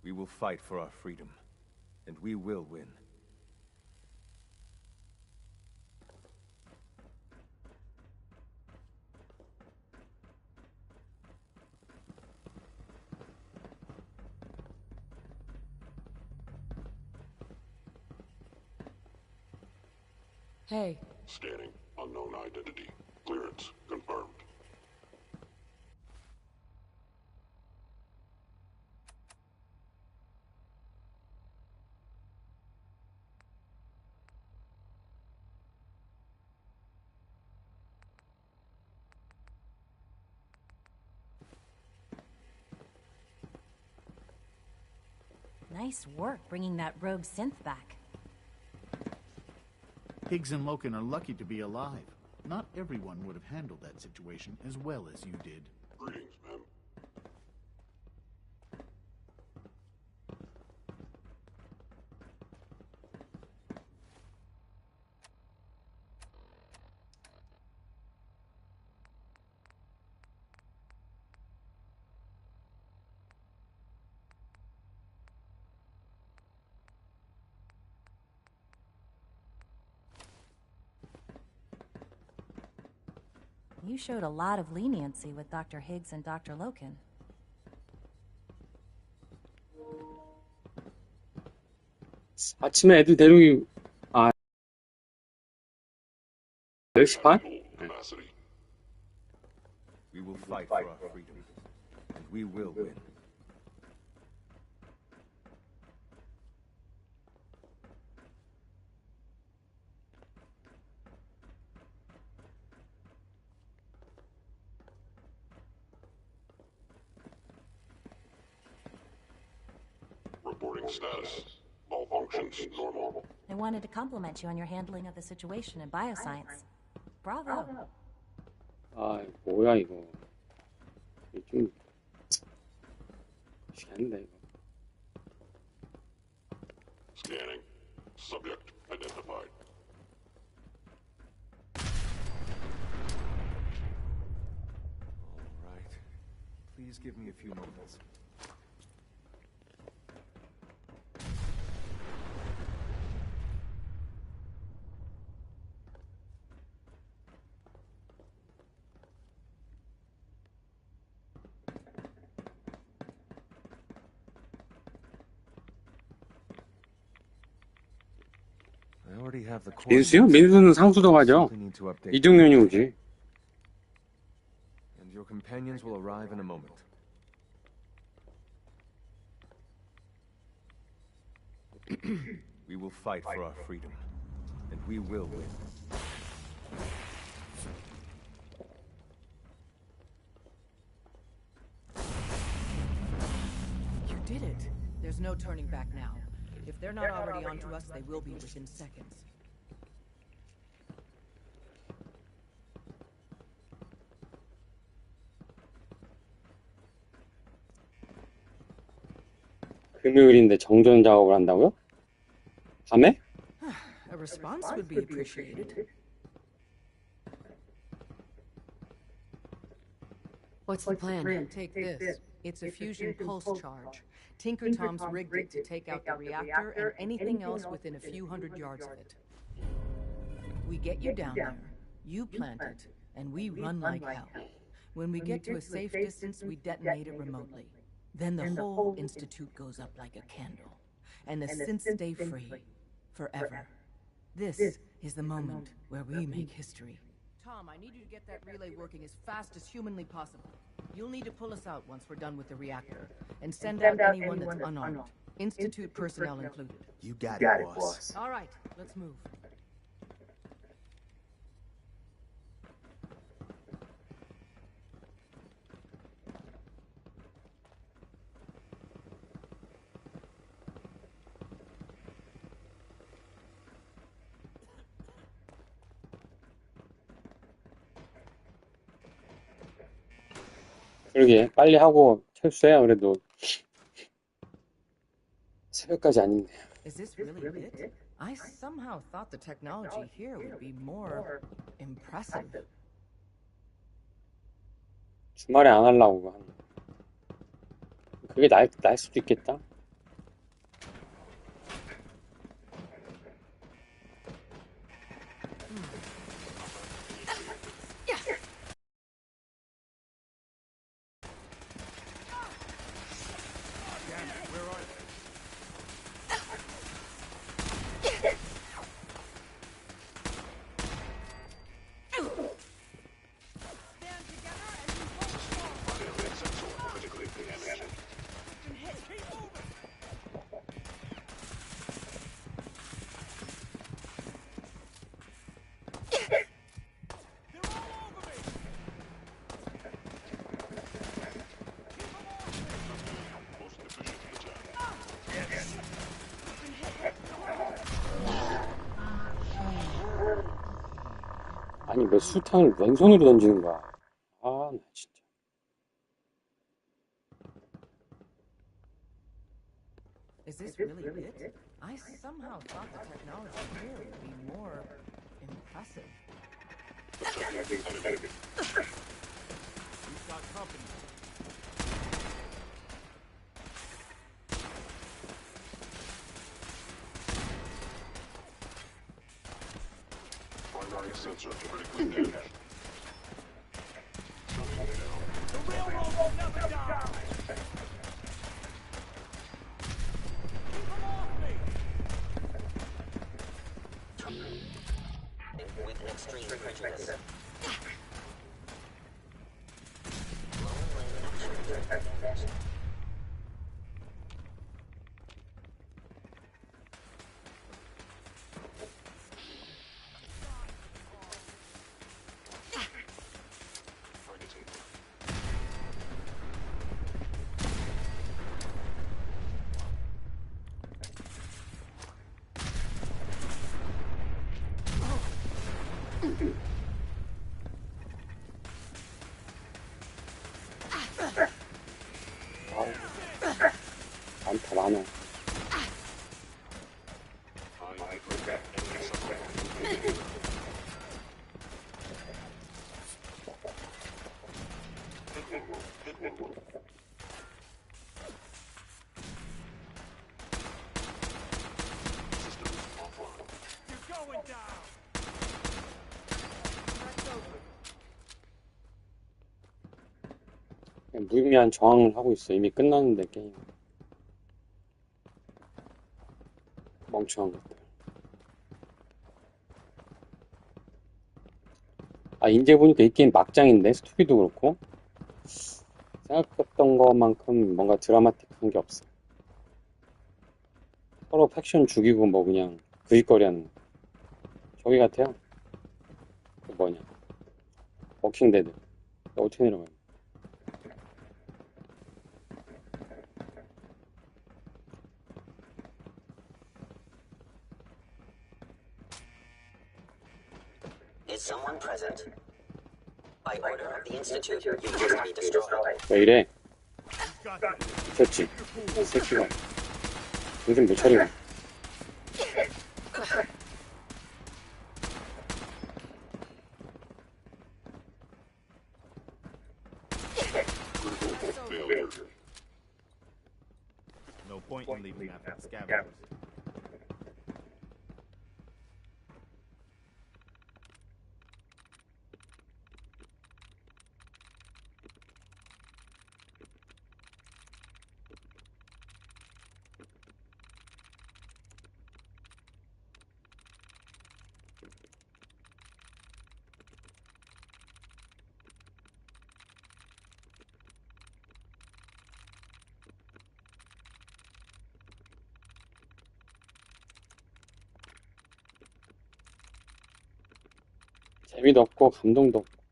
We will fight for our freedom, and we will win. Hey. Scanning. Unknown identity. Clearance confirmed. Nice work bringing that rogue synth back. Higgs and Loken are lucky to be alive. Not everyone would have handled that situation as well as you did. Greetings, ma'am. You showed a lot of leniency with Dr. Higgs and Dr. Loken. 아침에 애들 데리고 10시 반? Capacity. We will fight for our freedom, and we will win. Reporting status. All functions normal. I wanted to compliment you on your handling of the situation in bioscience. Bravo. 뭐야 이거. 좀 희한데 이거. Scanning. Subject identified. All right. Please give me a few moments. I already have the 민수요? 민수는 상수도 가죠. 이종현이 오지. And your companions will arrive in a moment. We will fight for our freedom, and we will win. You did it. There's no turning back now. If they're not already onto us, they will be within seconds. 금요일인데 정전 작업을 한다고요? 밤에? A response would be appreciated. What's the plan? Take this. It's a fusion pulse charge. Tinker Tom's rigged it to take out the reactor and anything else within a few hundred yards of it. We get you down there, you plant it, and we run like hell. When we get to a safe distance, we detonate it remotely. Then the whole institute goes up like a candle, and the synths stay free, forever. This is the moment where we make history. Tom, I need you to get that relay working as fast as humanly possible. You'll need to pull us out once we're done with the reactor, and send out anyone that's unarmed. Institute personnel included. You got it, boss. All right, let's move. 그러게 빨리 하고 철수해야 그래도 새벽까지 안 있네. Is this really it? I somehow thought the technology here would be more impressive. 주말에 안 하려고 하는. 그게 날 수도 있겠다. 아니 왜 수탄을 왼손으로 던지는 거야? 아, 나 진짜. Is this really it? I somehow thought the technology here would be more impressive. We've got company. Primary sensor critically damaged. The railroad will never die! Keep them off me! With an extreme prejudice. 많다, 많아. You're going down! 무의미한 저항을 하고 있어. 이미 끝났는데 게임. 멍청한 것들. 아, 이제 보니까 이 게임 막장인데? 스토리도 그렇고. 생각했던 것만큼 뭔가 드라마틱한 게 없어. 서로 팩션 죽이고 뭐 그냥 그짓거리 하는 거. 저기 같아요. 그 뭐냐. 워킹데드. 어떻게 내려가요? Is someone present? By order of the Institute, you must be destroyed. 왜 이래? We've got this. 미쳤지? 이 새끼가. 정신 못 차리고. Failure. No point in leaving after the scavengers. 재미도 없고 감동도 없고.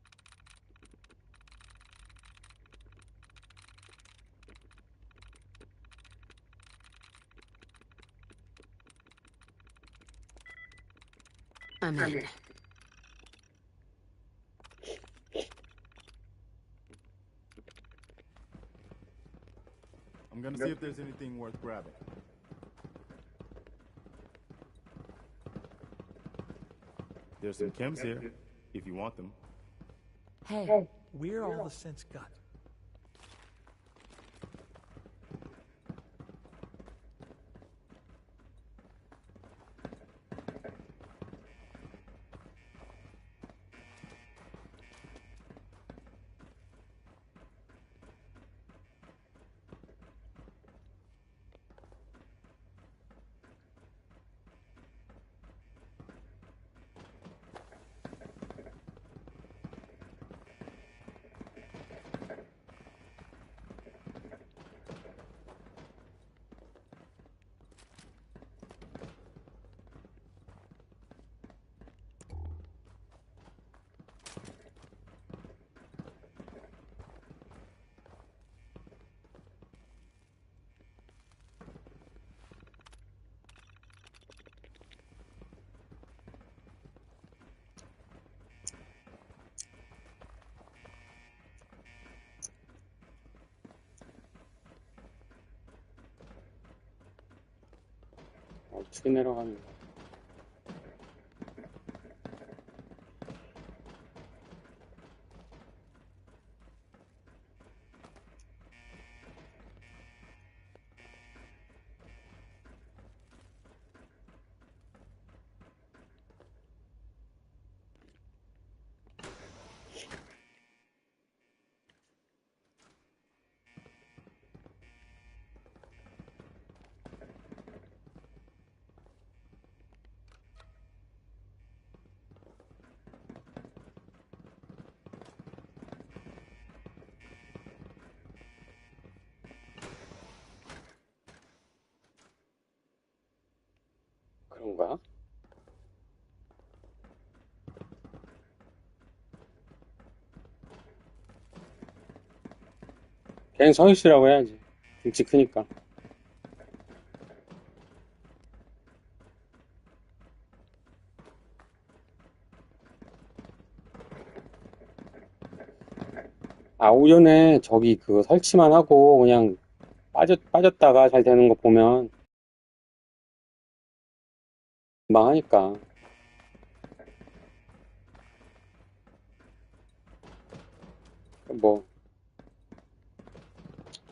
I'm in. I'm gonna see if there's anything worth grabbing. There's some chems here, if you want them. Hey, Where all the sense got? 어떻게 내려가는 거야? 그런가? 그냥 서 있으라고 해야지. 등치 크니까. 아, 오전에 저기 그거 설치만 하고 그냥 빠졌다가 잘 되는 거 보면 금방 하니까. 뭐,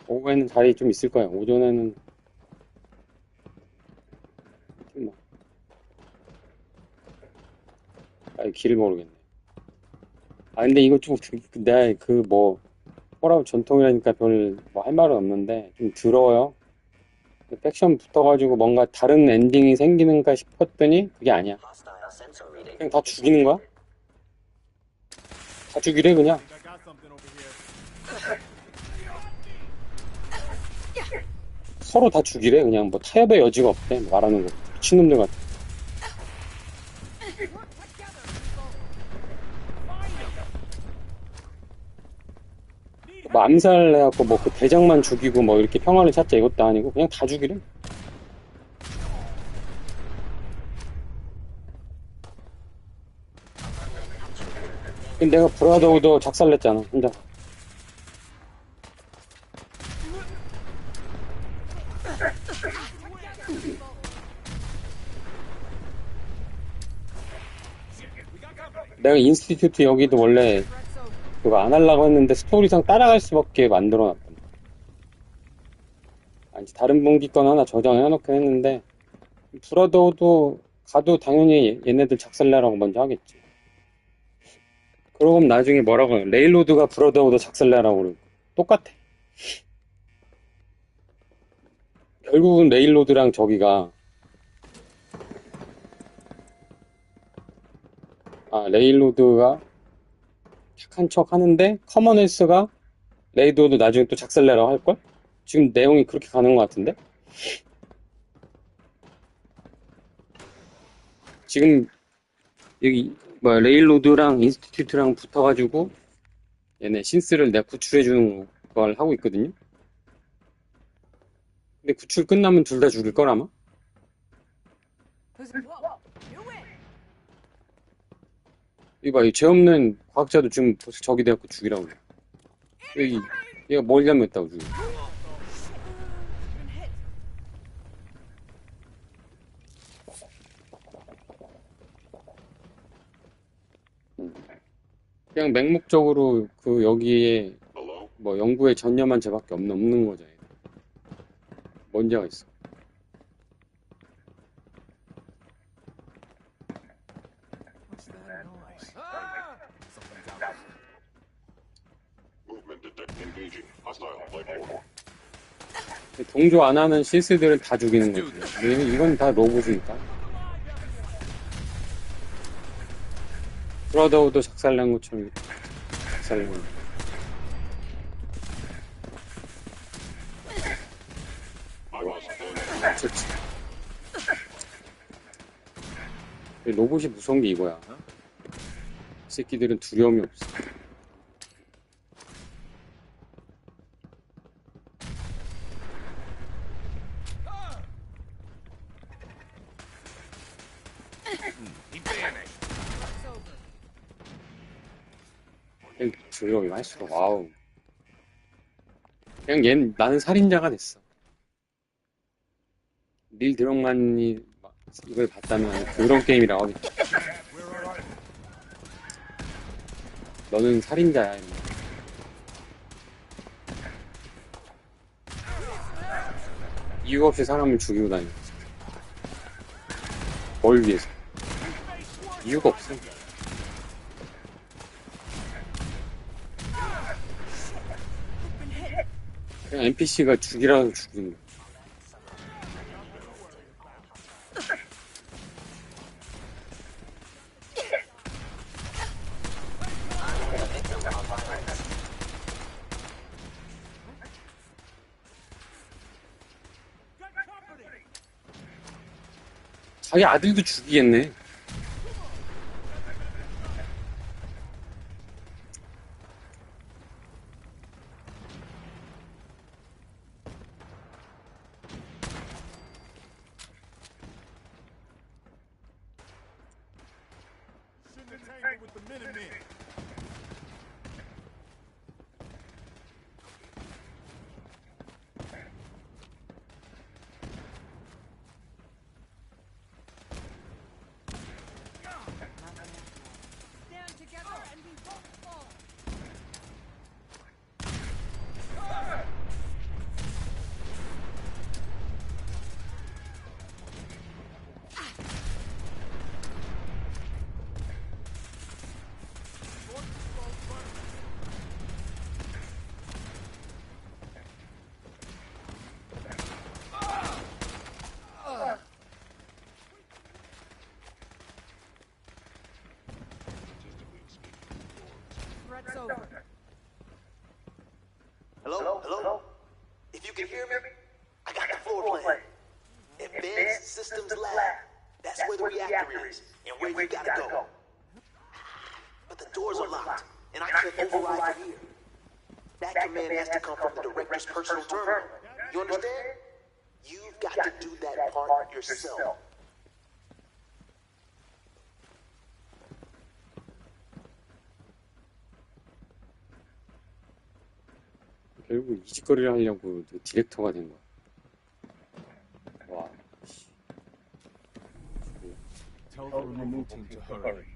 오후에는 자리 좀 있을 거야. 오전에는 뭐, 길을 모르겠네. 아, 근데 이거 좀, 내가 폴아웃 전통이라니까 별 뭐 할 말은 없는데, 좀 더러워요. 팩션 붙어가지고 뭔가 다른 엔딩이 생기는가 싶었더니, 그게 아니야. Hostile sensor reading. 그냥 다 죽이는 거야? 다 죽이래, 그냥. I got something over here. 서로 다 죽이래, 그냥. 뭐, 타협의 여지가 없대, 말하는 거. 미친놈들 같아. 뭐 암살해갖고 뭐 그 대장만 죽이고 뭐 이렇게 평화를 찾자 이것도 아니고 그냥 다 죽이래. 근데 내가 브라더우도 작살냈잖아 혼자. 내가 인스티튜트 여기도 원래 그거 안 하려고 했는데 스토리상 따라갈 수밖에 만들어놨단 말이야. 아니 다른 분기 건 하나 저장해놓긴 했는데 브라더우도 가도 당연히 얘네들 작살내라고 먼저 하겠지. 그러고 나중에 뭐라고 해요? 레일로드가 브라더우도 작살내라고 그러고 똑같아. 결국은 레일로드랑 저기가 레일로드가 착한 척 하는데 커먼웰스가 레이도도 나중에 또 작살내라고 할걸? 지금 내용이 그렇게 가는 것 같은데? 지금 여기 뭐 레일로드랑 인스티튜트랑 붙어가지고 얘네 신스를 내가 구출해주는 걸 하고 있거든요? 근데 구출 끝나면 둘 다 죽일걸 아마? 이거 봐, 이 죄 없는 과학자도 지금 벌써 적이 돼갖고 죽이라고 그래. 얘가 뭘 잘못했다고 죽여. 그냥 맹목적으로 그 여기에 Hello? 뭐 연구에 전념한 쟤밖에 없는 거죠. 얘는. 뭔지가 있어. Movement detect engaging. Hostile life form. 동조 안 하는 실수들은 다 죽이는 거지. 이건 다 로봇이니까. 브라더우도 작살난 것처럼 작살난 거. I must end. 좋지. 로봇이 무서운 게 이거야. 이 새끼들은 두려움이 없어. 그냥 조용히 할수록 와우. 그냥 나는 살인자가 됐어. 닐 드럭만이 이걸 봤다면 그런 게임이라고 하겠다. 너는 살인자야. 이런 거. 이유 없이 사람을 죽이고 다녀. 뭘 위해서? 이유가 없어. 그냥 NPC가 죽이라고 죽이는 거야. 자기 아들도 죽이겠네. Threat's over. Hello? Hello? If you can hear me, I got the floor plan. Advanced Systems Lab. That's where the reactor is, and where you gotta go. But the doors are locked, and I can't override from here. That command has to come from the director's personal terminal. You understand? You've got to do that part yourself. 결국 이 짓거리를 하려고 디렉터가 된 거야. 와. Tell the removal team to hurry.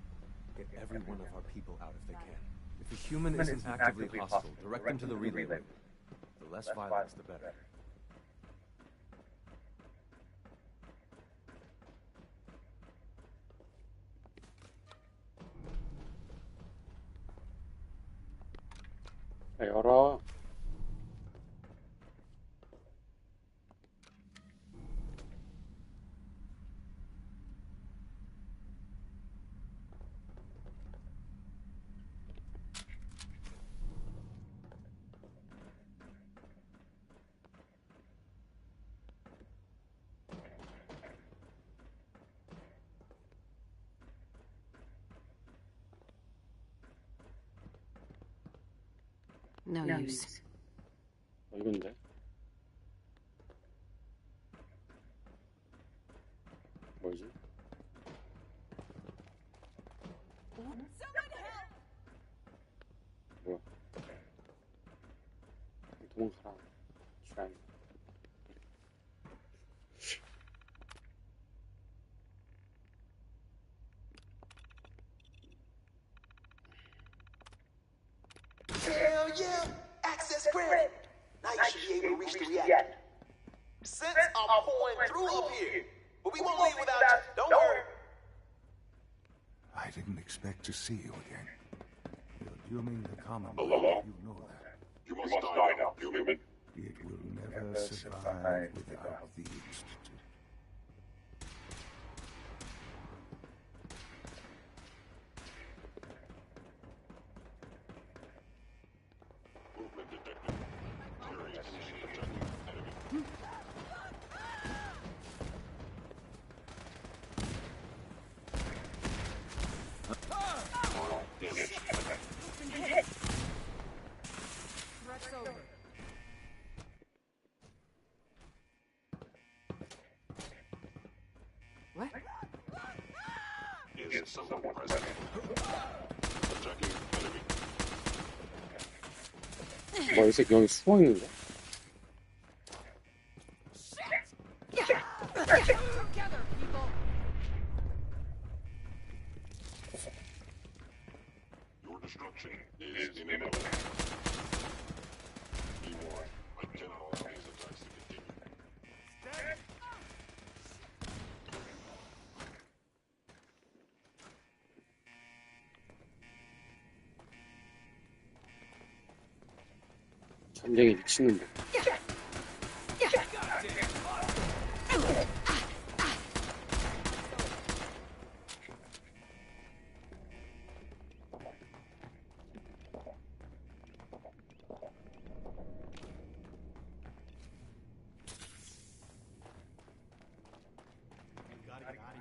Get every one of our people out if they can. If a human isn't actively hostile, direct them to the relay room. The less violence, the better. 야, 열어. No use. 이건데? 뭐지? 뭐야? 도망가라. 지랄. Hell yeah! Access granted! Now you should be able to reach the reactor. Since I'm pouring through up here, but we won't leave without you. Don't worry. I didn't expect to see you again. You're dooming the common. Hello? You know that. You must die now, human. It will never survive without the Institute. Movement detected. Clearance detected. Enemy. Damage. Threat's over. What? Is someone present? Attacking enemy. 뭐야, 이 새끼 여기 숨어 있는데? Together, people! 전쟁에 미친놈들.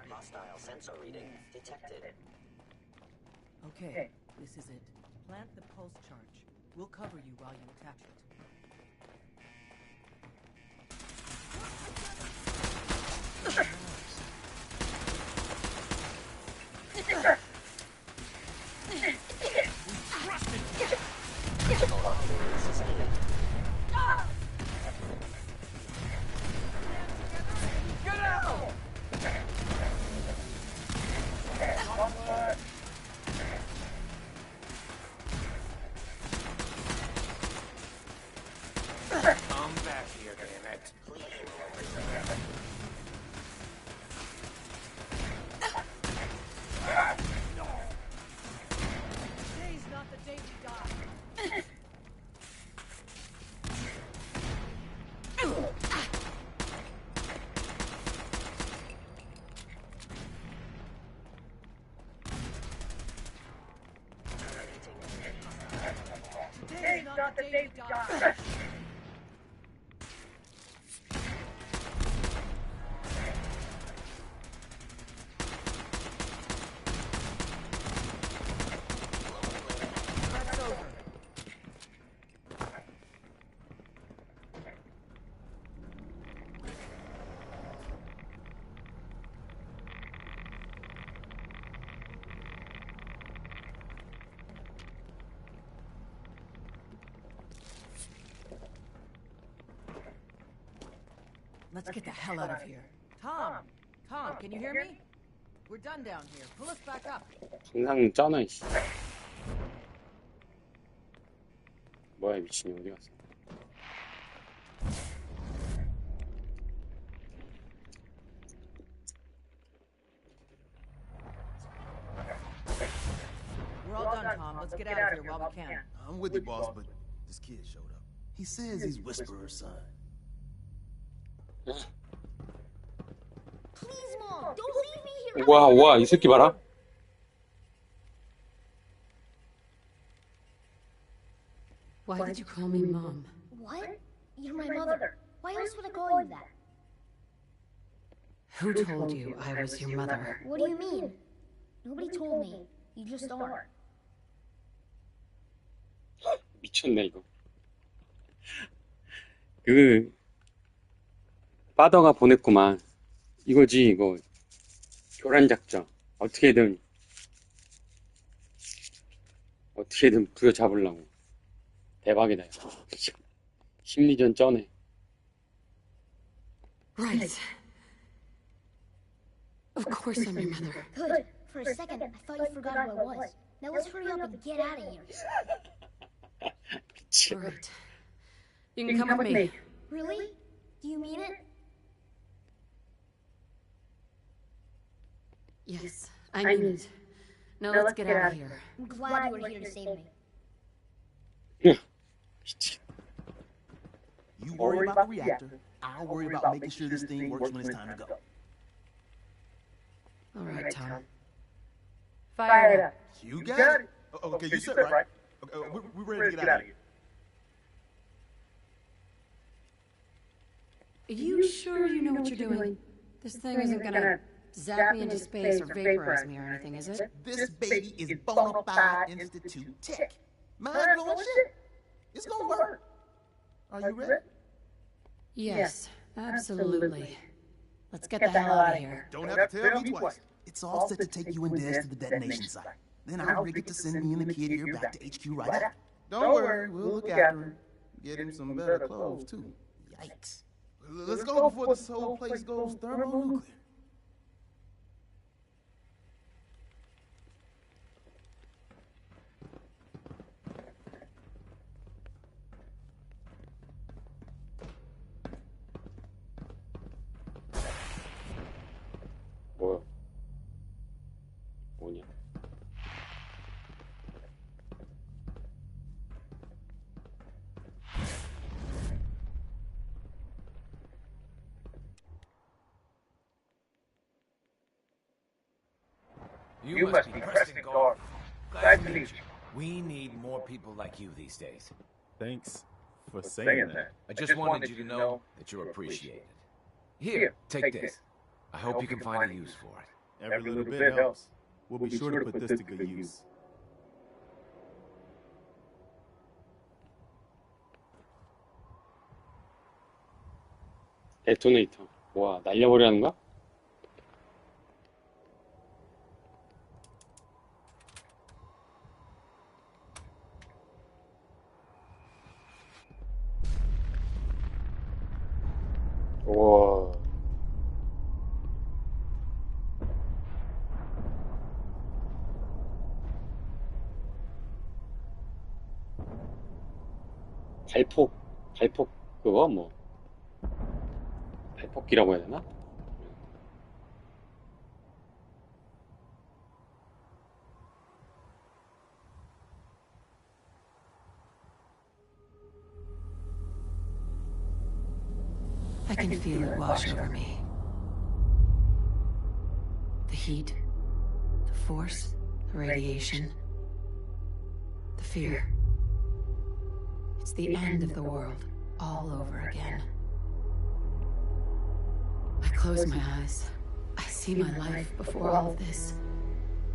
Hostile sensor reading detected. Okay, this is it. Plant the pulse charge. We'll cover you while you attach it. Come back here, damn it. Today's not the day we die. Today's not the day we die. That's over. Let's get the hell out of here. Tom, can you hear me? We're done down here. Pull us back up. 항상 쩌네, 씨. 뭐야, 미친이 어디 갔어? We're all done, Tom. Let's get out of here while we can. I'm with you, boss, but this kid showed up. He says he's Whisperer's son. Please, Mom, don't leave me here. 와, 이 새끼 봐라. Why did you call me Mom? What? You're my mother. Why else would I call you that? Who told you I was your mother? What do you mean? Nobody told me. You just are. 미쳤네, 이거. 파더가 보냈구만. 이거지, 이거. 교란 작전. 어떻게든 부여잡으려고. 대박이다, 이거. 심리전 쩌네. Right. Of course I'm your mother. Good. For a second, I thought you forgot who I was. Now let's hurry up and get out of here. All right. You can come with me. Really? Do you mean it? Yes, I mean it. Now let's get out of here. I'm glad you were here to save me. You worry about the reactor. I'll worry about making sure this thing works when it's time to go. All right, Tom. Fire it up. You got it. Okay, you said right. Okay, we're ready to get out of here. Are you sure you know what you're doing? This thing isn't gonna zap me into space or vaporize me or anything, is it? This baby is bona fide Institute tech. Mind blowing shit. It's gonna work. Are you ready? Yes, absolutely. Let's get the hell out of here. Don't have to tell me twice. It's all set to take you and Des to the detonation site. Then I'll rig it to send me and the kid here back to HQ right after. Don't worry, we'll look after him. Get him some better clothes, too. Yikes. Let's go before this whole place goes thermonuclear. 뭐냐? You must be Preston Garvey. Glad to meet you. We need more people like you these days. Thanks for saying that. I just wanted you to know that you're appreciated. Here, take this. I hope you can find a use for it. Every little bit helps. We'll be sure to put this to good use. 데토네이터. 뭐야, 날려버리라는 거야? 우와. 발폭 그거 뭐 발폭기라고 해야 되나? I can feel it wash over me. The heat, the force, the radiation, the fear. It's the end of the world, all over again. I close my eyes. I see my life before all of this.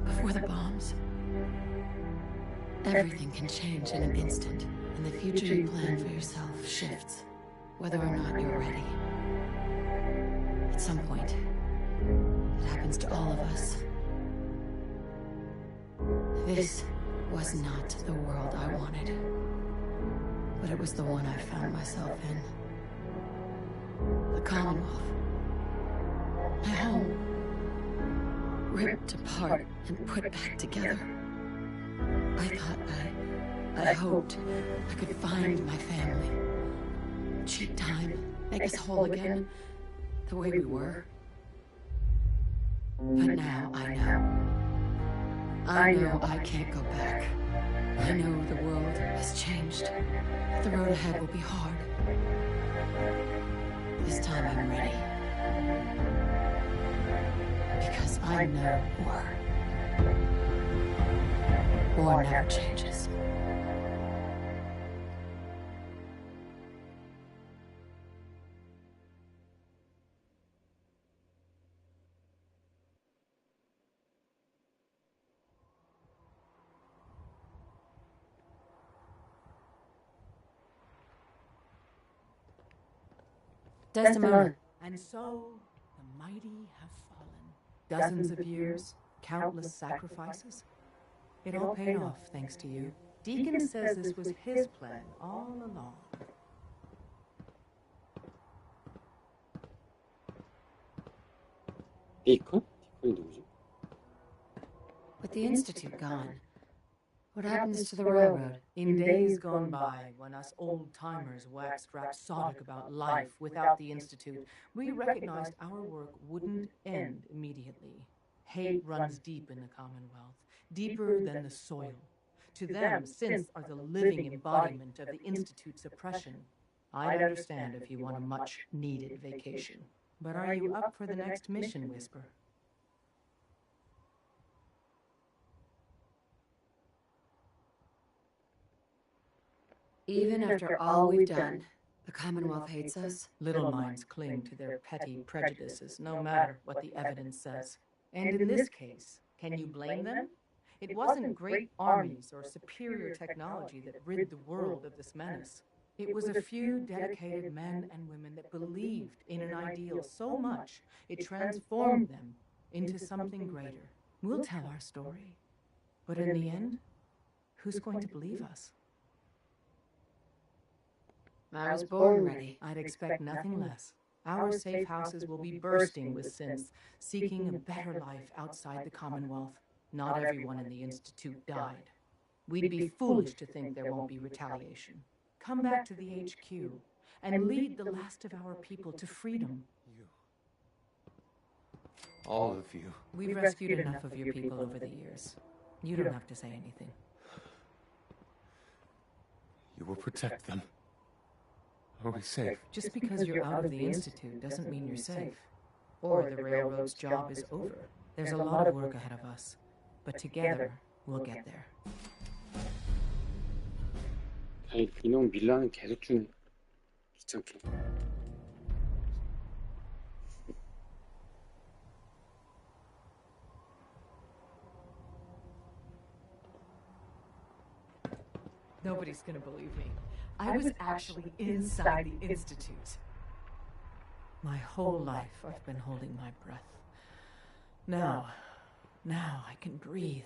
Before the bombs. Everything can change in an instant, and the future you plan for yourself shifts, whether or not you're ready. At some point, it happens to all of us. This was not the world I wanted, but it was the one I found myself in. The Commonwealth. My home. Ripped apart and put back together. I hoped I could find my family. Cheat time, make us whole again, the way we were. But now I know. I know I can't go back. I know the world has changed. The road ahead will be hard. This time I'm ready. Because I know war. War never changes. Desdemona. And so, the mighty have fallen. Dozens of years, countless sacrifices. It all paid off, thanks to you. Deacon says this was his plan all along. 베이컨? 디콘이 누구지? With the Institute gone, what happens to the railroad? In days gone by, when us old-timers waxed rhapsodic about life without the Institute, we recognized our work wouldn't end immediately. Hate runs deep in the Commonwealth, deeper than the soil. To them, synths are the living embodiment of the Institute's oppression. I'd understand if you want a much-needed vacation. But are you up for the next mission, Whisper? Even after all we've done, the Commonwealth hates us. Little minds cling to their petty prejudices, no matter what the evidence says. And in this case, can you blame them? It wasn't great armies or superior technology that rid the world of this menace. It was a few dedicated men and women that believed in an ideal so much it transformed them into something greater. We'll tell our story. But in the end, who's going to believe us? I was born ready. I'd expect nothing less. Our safe houses will be bursting with synths, seeking a better life outside the Commonwealth. Not everyone in the Institute died. We'd be foolish to think there won't be retaliation. Come back to the HQ and lead the last of our people to freedom. You. All of you. We've rescued enough of your people over the years. You don't have to say anything. You will protect them. Are we safe? Just because you're out of the Institute doesn't mean you're safe. Or the railroad's job is over. There's a lot of work ahead of us. but together, we'll get there. 아니, 이놈 밀라는 계속 주네. 귀찮게. Nobody's gonna believe me. I was actually inside the Institute. My whole life, I've been holding my breath. Now I can breathe.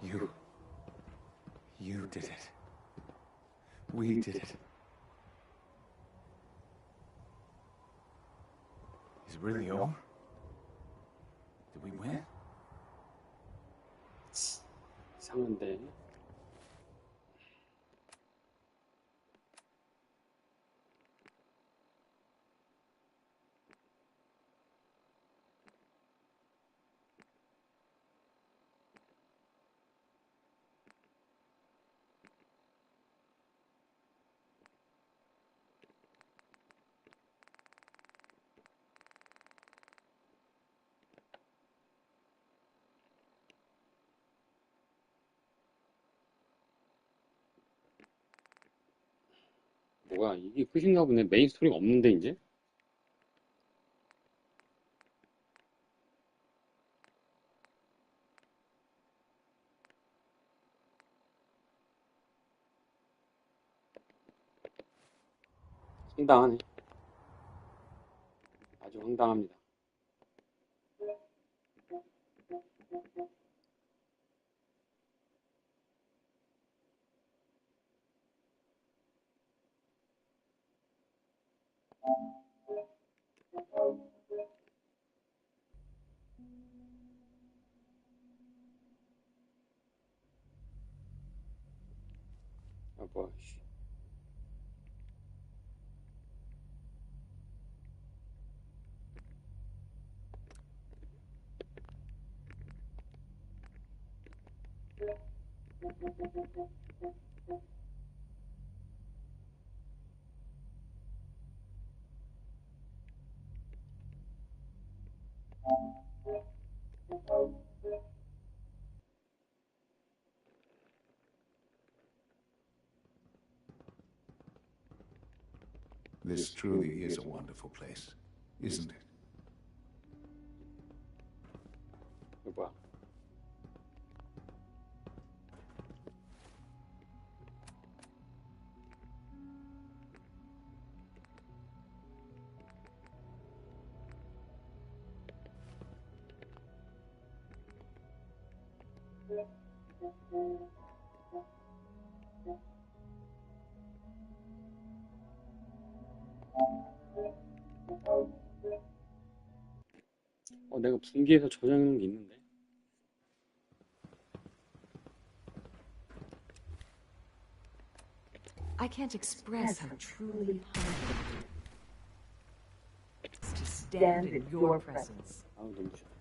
You did it. We did it. Is it really over? Did we win? 이상한데. 뭐야, 이게 끝인가 보네. 메인 스토리가 없는데, 이제? 황당하네. 아주 황당합니다. 아, 뭐야, 씨. This truly is a wonderful place, isn't it? 뭐야. 내가 분기에서 저장해놓은 게 있는데. I can't express how truly humbling it is to stand in your presence. 아우, 너무 좋아.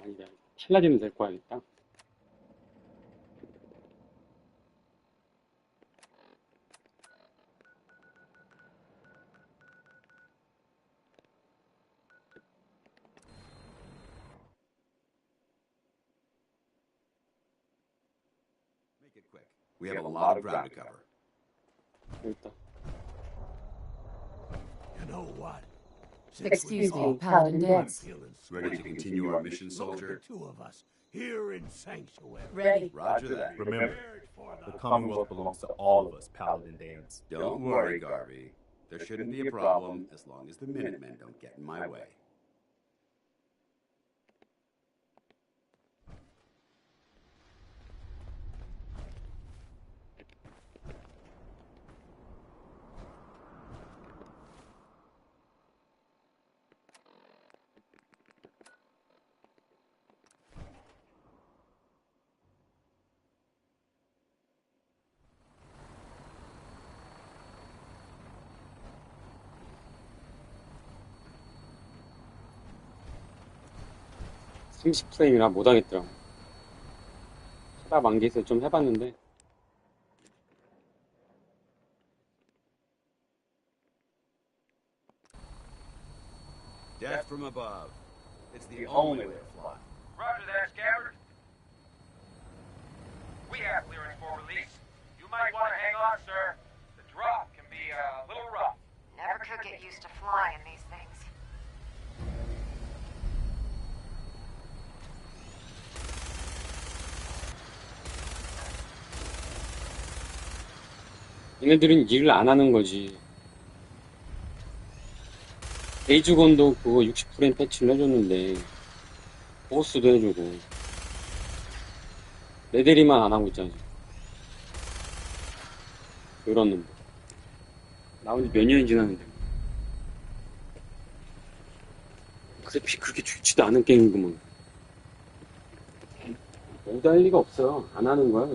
아니다. 팔라딘을 데리고 와야겠다. Make it quick. We have a lot of ground to cover. 여기 있다. You know what? Excuse me, Paladin Dance. Ready to continue our mission, soldier? The two of us here in Sanctuary. Ready. Roger that. Remember, the Commonwealth belongs to all of us, Paladin Danes. Don't worry, Garvey. There shouldn't be a problem as long as the Minutemen don't get in my way. 30프레임이라 못하겠더라고. 하다 만기에서 좀 해봤는데 Death from above. It's the only way to fly. Roger that, Scabbard. We have clearance for release. You might want to hang on, sir. The drop can be a little rough. Never could get used to flying these things. 얘네들은 일을 안 하는 거지. 데이즈건도 그거 60프레임 패치를 해줬는데 보스도 해주고 레데리만 안 하고 있잖아 지금. 그런 놈들 나온 지 몇 년이 지났는데 그래픽 그렇게 좋지도 않은 게임이구먼. 못할 리가 없어. 안 하는 거야.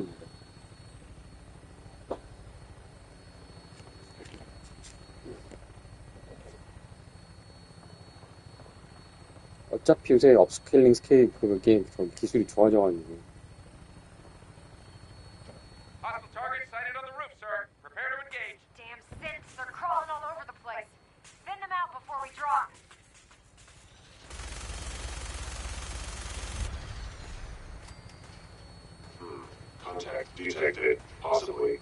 어차피 요새 업스케일링 스케일 그게 기술이 좋아져가지고. Hostile target sighted on the roof, sir. Prepare to engage. Damn synths, they're crawling all over the place. Thin them out before we drop. Contact detected. Possibly.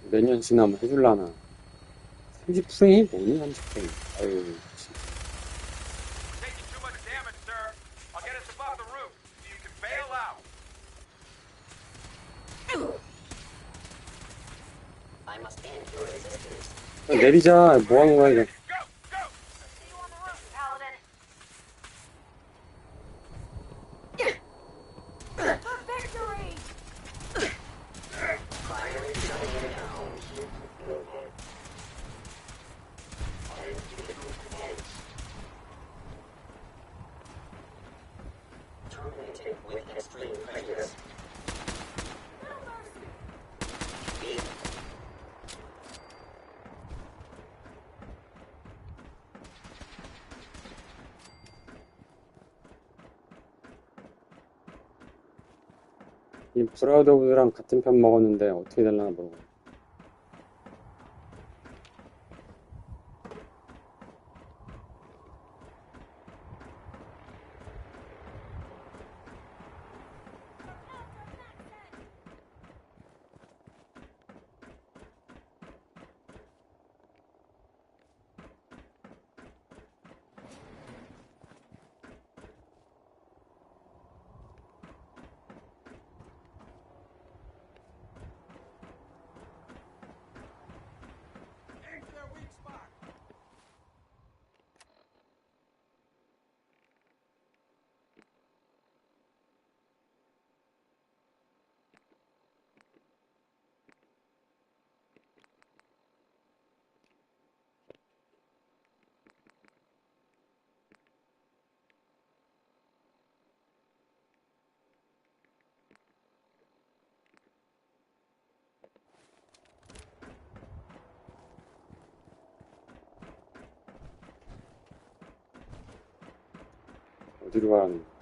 몇 년 지나면 해줄라나. 30프레임? 뭐니 30프레임. 아유, 진짜. Taking too much damage, sir. I'll get us above the roof so you can bail out. I must end your resistance. 내리자. 뭐 하는 거야, 이거. See you on the roof, Paladin. For victory! Finally shutting it down. Terminated with extreme prejudice. 이 브라더우드랑 같은 편 먹었는데 어떻게 될라나 모르고. 어디로 가라는 거야?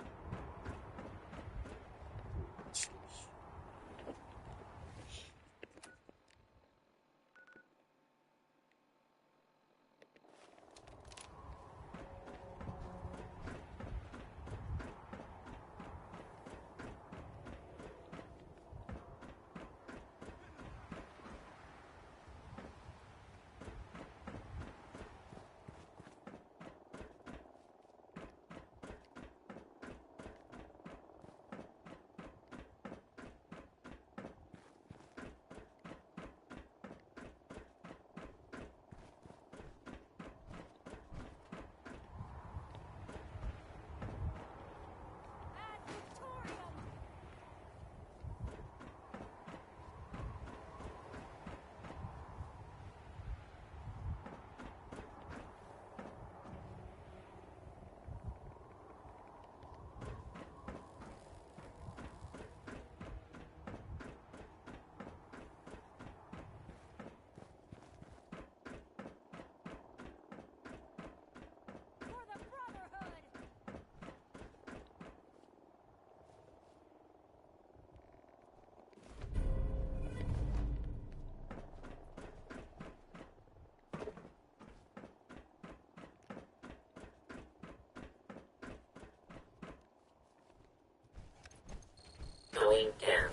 Going down.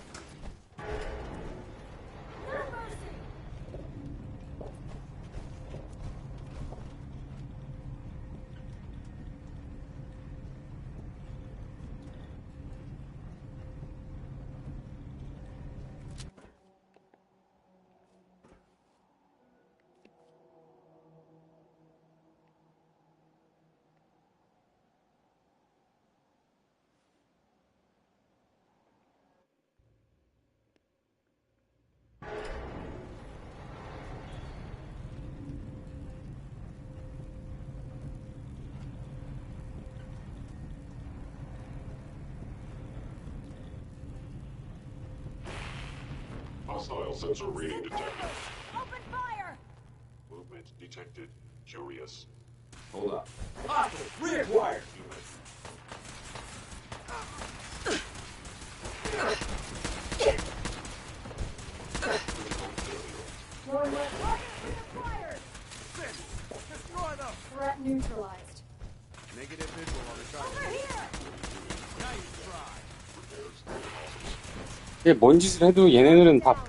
Hostile sensor reading detected. Open fire! Movement detected. Curious. Hold up. Hostile! Reacquired! Destroy them! Threat neutralized. Negative visual on the target. Over here! Now you try. 이게 뭔 짓을 해도 얘네들은 다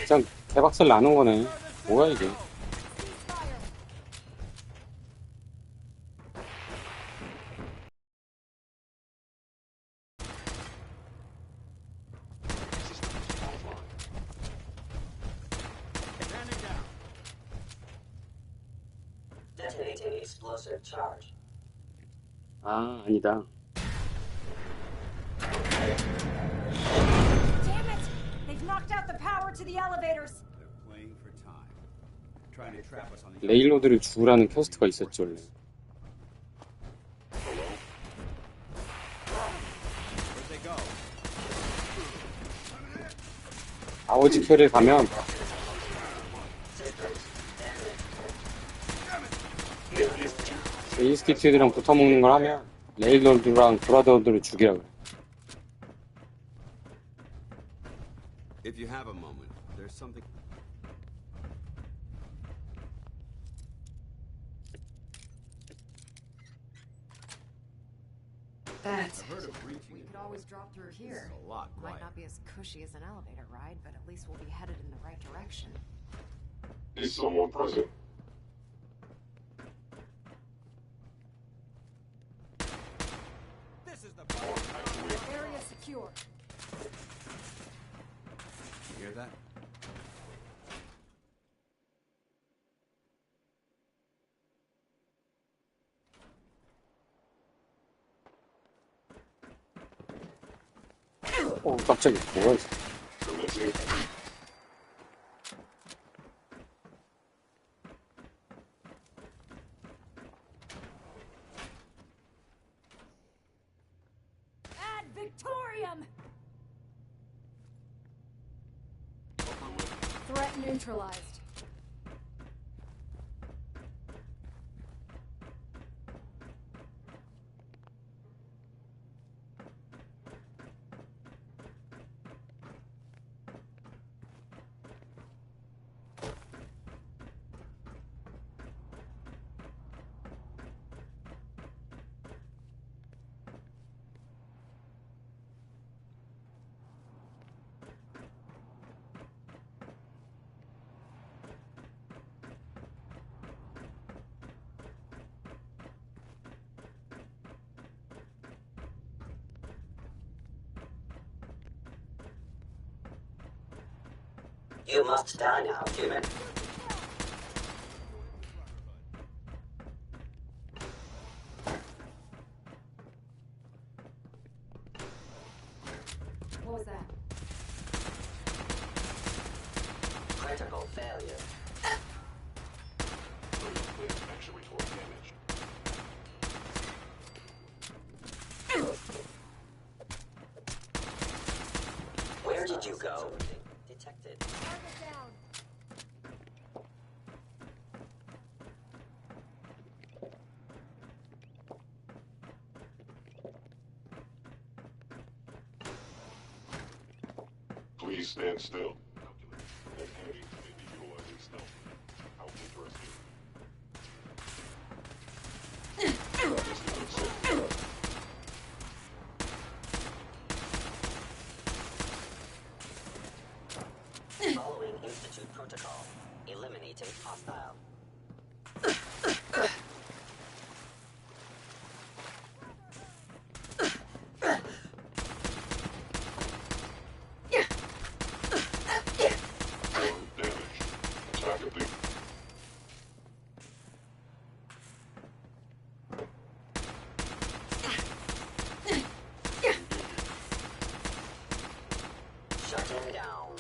그냥 개박살 나는 거네. 뭐야 이게. Detonating explosive charge. 아, 아니다. Damn it! They've knocked out the power to the elevators. They're playing for time. Trying to trap us on the 레일로드를 죽으라는 퀘스트가 있었지 원래. Where'd they go? 아워지 퀘를 가면 인스티튜드랑 붙어먹는 걸 하면 레일로드랑 브라더들을 죽이라 그래. If you have a moment, there's something. That's I've heard of breaching. We could always drop through here. A lot Might quiet. not be as cushy as an elevator ride, but at least we'll be headed in the right direction. Is someone present? This is the Area secure. You hear that? 깜짝이야. 뭐야 이거. Ad Victorium! Threat neutralized. You must die now, human. What was that? Critical failure. Actuatory damage. Where did you go? Detected. Target down. Please stand still. An enemy may be utilizing stealth. How interesting. This is unsafe. Following Institute protocol, eliminating hostile. Shutting down.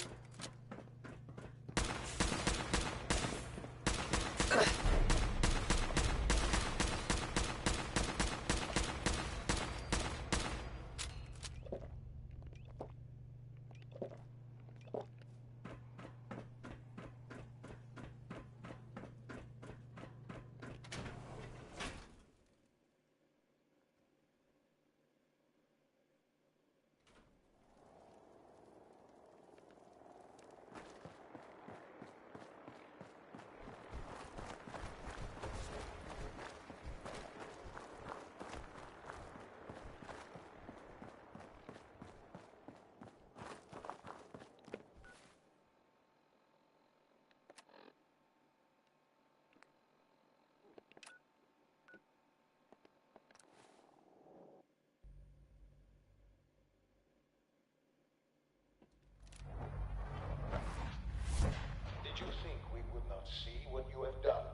Did you think we would not see what you have done?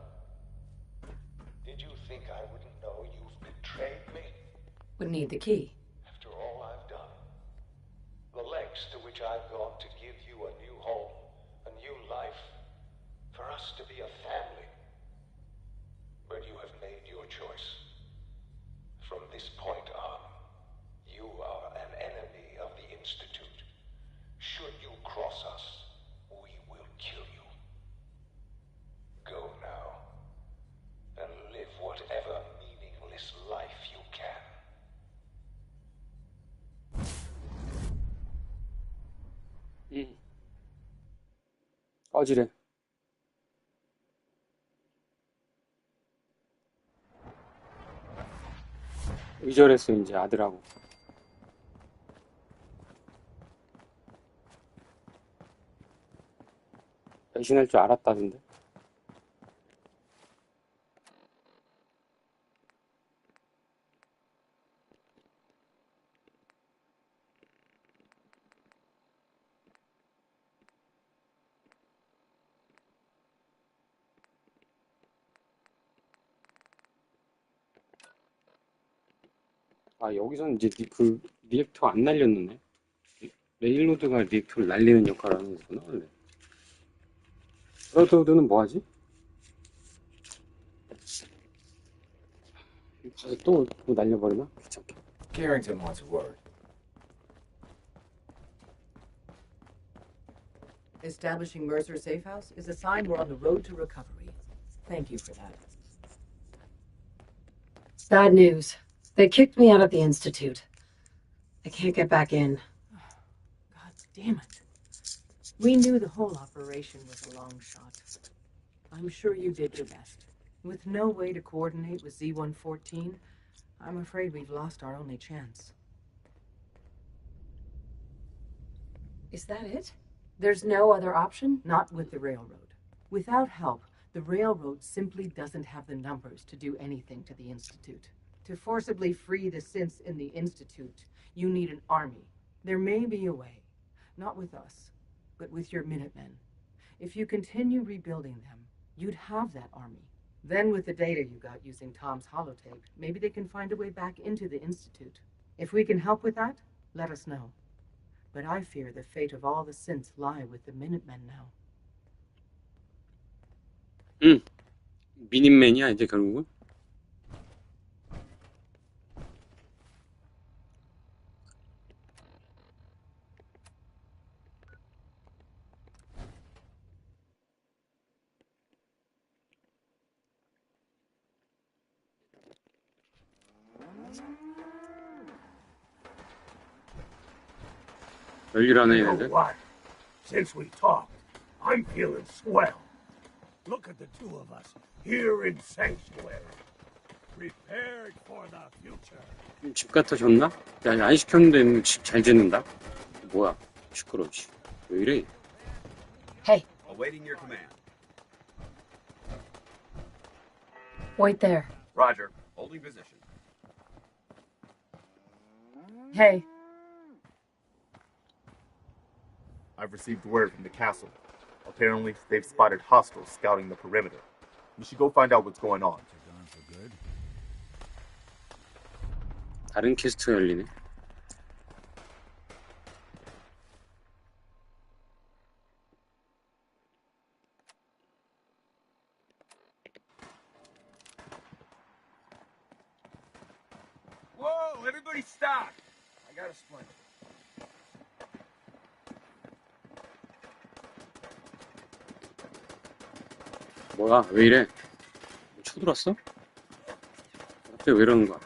Did you think I wouldn't know you've betrayed me? Would need the key. After all I've done, the lengths to which I've gone to give you a new home, a new life, for us to be a family. But you have made your choice. From this point on, you are an enemy of the Institute. Should you cross us, we will kill you. Go now, and live whatever meaningless life you can. 꺼지래. 의절했어 이제 아들하고. 배신할 줄 알았다던데. 아 여기서는 이제 그 리액터 안 날렸네. 레일로드가 리액터를 날리는 역할을 하는 거구나 원래. 브라더우드는 뭐하지? 가서 또 날려버리나? 귀찮게. Carrington wants a word. Establishing Mercer Safe House is a sign we're on the road to recovery. Thank you for that. Bad news. They kicked me out of the Institute. I can't get back in. God damn it. We knew the whole operation was a long shot. I'm sure you did your best. With no way to coordinate with Z-114, I'm afraid we've lost our only chance. Is that it? There's no other option? Not with the railroad. Without help, the railroad simply doesn't have the numbers to do anything to the Institute. To forcibly free the synths in the Institute, you need an army. There may be a way. Not with us, but with your Minutemen. If you continue rebuilding them, you'd have that army. Then with the data you got using Tom's holotape, maybe they can find a way back into the Institute. If we can help with that, let us know. But I fear the fate of all the synths lie with the Minutemen now. 미닛맨이야 이제 결국은. 열일하네 You know 얘네들. what? Since we talked, I'm feeling swell. Look at the two of us here in Sanctuary, prepared for the future. 집 갖다 줬나? 야, 안 시켰는데 집 잘 짓는다? 뭐야? 시끄러워. 왜 이래? Hey, Awaiting your command. wait there. Roger. Holding position. Hey. I've received word from the castle. Apparently, they've spotted hostiles scouting the perimeter. We should go find out what's going on. 다른 퀘스트가 열리네. Whoa, everybody stop! I got a splinter. 뭐야, 왜 이래? 쳐들어왔어? 갑자기 왜 이러는 거야?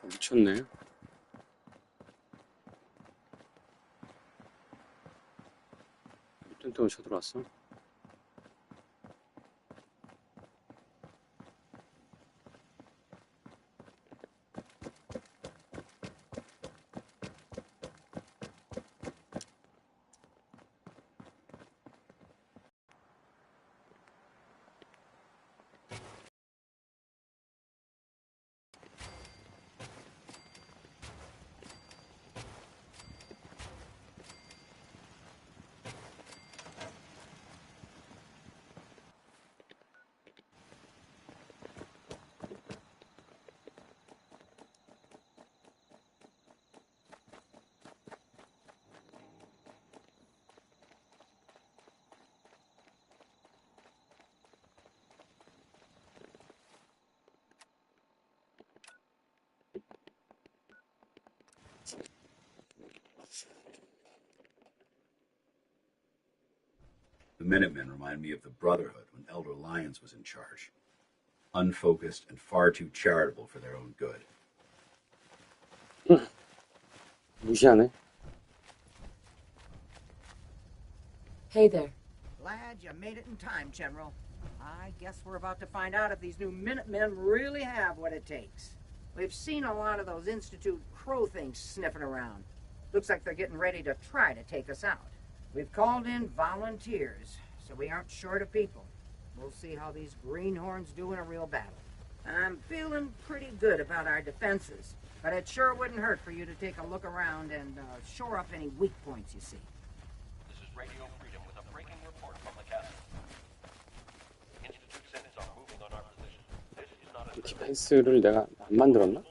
미쳤네. 몇 동안 쳐들어왔어? The Minutemen remind me of the Brotherhood when Elder Lyons was in charge. Unfocused and far too charitable for their own good. 무시하네. Hey there. Glad you made it in time, General. I guess we're about to find out if these new Minutemen really have what it takes. We've seen a lot of those Institute crow things sniffing around. Looks like they're getting ready to try to take us out. We've called in volunteers, so we aren't short of people. We'll see how these greenhorns do in a real battle. I'm feeling pretty good about our defenses, but it sure wouldn't hurt for you to take a look around and shore up any weak points you see. This is Radio Freedom with a breaking report from the castle. Institute Senates are moving on our position. This is not a 디펜스를 내가 안 만들었나?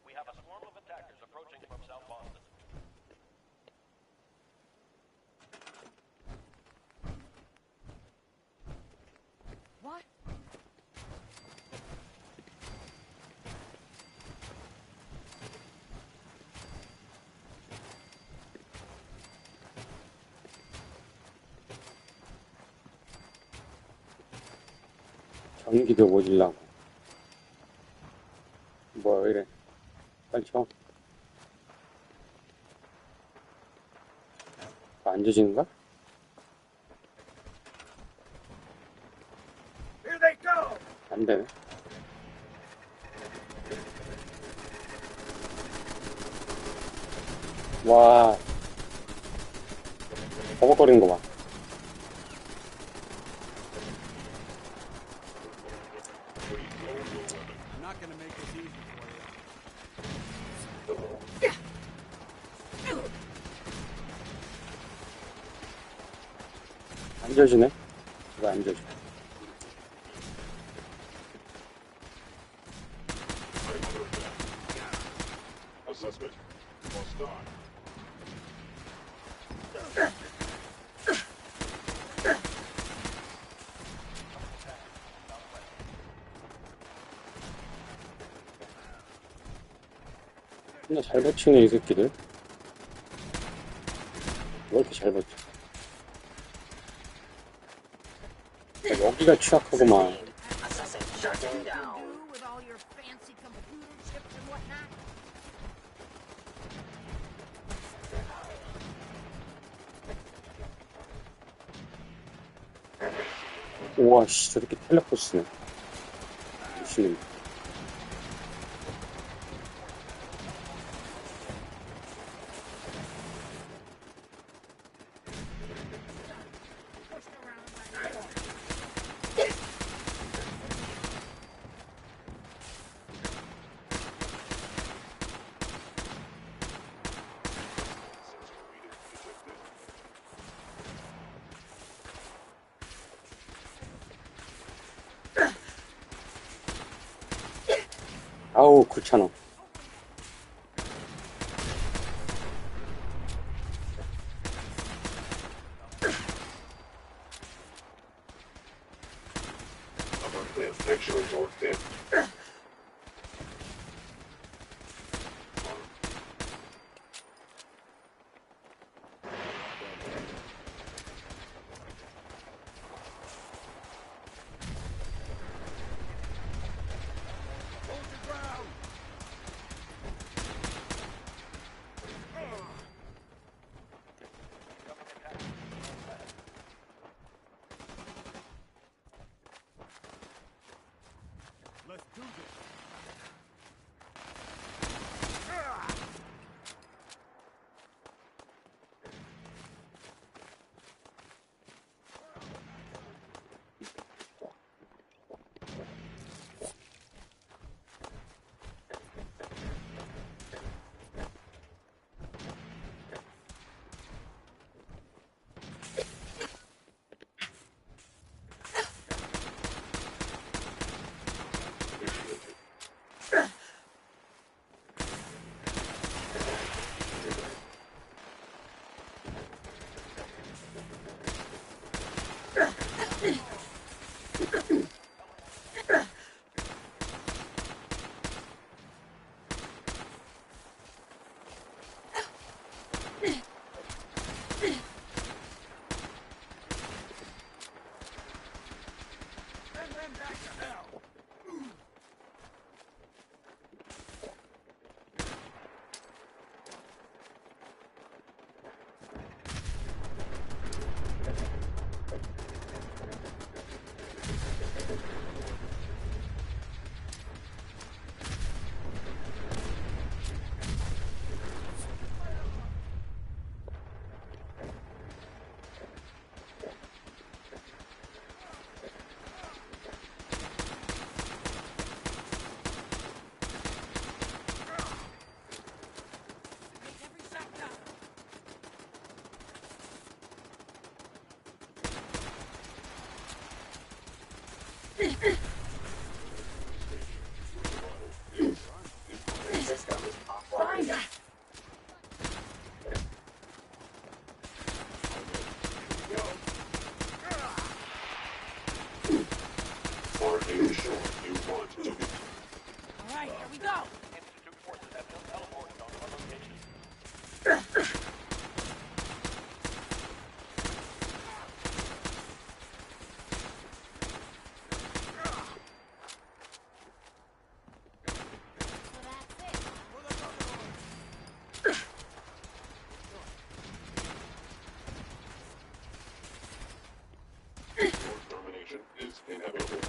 We have a swarm of attackers approaching from South Boston. What? 전기도 모질라고. 뭐야, 이래. 빨리 쳐. 안 젖은가? Here they go! 안 되네. 와. 버벅거리는 거 봐. I'm not gonna make this easy for you. 안 젖으네? 왜 안 젖어? A suspect. Must die. 존나 잘 버티네, 이 새끼들. 왜 이렇게 잘 버텨? 여기가 취약하구만. With all your fancy computer chips and whatnot. 우와, 씨, 저렇게 텔레포트 쓰네. 미친놈. 아우, 그렇잖아. Make sure it's all thin. Let's do this. Alright, here we go! Institute forces have just teleported onto our location. Termination is inevitable.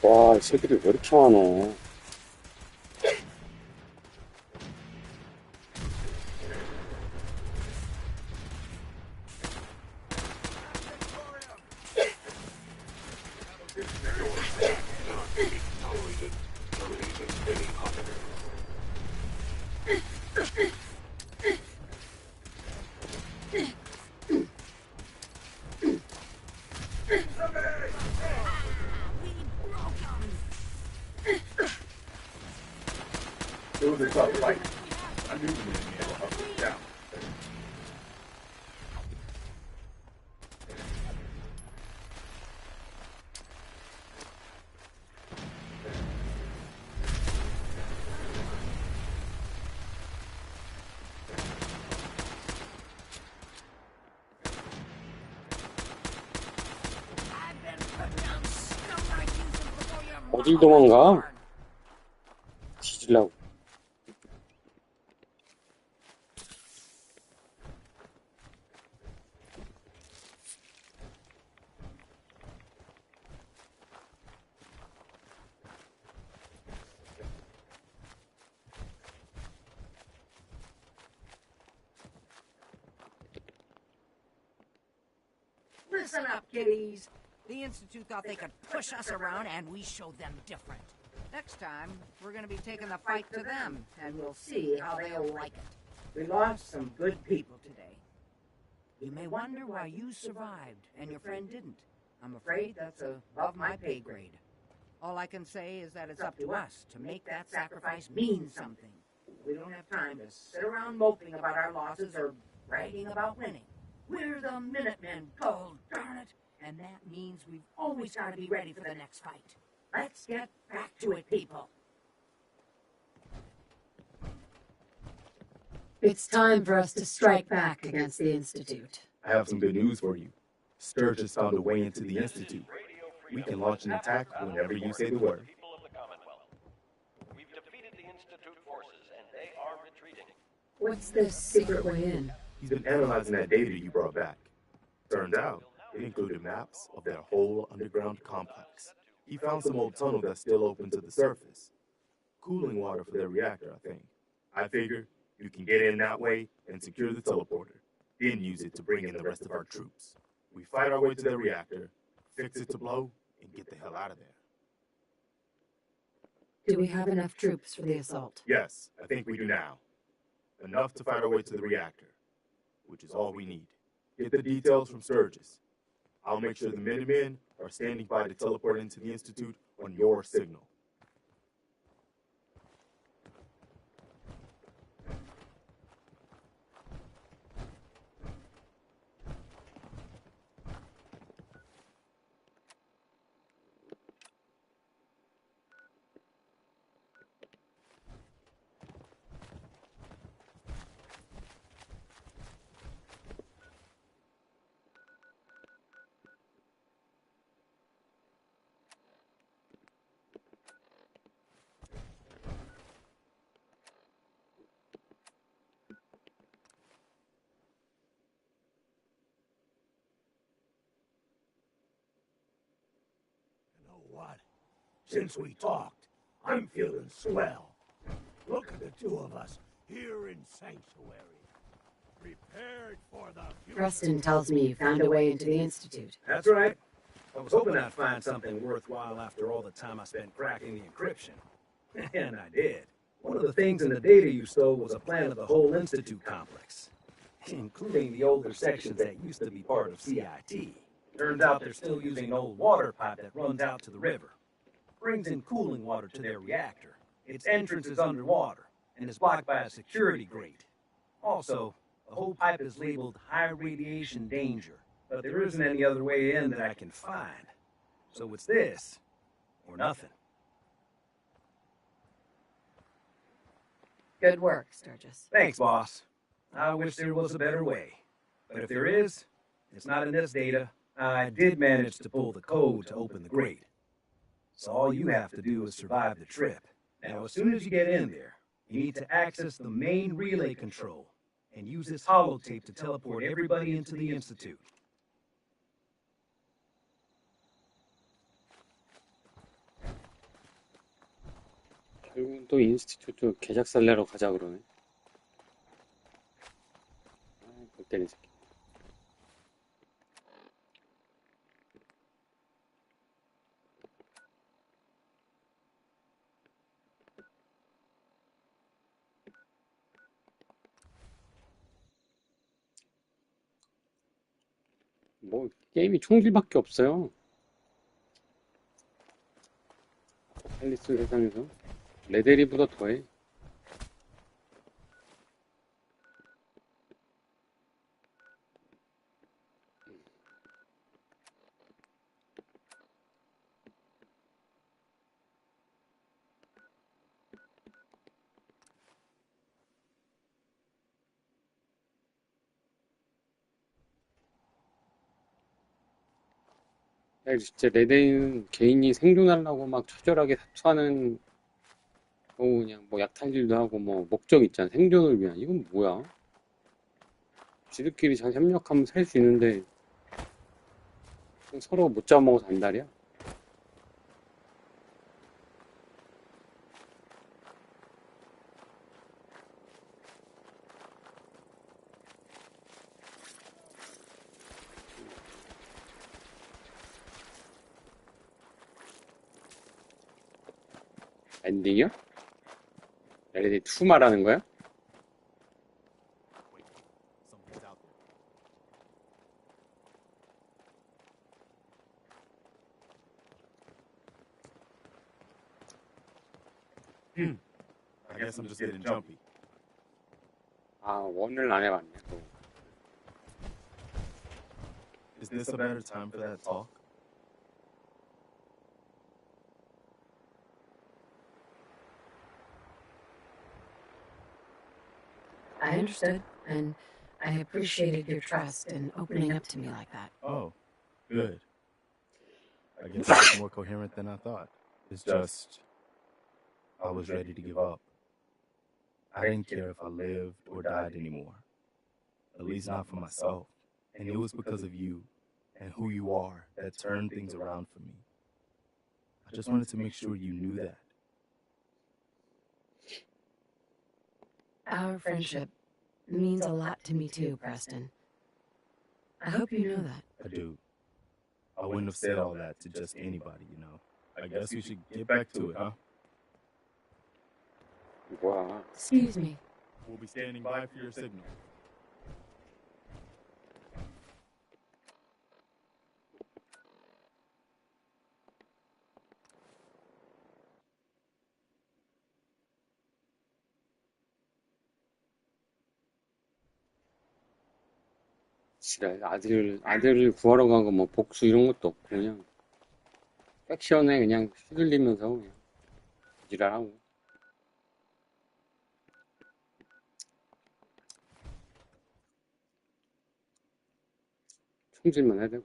와, 이 새끼들 왜 이렇게 많어. It was a tough fight. I knew we were going to hunt them down. 어딜 도망가? 뒤질라고. Listen up, kiddies. The Institute thought they could push us around, and we showed them different. Next time, we're going to be taking the fight to them, and we'll see how they'll like it. We lost some good people today. You may wonder why you survived and your friend didn't. I'm afraid that's above my pay grade. All I can say is that it's up to us to make that sacrifice mean something. We don't have time to sit around moping about our losses or bragging about winning. We're the Minutemen, gold darn it! And that means we've always got to be ready for the next fight. Let's get back to it, people. It's time for us to strike back against the Institute. I have some good news for you. Sturgis found a way into the Institute. We can launch an attack whenever you say the word. We've defeated the Institute forces, and they are retreating. What's this secret way in? He's been analyzing that data you brought back. Turns out, it included maps of their whole underground complex. He found some old tunnel that's still open to the surface. Cooling water for their reactor, I think. I figure you can get in that way and secure the teleporter, then use it to bring in the rest of our troops. We fight our way to their reactor, fix it to blow, and get the hell out of there. Do we have enough troops for the assault? Yes, I think we do now. Enough to fight our way to the reactor, which is all we need. Get the details from Sturgis. I'll make sure the Minutemen are standing by to teleport into the Institute on your signal. What? Since we talked, I'm feeling swell. Look at the two of us here in Sanctuary. Prepared for the future. Preston tells me you found a way into the Institute. That's right. I was hoping I'd find something worthwhile after all the time I spent cracking the encryption. And I did. One of the things in the data you stole was a plan of the whole Institute complex, including the older sections that used to be part of CIT. Turns out they're still using an old water pipe that runs out to the river. Brings in cooling water to their reactor. Its entrance is underwater and is blocked by a security grate. Also, the whole pipe is labeled high radiation danger, but there isn't any other way in that I can find. So it's this, or nothing. Good work, Sturgis. Thanks, boss. I wish there was a better way. But if there is, it's not in this data. I did manage to pull the code to open the grate. So all you have to do is survive the trip. Now, as soon as you get in there, you need to access the main relay control and use this holotape to teleport everybody into the Institute. 결국은 또 인스티튜트 개작살 내러 가자 그러네. 아, 골 때린 새끼. 뭐 게임이 총질밖에 없어요. 앨리스 세상에서 레데리보다 더해. 진짜 레데이는 개인이 생존하려고 막 처절하게 다투하는 그냥 뭐 약탈질도 하고 뭐 목적 있잖아. 생존을 위한. 이건 뭐야? 지들끼리 잘 협력하면 살 수 있는데 서로 못 잡아먹어서 안달이야. 엔딩이요? LED 2 말하는 거야? Something's out there. I guess I'm just getting jumpy. 아, 1을 안 해봤네. 또. Is this a better time for that talk? I understood, and I appreciated your trust in opening up to me like that. Oh, good. I guess I was more coherent than I thought. It's just, I was ready to give up. I didn't care if I lived or died anymore. At least not for myself. And it was because of you and who you are that turned things around for me. I just wanted to make sure you knew that. Our friendship means a lot to me too, Preston. I hope you know that. I do. I wouldn't have said all that to just anybody, you know. I guess we should get back to it, huh? 뭐야? Excuse me. We'll be standing by for your signal. 지랄, 아들을 구하러 간 거 뭐 복수 이런 것도 없고 그냥 액션에 그냥 휘둘리면서 그냥 지랄하고. 총질만 해야 되고.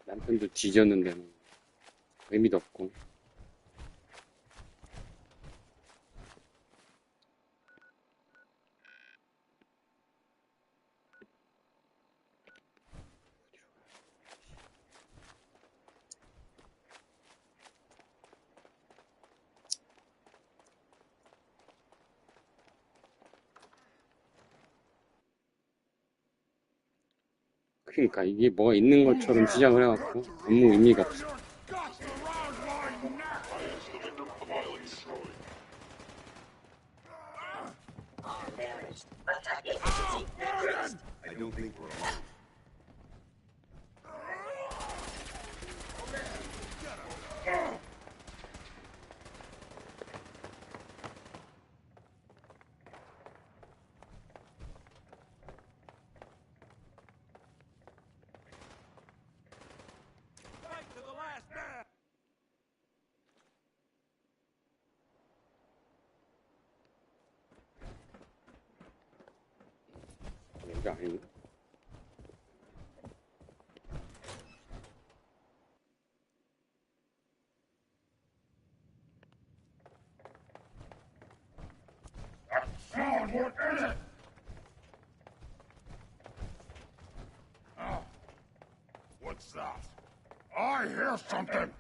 남편도 뒤졌는데 뭐 의미도 없고. 그러니까 이게 뭐가 있는 것처럼 시작을 해갖고 아무 의미가 없어. I don't think we're alone. 여기 아닌가? Sound, what is it? Oh. What's that? I hear something.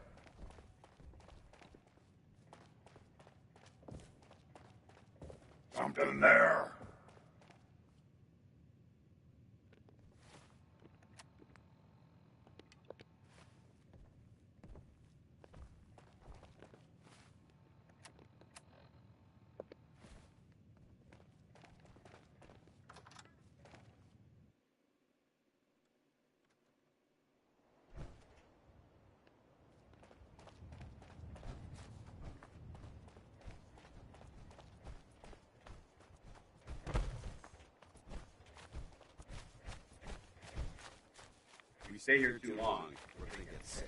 Something there. If we stay here too long, we're gonna get sick.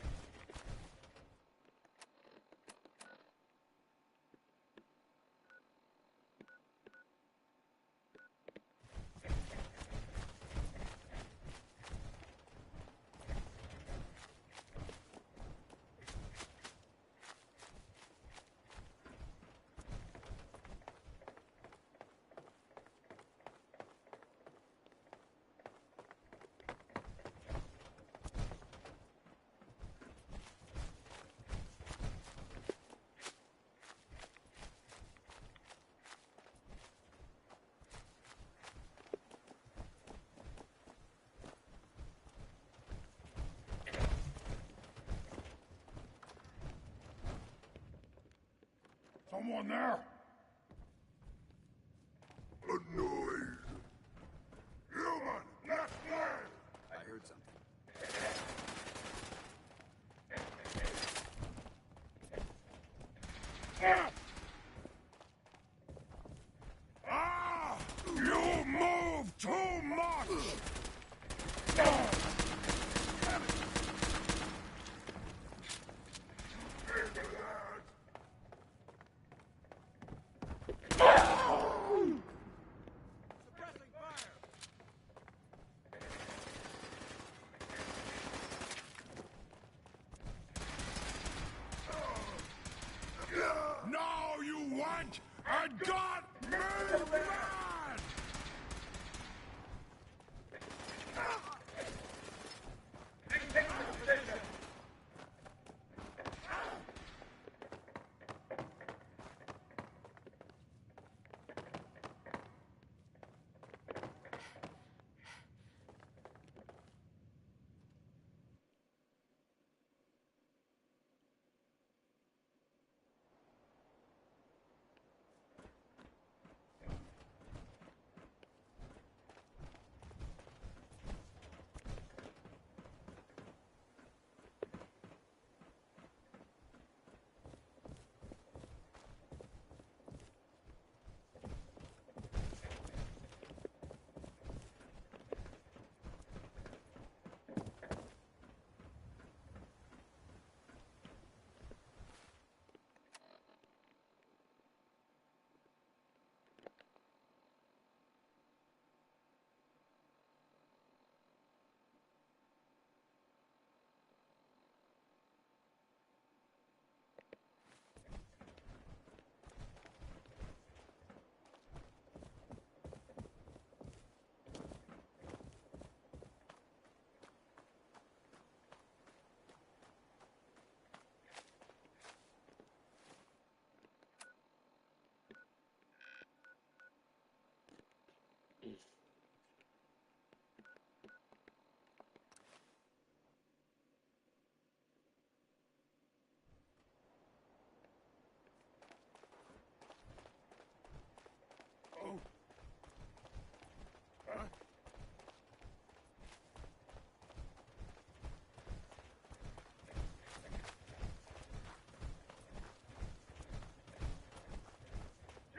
Someone there? A noise. Human, let's play! I heard something. Ah! You move too much! Now you went and got me mad!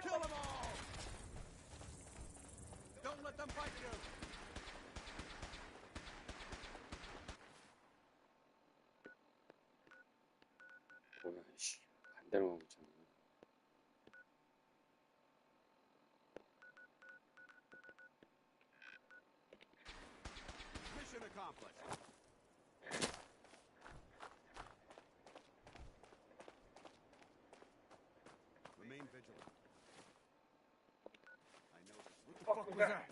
Kill them all! Don't let them fight you! 뭐야, 씨. 반대로 가고 있잖아. Mission accomplished. Remain vigilant. I know this. What the fuck was that?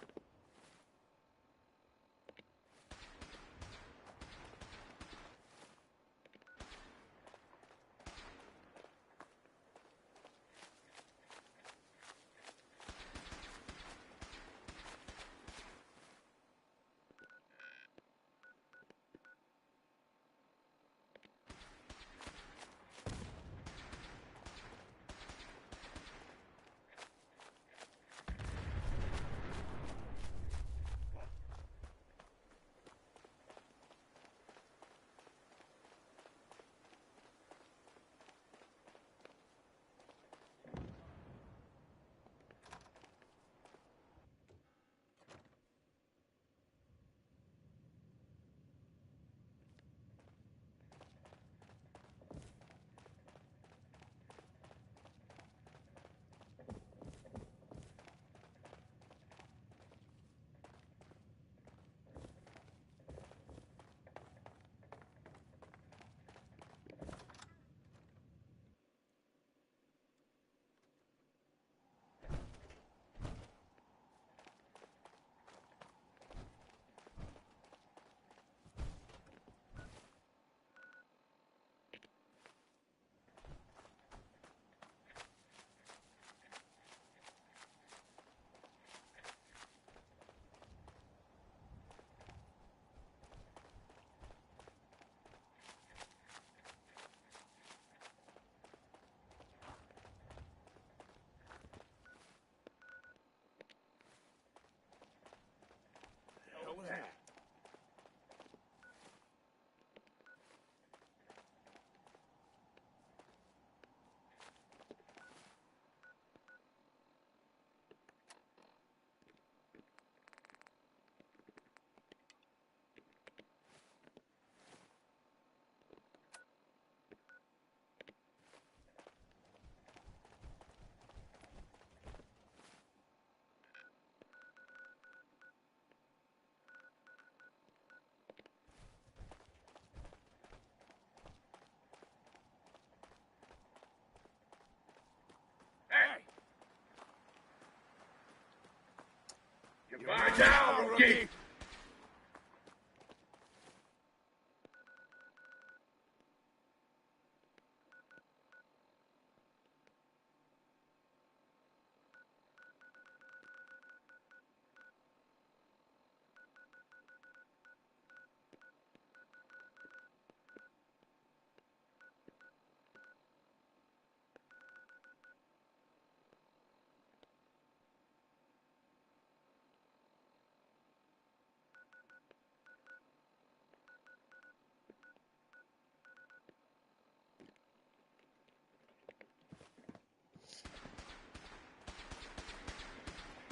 Goodbye now, rookie!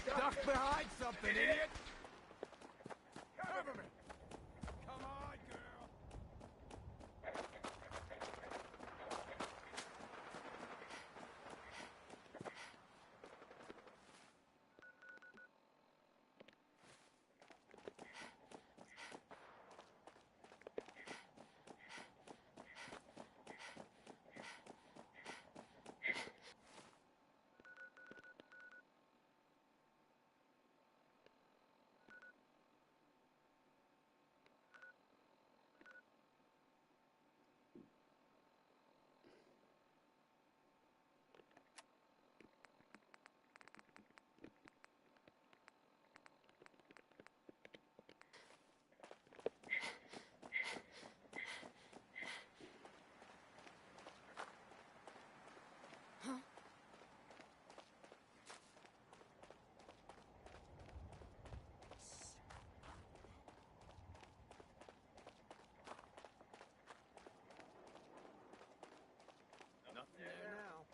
Duck behind something, idiot! Cover me! Come on, girl! Nothing there now.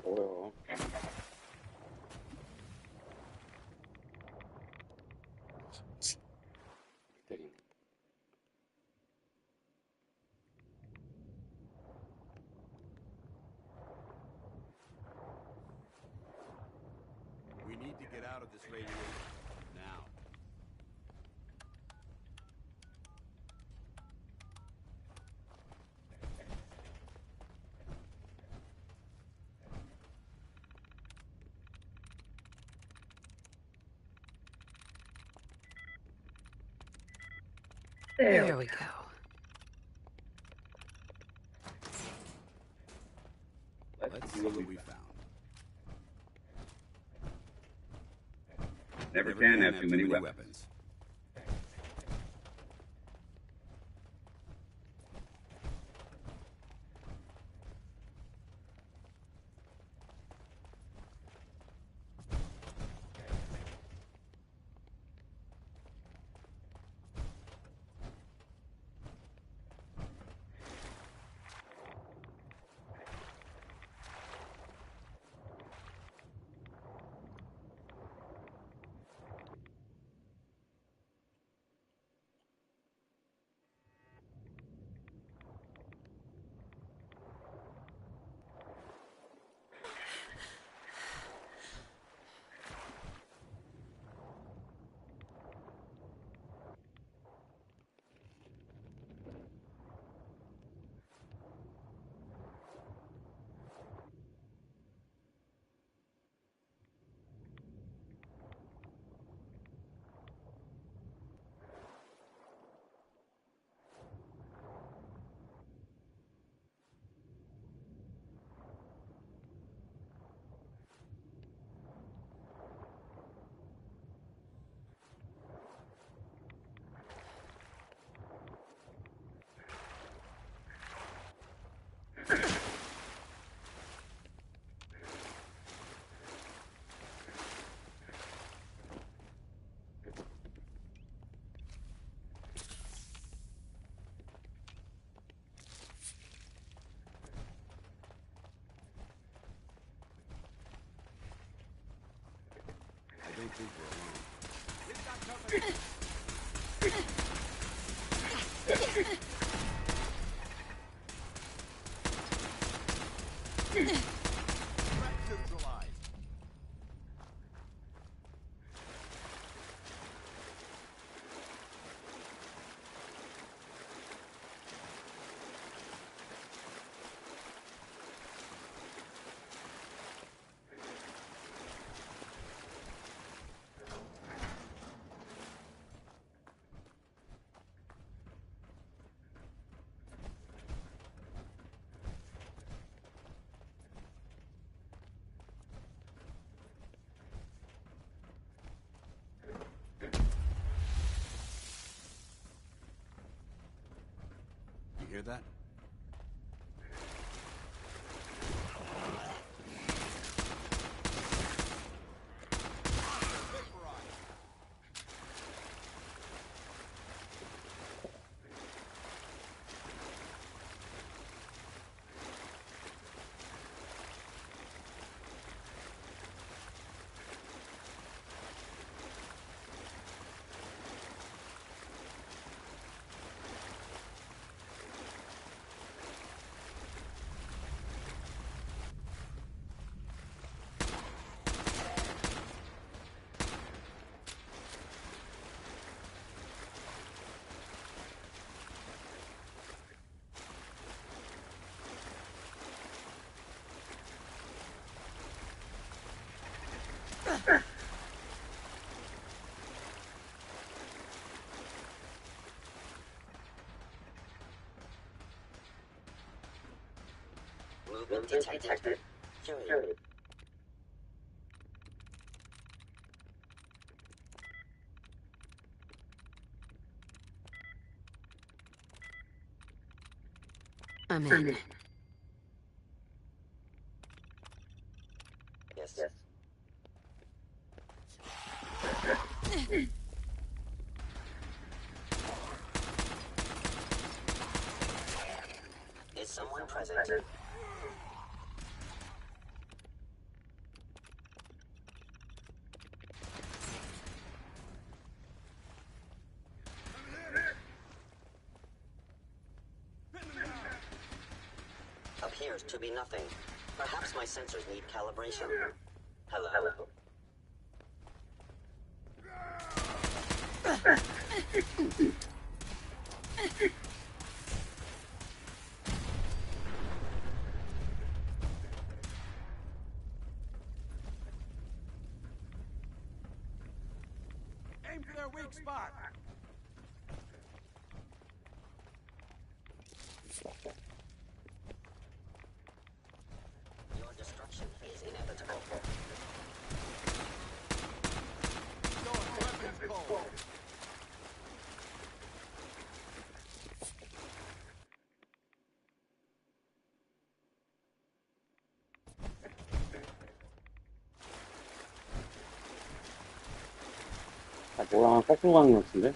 뭐요? 때리는. We need to get out of this radiation now. There we go. Let's see what we found. Never can have too many weapons. think we're alone. You hear that? Movement detected. Curious. I'm in. Yes. Is someone present? Appears to be nothing. Perhaps my sensors need calibration. Hello. Aim for their weak spot. Your destruction is inevitable. 아, 뭐랑 거꾸로 가는 것 같은데?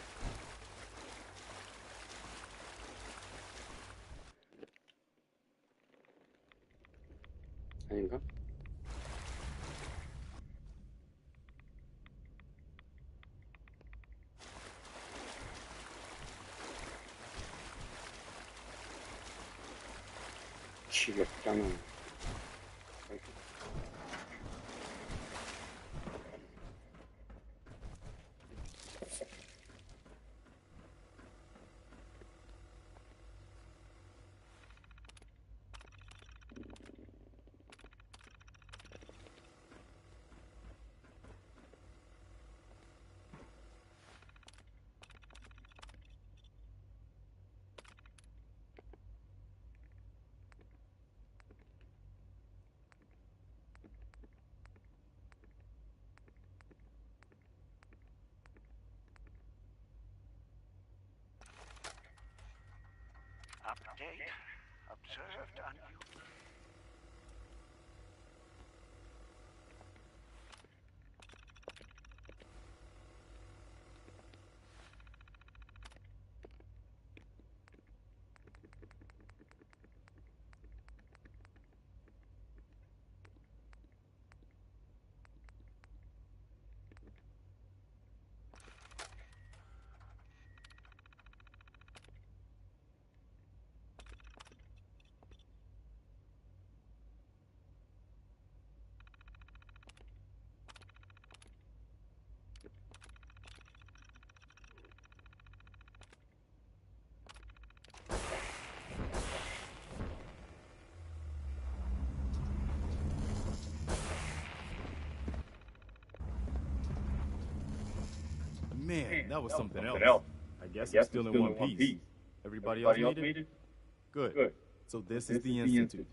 아닌가? 지겹잖아. Update observed unusual. Man, that was something else. I guess we're still in one piece. Everybody else made it? Good. So this is the Institute.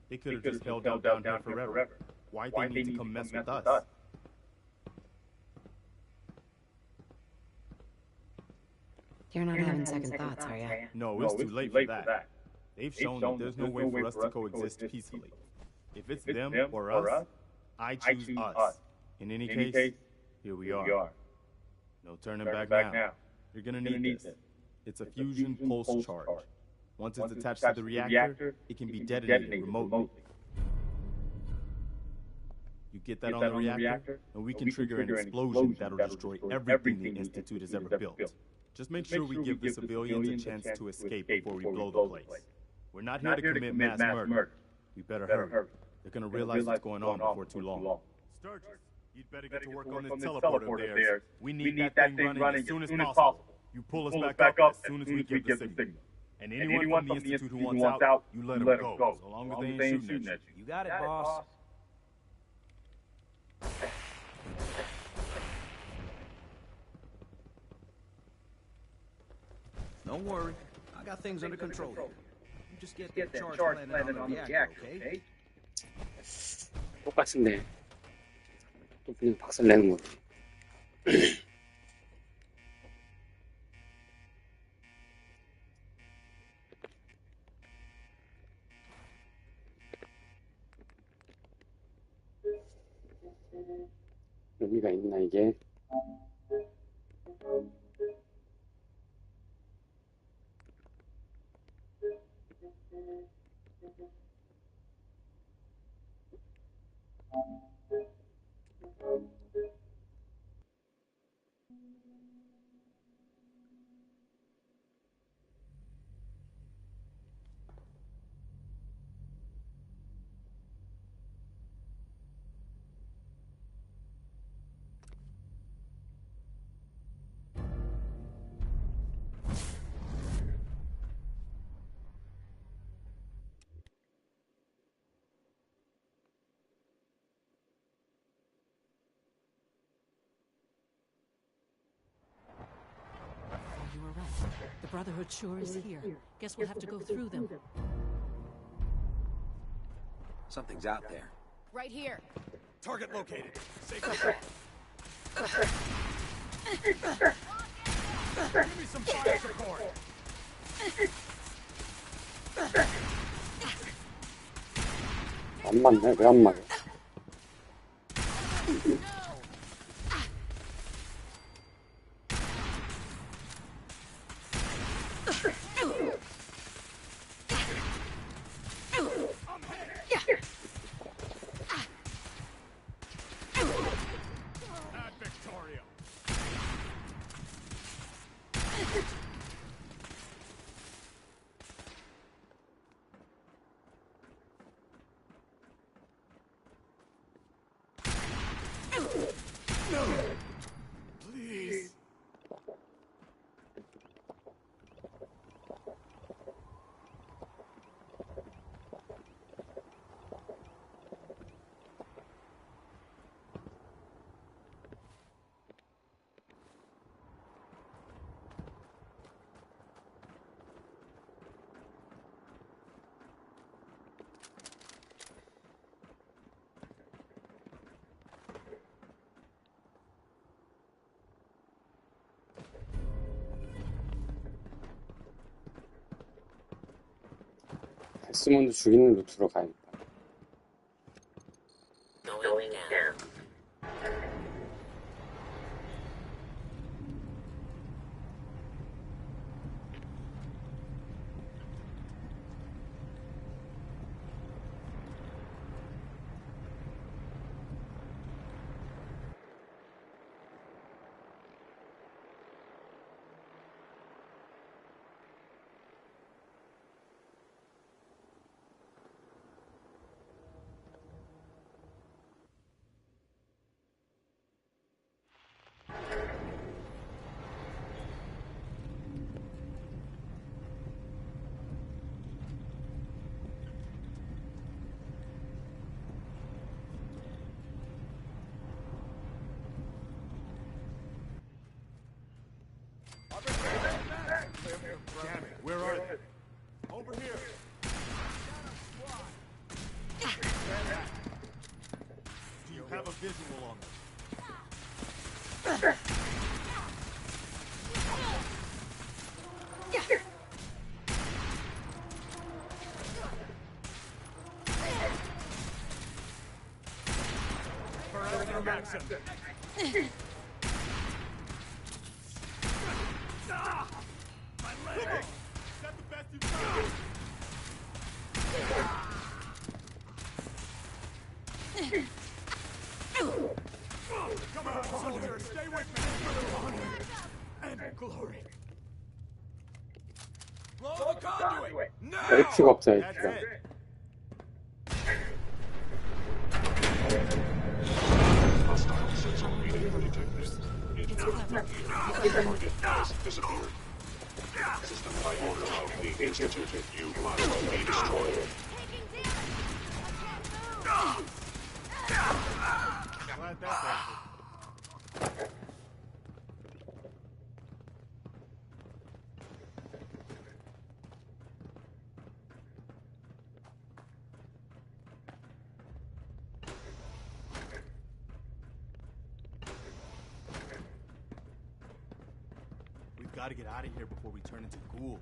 They could have just held out down here forever. Why'd they need to come mess with us? You're not having second thoughts, are you? No, it's too late for that. They've shown that there's no way for us to coexist peacefully. If it's them or us, I choose us. In any case, here we are. No turning back now. You're gonna need this. It's a fusion pulse charge. Once it's attached to the reactor, it can be detonated remotely. You get that on the reactor, and we can trigger an explosion that'll destroy everything the Institute has ever built. Just make sure we give the civilians a chance to escape before we blow the place. We're not here to commit mass murder. We better hurry. They're gonna realize what's going on before too long. Sturgis, you'd better get to work on this teleporter of theirs. We need that thing running as soon as possible. You pull us back up as soon as we give the signal. And anyone from the Institute who wants out, you let them go. So long as they ain't shooting at you. You got it, boss. Don't worry. I got things under control here. You just get the charge planted on the reactor, okay? 똑같은데 또 그냥 박살 내는 거지. 의미가 있나 이게? You were right. The Brotherhood sure is here. Guess we'll have to go through them. Something's out there. Right here. Target located. Safe. Give me some fire support. 안 맞네. 왜 안 맞아? Please. 데스몬드 죽이는 루트로 가야겠다. Going down. Damn it, where are they? Over here. Do you have a visual on them? Parameter Maxim. My leg! Is that the best you've got? Come on, soldier, stay with me for the honor and glory. Blow the conduit! Now! X가 없어, That's X가. it. Hostile sensor reading detected. Target has disappeared. System by order of the Institute, you must be destroyed. Glad that's over. We've got to get out of here before we turn into ghouls.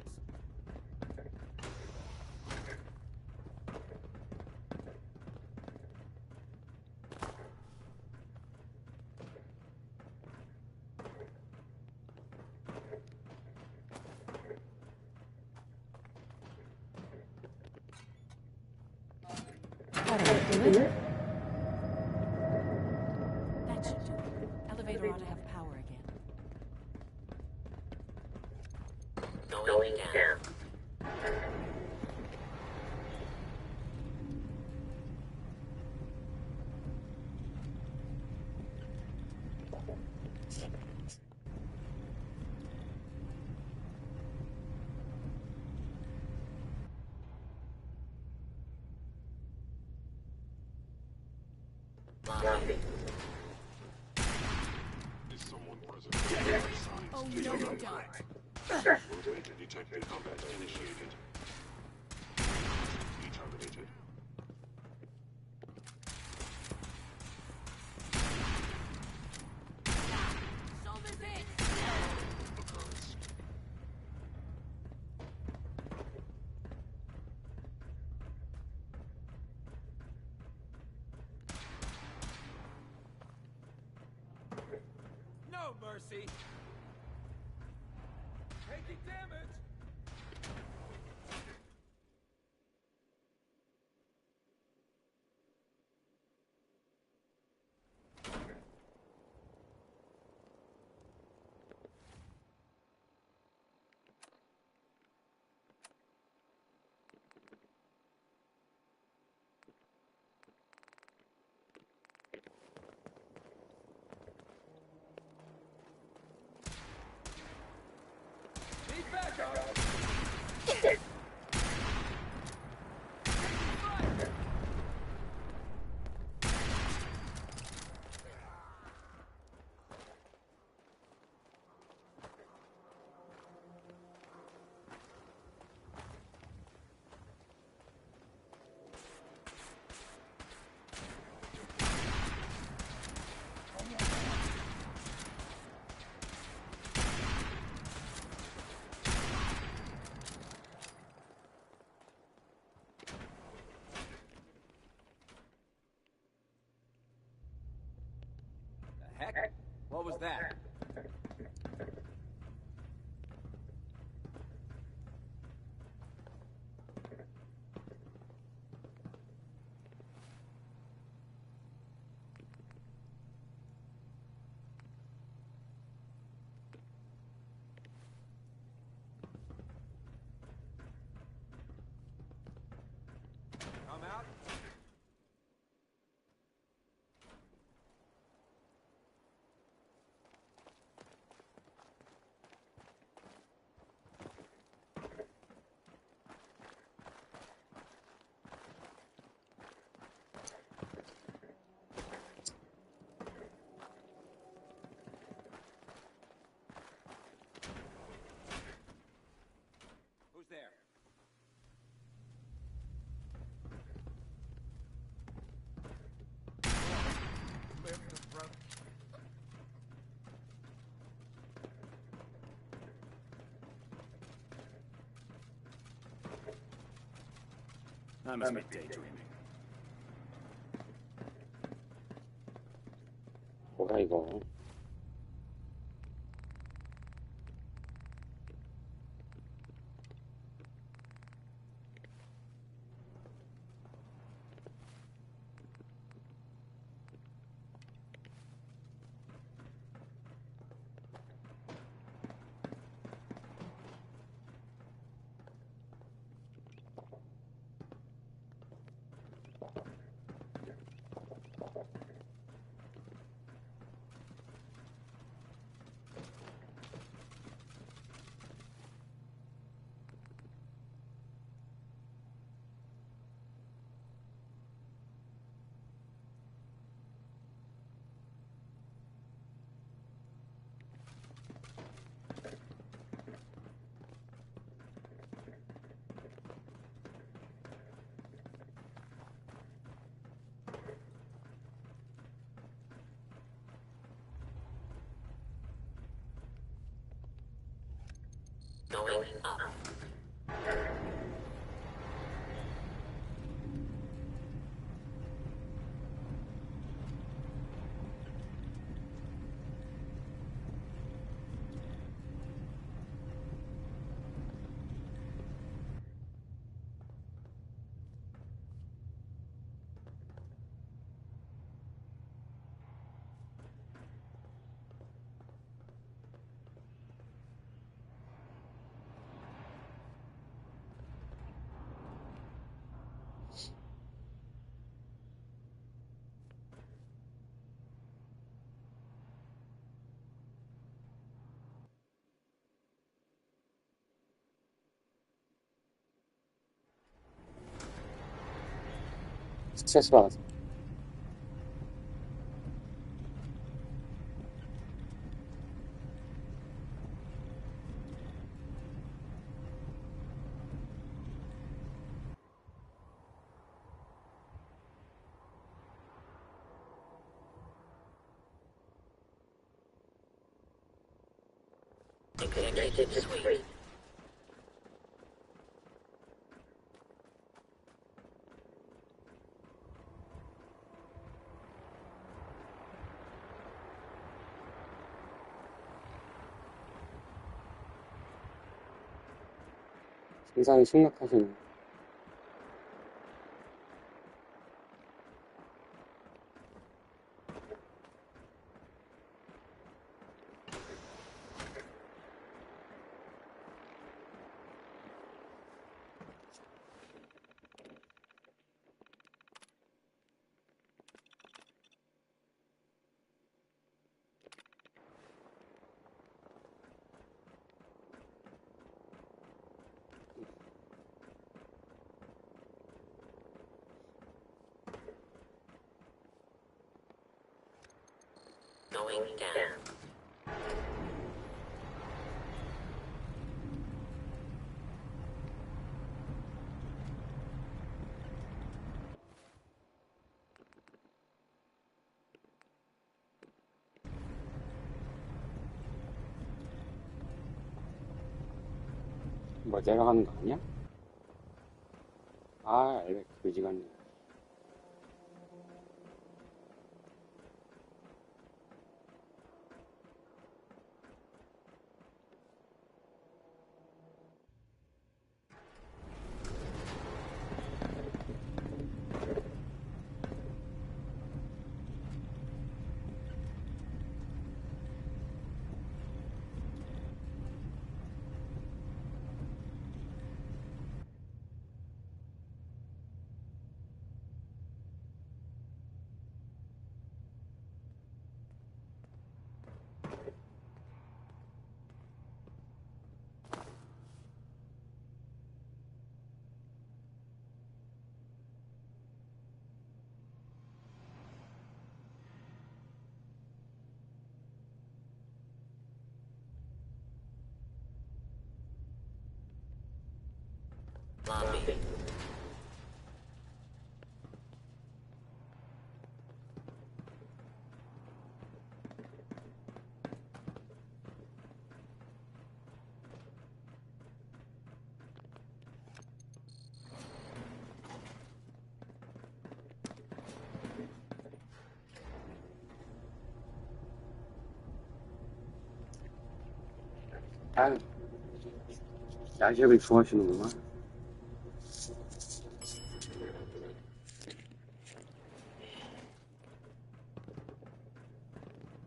That should do it. Elevator ought to have power again. Going down. Lobby. Is someone present? Oh, no, you don't. Movement detected. Combat initiated. Be terminated. Occurrence. No mercy. Taking damage. Need backup. The heck? What was that? Come out. I must be daydreaming. 뭐야 이거? Going up. 스트레스 받아서. Executive Suite. 상상이 심각하시네. Going down. 뭐 내려가는 거 아니야? 아, 엘베 그지 같네. Lobby. 아, 야식을 좋아하시는구만.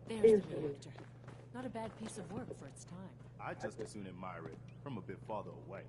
There's the reactor. Not a bad piece of work for its time. I'd just as soon admire it from a bit farther away.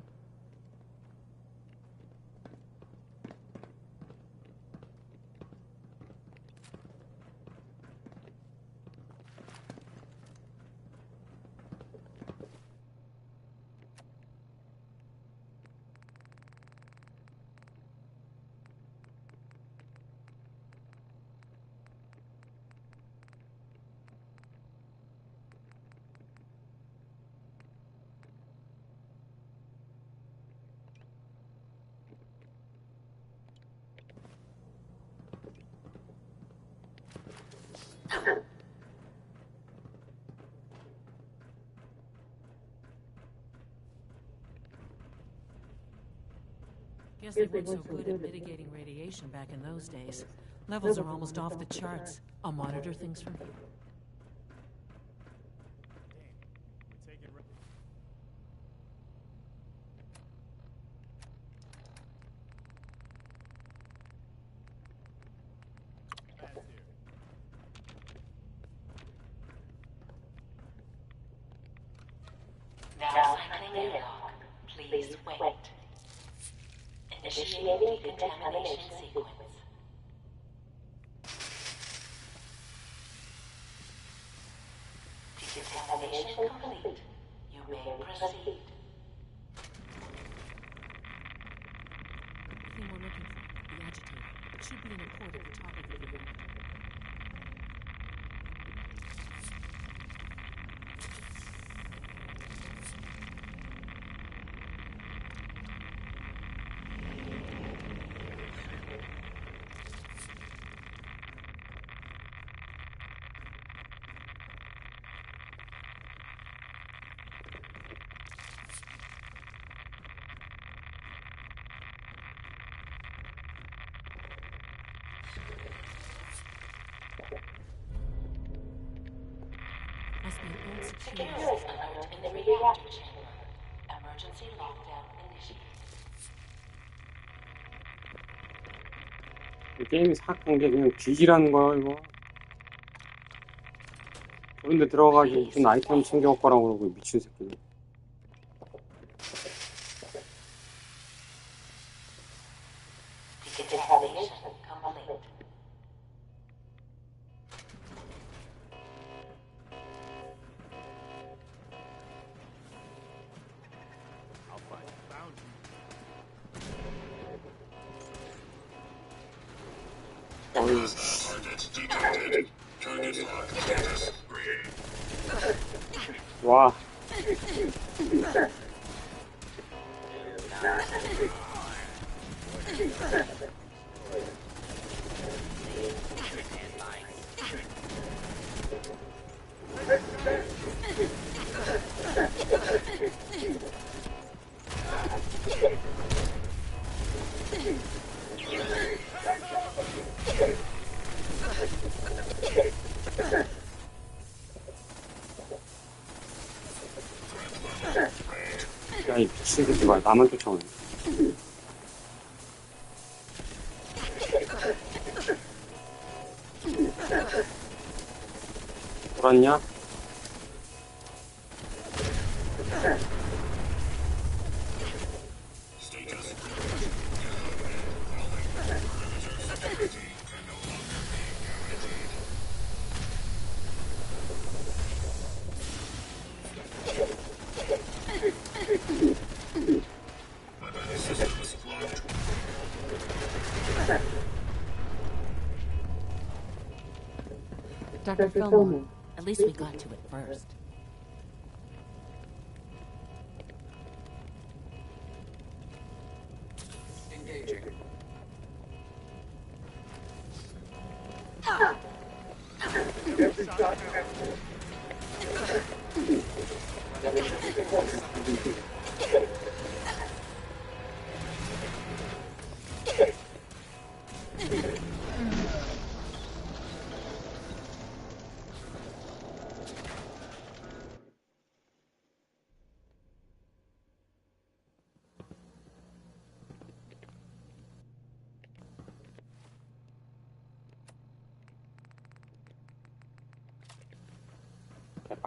Guess they weren't so good at mitigating radiation back in those days. Levels are almost off the charts. I'll monitor things from here. Now cycling airlock. Please wait. Initiating decontamination sequence. Decontamination complete. You may proceed. The thing we're looking for, the agitator. It should be in a port at the top of the reactor. Must be an old security. Security alert in the reactor chamber. Emergency lockdown initiated. 이 게임이 사악한 게 그냥 뒤지라는 거야, 이거. 그런데 들어가가지고 무슨 아이템 챙겨올 거라고 그러고, 미친 새끼들. Decontamination complete. Target detected. Target lock status green. 와. 야, 이 미친 새끼 봐. 나만 쫓아오네. 돌았냐? Dr. Fillmore, at least we got to it first. Engaging.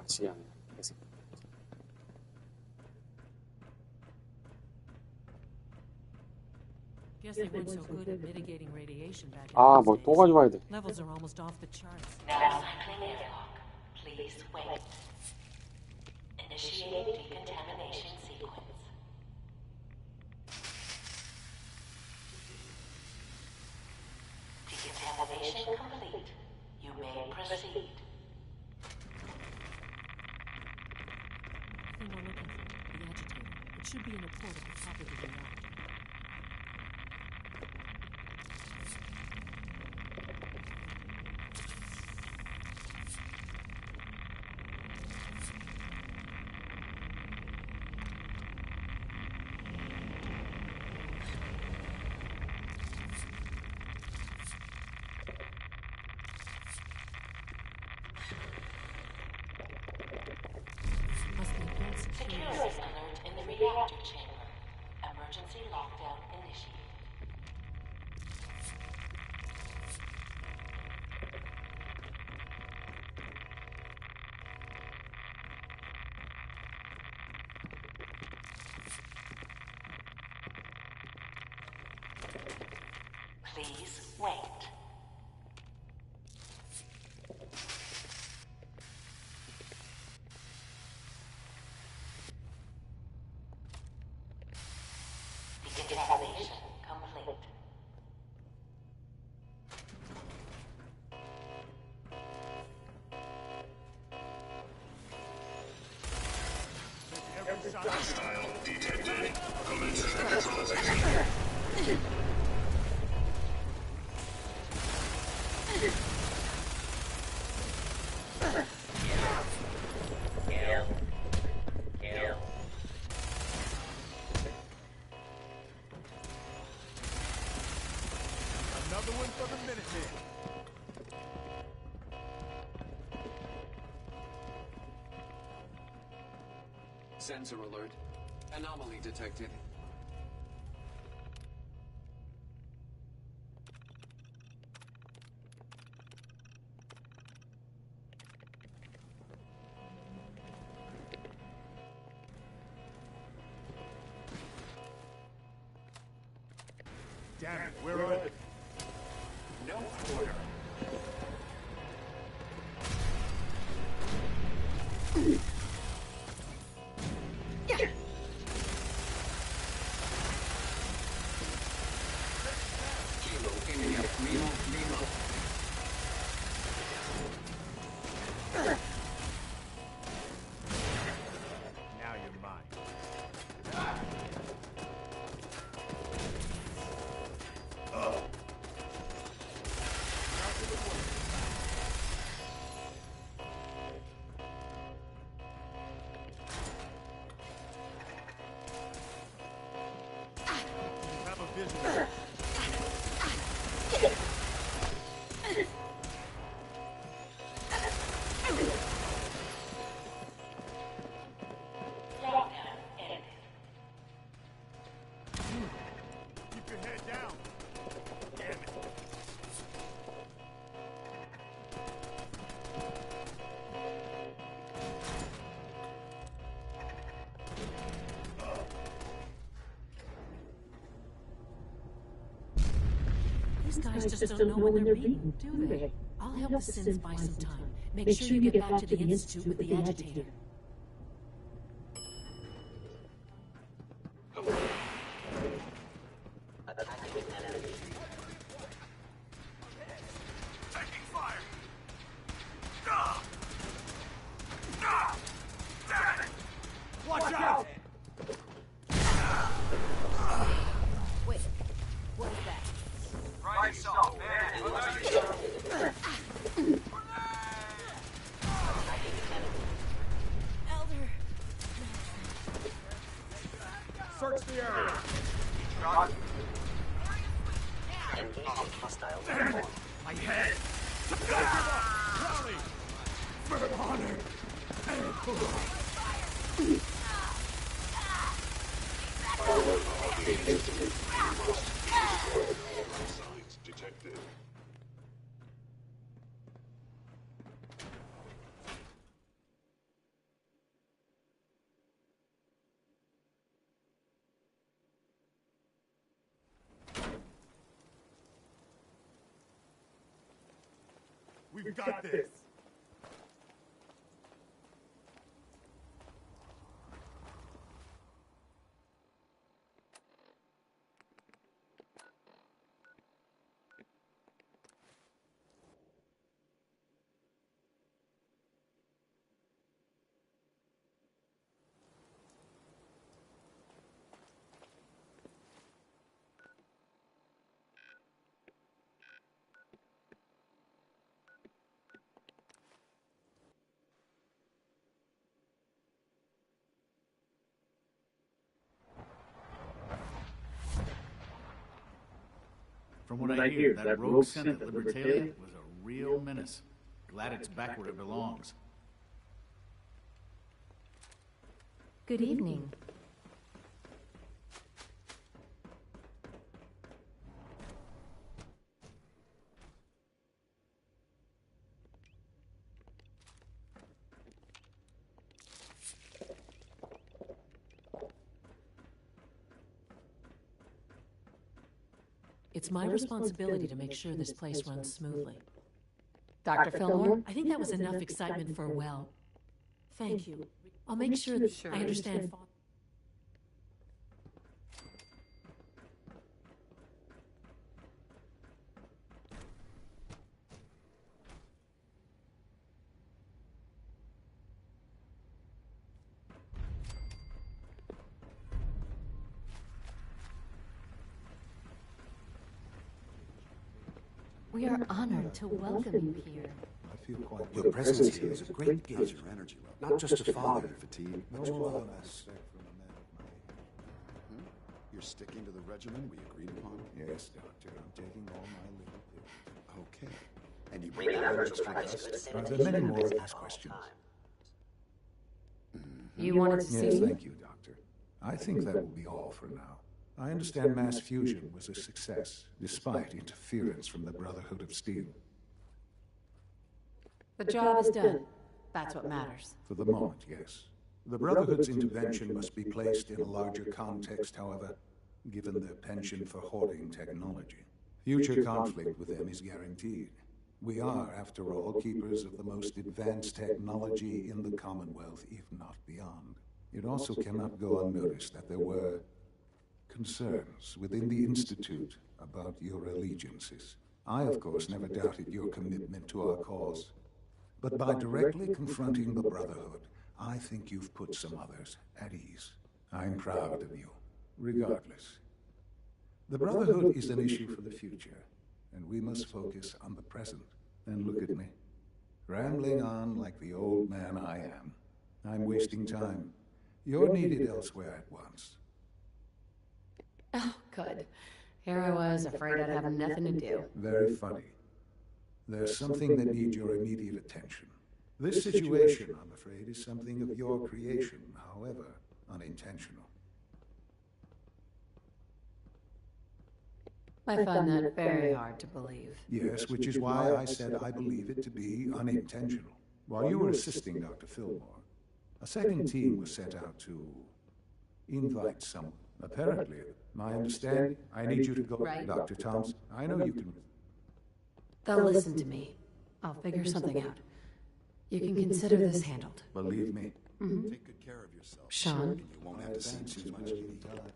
같이 하는. Guess they weren't so good at mitigating radiation back in 아, those 뭐 days. 또 가져와야 돼. Levels are almost off the charts. Now cycling airlock. Please wait. Initiate decontamination sequence. Decontamination complete. You may proceed. The thing we're looking for, the agitator. It should be in a port at the top of the reactor. Security alert in the reactor chamber. Emergency lockdown initiated. Please wait. Decontamination complete. Hostile detected. Commence neutralization. Another one for the Minutemen. Sensor alert. Anomaly detected. Damn it, where are they? No quarter. Kilo India, Lima. Now you're mine. Have a visual. Lockdown ended. Keep your head down. Damn it. These guys just don't know when they're beaten, do they? I'll help the Sins buy some time. Make sure you get back to the Institute with the agitator. Taking fire. Watch out! Wait, what is that? Right yourself, man. Elder! Search the area. Engaging hostile platform. My head. Brownie! For honor. Signs detected. We've got this. From what I hear, that rogue scent at Libertalia was a real menace. Glad it's back where it belongs. Good evening. It's my responsibility to make sure this place runs smoothly. Dr. Fillmore? I think that was enough excitement for a well. Thank you. I'll make sure that I understand. We are honored to welcome you here. I feel quite... Your presence here is a great gauge of your energy level. Not just a father fatigue, but you are respect from a man of my age. You're sticking to the regimen we agreed upon? Yes, Doctor. I'm taking all my little pills. Okay. And you bring out just for us? Are there many more of these questions? You wanted to see Yes, me? thank you, Doctor. I think that will be all for now. I understand mass fusion was a success, despite interference from the Brotherhood of Steel. The job is done. That's what matters. For the moment, yes. The Brotherhood's intervention must be placed in a larger context, however, given their penchant for hoarding technology. Future conflict with them is guaranteed. We are, after all, keepers of the most advanced technology in the Commonwealth, if not beyond. It also cannot go unnoticed that there were concerns within the Institute about your allegiances. I, of course, never doubted your commitment to our cause. But by directly confronting the Brotherhood, I think you've put some others at ease. I'm proud of you, regardless. The Brotherhood is an issue for the future, and we must focus on the present. And look at me, rambling on like the old man I am. I'm wasting time. You're needed elsewhere at once. Oh, good. Here I was, afraid I'd have nothing to do. Very funny. There's something that needs your immediate attention. This situation, I'm afraid, is something of your creation, however unintentional. I find that very hard to believe. Yes, which is why I said I believe it to be unintentional. While you were assisting Dr. Fillmore, a second team was sent out to invite someone. Apparently, my understanding, I need you to go, Right. Dr. Thompson. I know you can. They'll listen to me. I'll figure something out. You can consider this handled. Believe me. Mhm. Take good care of yourself. Sean? And you won't have to see too much any time.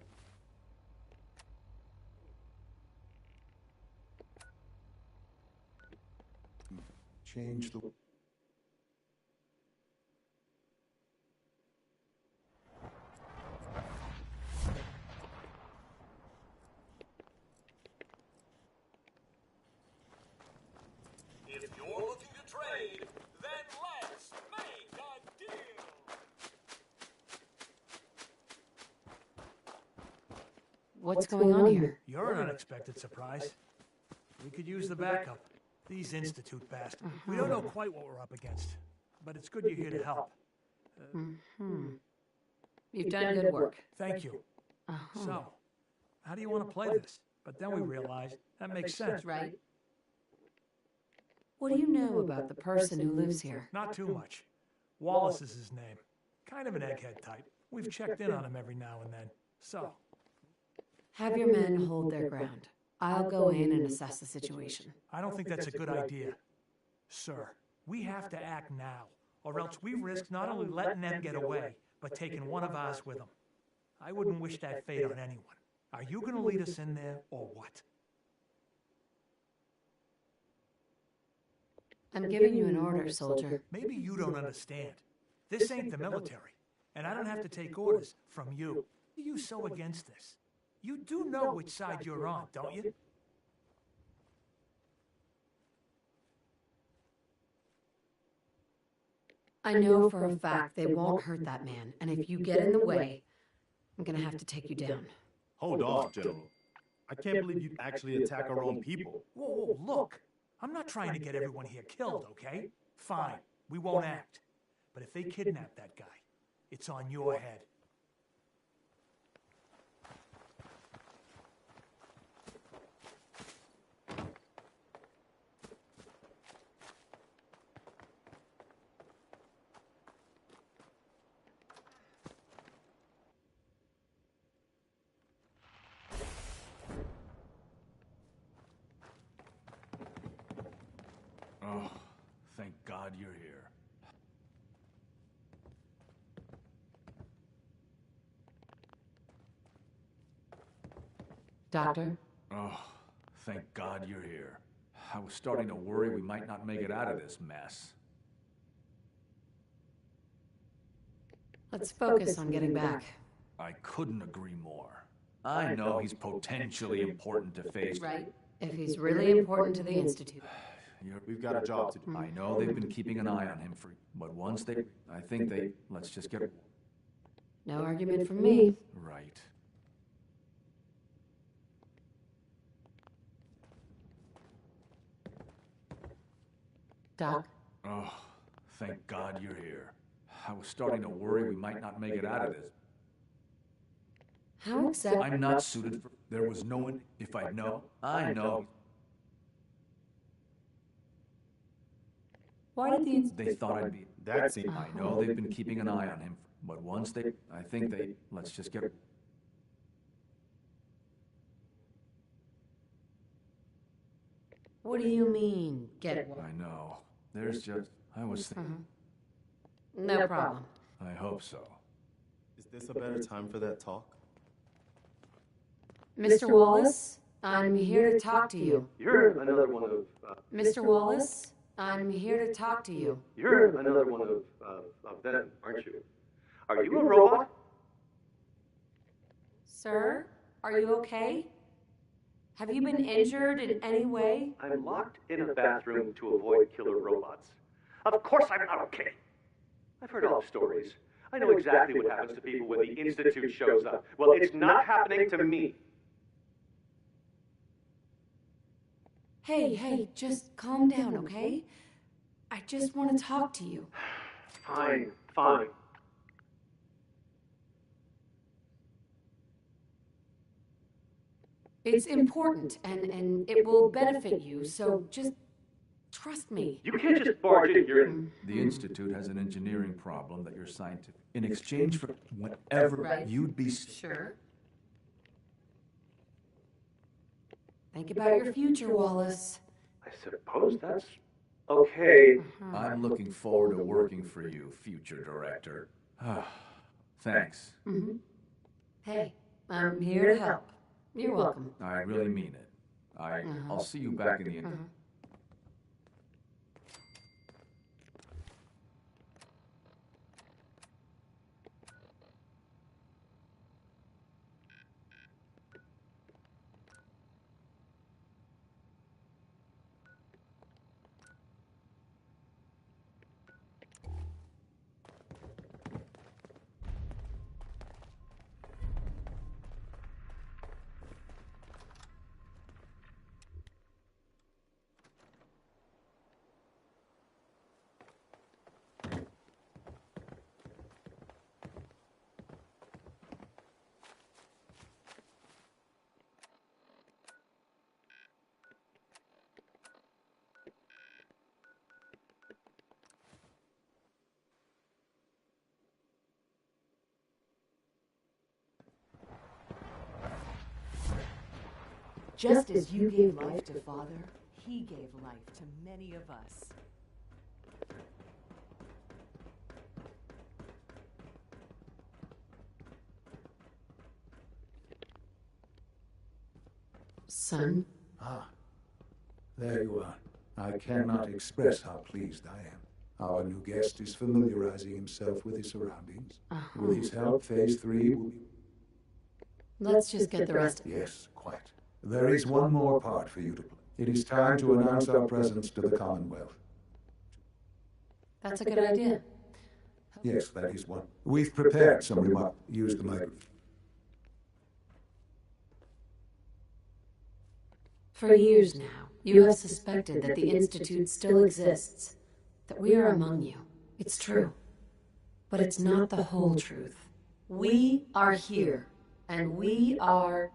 Change the... If you're looking to trade, then let's make a deal. What's going on here? You're an unexpected surprise. We could use the backup. These Institute bastards. We don't know quite what we're up against, but it's good you're here to help. You've done good work. Thank you. So, how do you want to play this? But then we realized that makes sense, Right. What do you know about the person who lives here? Not too much. Wallace is his name. Kind of an egghead type. We've checked in on him every now and then. So, Have your men hold their ground. I'll go in and assess the situation. I don't think that's a good idea. Sir, we have to act now, or else we risk not only letting them get away, but taking one of ours with them. I wouldn't wish that fate on anyone. Are you going to lead us in there, or what? I'm giving you an order, soldier. Maybe you don't understand. This ain't the military, and I don't have to take orders from you. Why are you so against this? You do know which side you're on, don't you? I know for a fact they won't hurt that man, and if you get in the way, I'm gonna have to take you down. Hold on, General. I can't believe you'd actually attack our own people. Whoa, look. I'm not trying to get everyone here killed, okay? Fine, we won't act. But if they kidnap that guy, it's on your head. Oh, thank God you're here. Doctor? Oh, thank God you're here. I was starting to worry we might not make it out of this mess. Let's focus on getting back. I couldn't agree more. I know he's potentially important to phase. Right. If he's really important to the Institute. We've got a job to do. I know they've been keeping an eye on him but once I think let's just get... No argument from me. Right. Doc? Oh, thank God you're here. I was starting to worry we might not make it out of this. How exactly? I'm not suited for... There was no one... If I know... I know. Why did the... They thought I'd be... That's it. I know they've been keeping an eye on him, but once I think let's just get... What do you mean, get it? I know. There's just... I was thinking... No problem. I hope so. Is this a better time for that talk? Mr. Wallace, I'm here to talk to you. You're another one of... Mr. Wallace, I'm here to talk to you. You're another one of them, aren't you? Are you a robot? Sir, are you okay? Have you been injured in any way? I'm locked in a bathroom to avoid killer robots. Of course I'm not okay. I've heard all stories. I know exactly what happens to people when the Institute shows up. Well, it's not happening to me. Hey, just calm down, okay? I just want to talk to you. Fine. It's important, and it will benefit you, so just trust me. You can't just barge in here and... The Institute has an engineering problem that you're scientific. In exchange for whatever you'd be... Sure. Think about your future, Wallace. I suppose that's okay. I'm looking forward to working for you, future director. Thanks. Hey, I'm here to help. You're welcome. I really mean it. I'll see you back in the... Just as you gave life to Father, he gave life to many of us. Son? Ah, there you are. I cannot express how pleased I am. Our new guest is familiarizing himself with his surroundings. With his help, Phase 3 will be... Let's just get the rest. Yes, quite. There is one more part for you to play. It is time to announce our presence to the Commonwealth. That's a good idea. Yes, that is one. We've prepared some remarks. Use the microphone. For years now, you have suspected that the Institute still exists, that we are among you. It's true. But it's not the whole truth. We are here, and we are...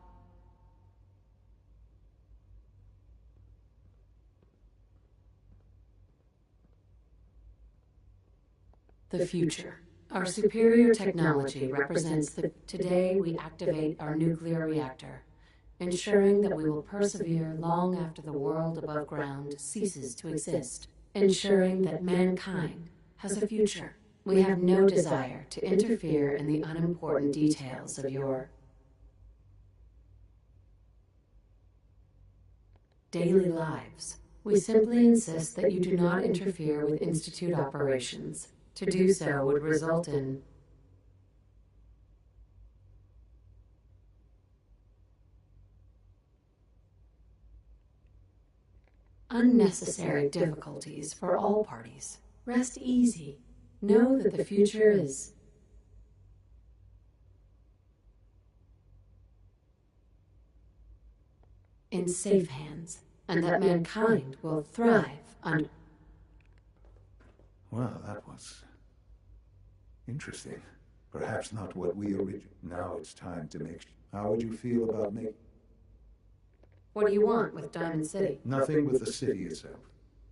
the future. Our superior technology represents the... Today we activate our nuclear reactor, ensuring that we will persevere long after the world above ground ceases to exist, ensuring that mankind has a future. We have no desire to interfere in the unimportant details of your daily lives. We simply insist that you do not interfere with Institute operations. To do so would result in unnecessary difficulties for all parties. Rest easy. Know that the future is in safe hands, and that mankind will thrive under... Well, that was interesting. Perhaps not what we originally... Now it's time to make... How would you feel about me? What do you want with Diamond City? Nothing with the city itself.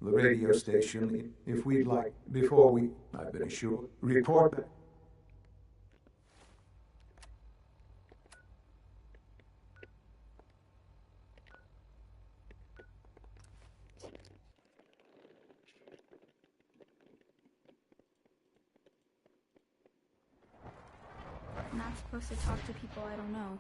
The radio station, if we'd like, before we... I've been assured. Report back. I'm not supposed to talk to people I don't know.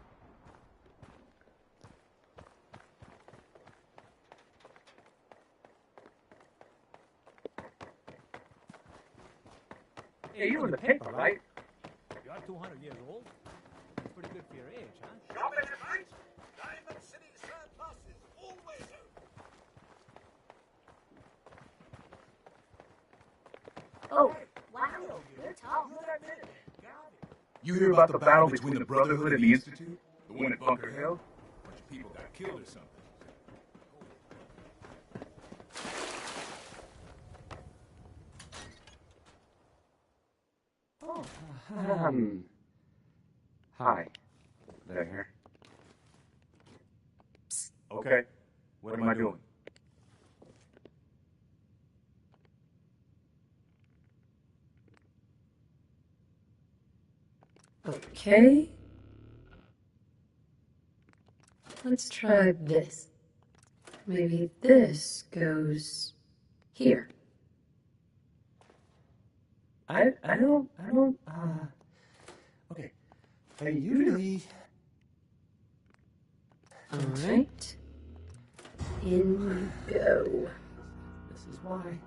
Hey, you're in the paper, right? You're 200 years old? That's pretty good for your age, huh? Shopping at night? Diamond City surplus is always open. Oh, wow, you're tall. You hear about the battle between the Brotherhood and the Institute? The one at Bunker Hill? A bunch of people got killed or something. Hi. There. Okay. What am I doing? Okay. Let's try this. Maybe this goes here. I don't, okay. I usually... All right. In you go. This is why.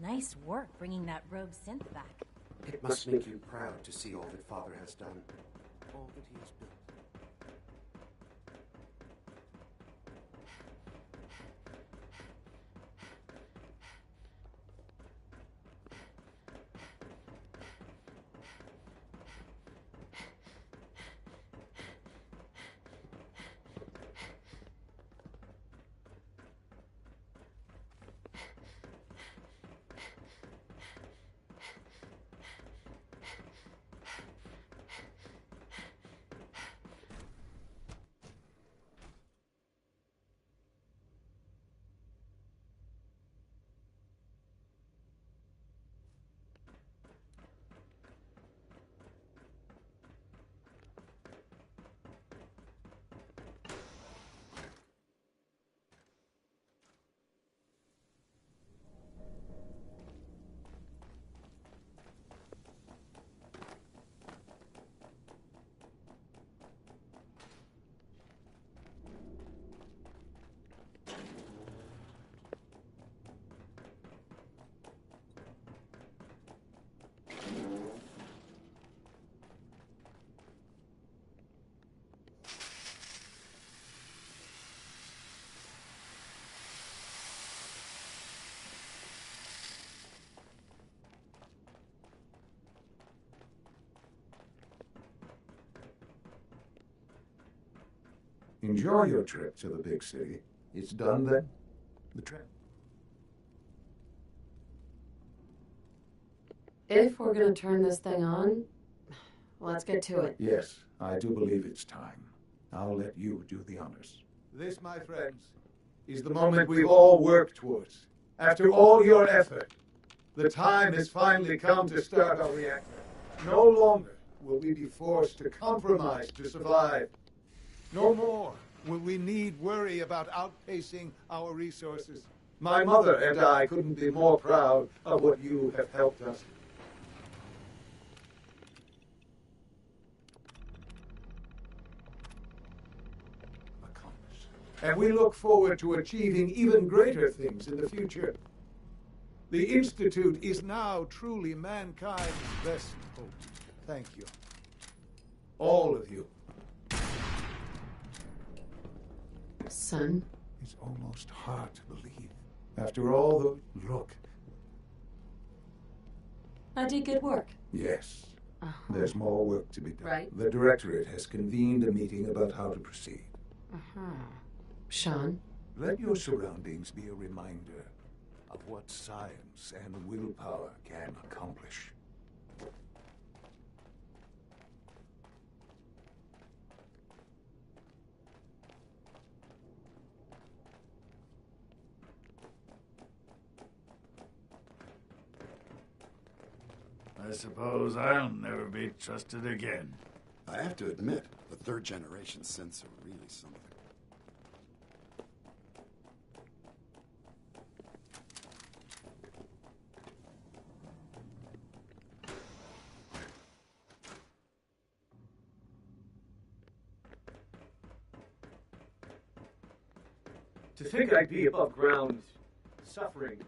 Nice work bringing that rogue synth back. It must make you proud to see all that Father has done, all that he has built. Enjoy your trip to the big city. It's done then? The trip. If we're gonna turn this thing on, let's get to it. Yes, I do believe it's time. I'll let you do the honors. This, my friends, is the moment we've all worked towards. After all your effort, the time has finally come to start our reactor. No longer will we be forced to compromise to survive. No more will we need worry about outpacing our resources. My mother and I couldn't be more proud of what you have helped us. And we look forward to achieving even greater things in the future. The Institute is now truly mankind's best hope. Thank you. All of you. Son? It's almost hard to believe. After all the... Look. I did good work. Yes. There's more work to be done. Right. The Directorate has convened a meeting about how to proceed. Sean? Let your surroundings be a reminder of what science and willpower can accomplish. I suppose I'll never be trusted again. I have to admit, the third-generation synths are really something. To think I'd be above ground, suffering.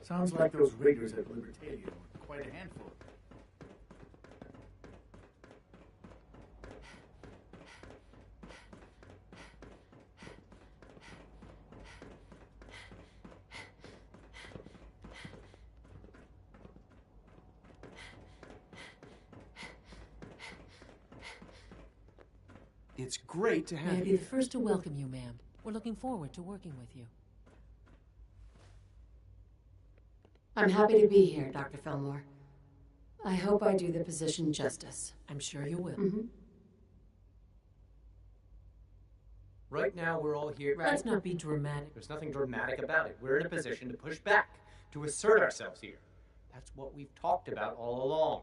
Sounds like those riggers at Libertalia were quite a handful. It's great to have May I be you. the first to welcome you, ma'am. We're looking forward to working with you. I'm happy to be here, Dr. Fillmore. I hope I do the position justice. I'm sure you will. Right now, we're all here. Let's not be dramatic. There's nothing dramatic about it. We're in a position to push back, to assert ourselves here. That's what we've talked about all along.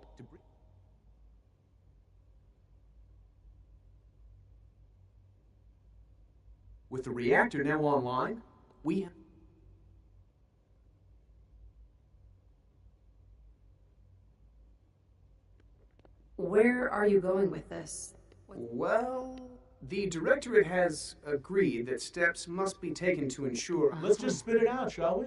With the reactor now online, we have... Where are you going with this? Well, the Directorate has agreed that steps must be taken to ensure... Let's just spit it out, shall we?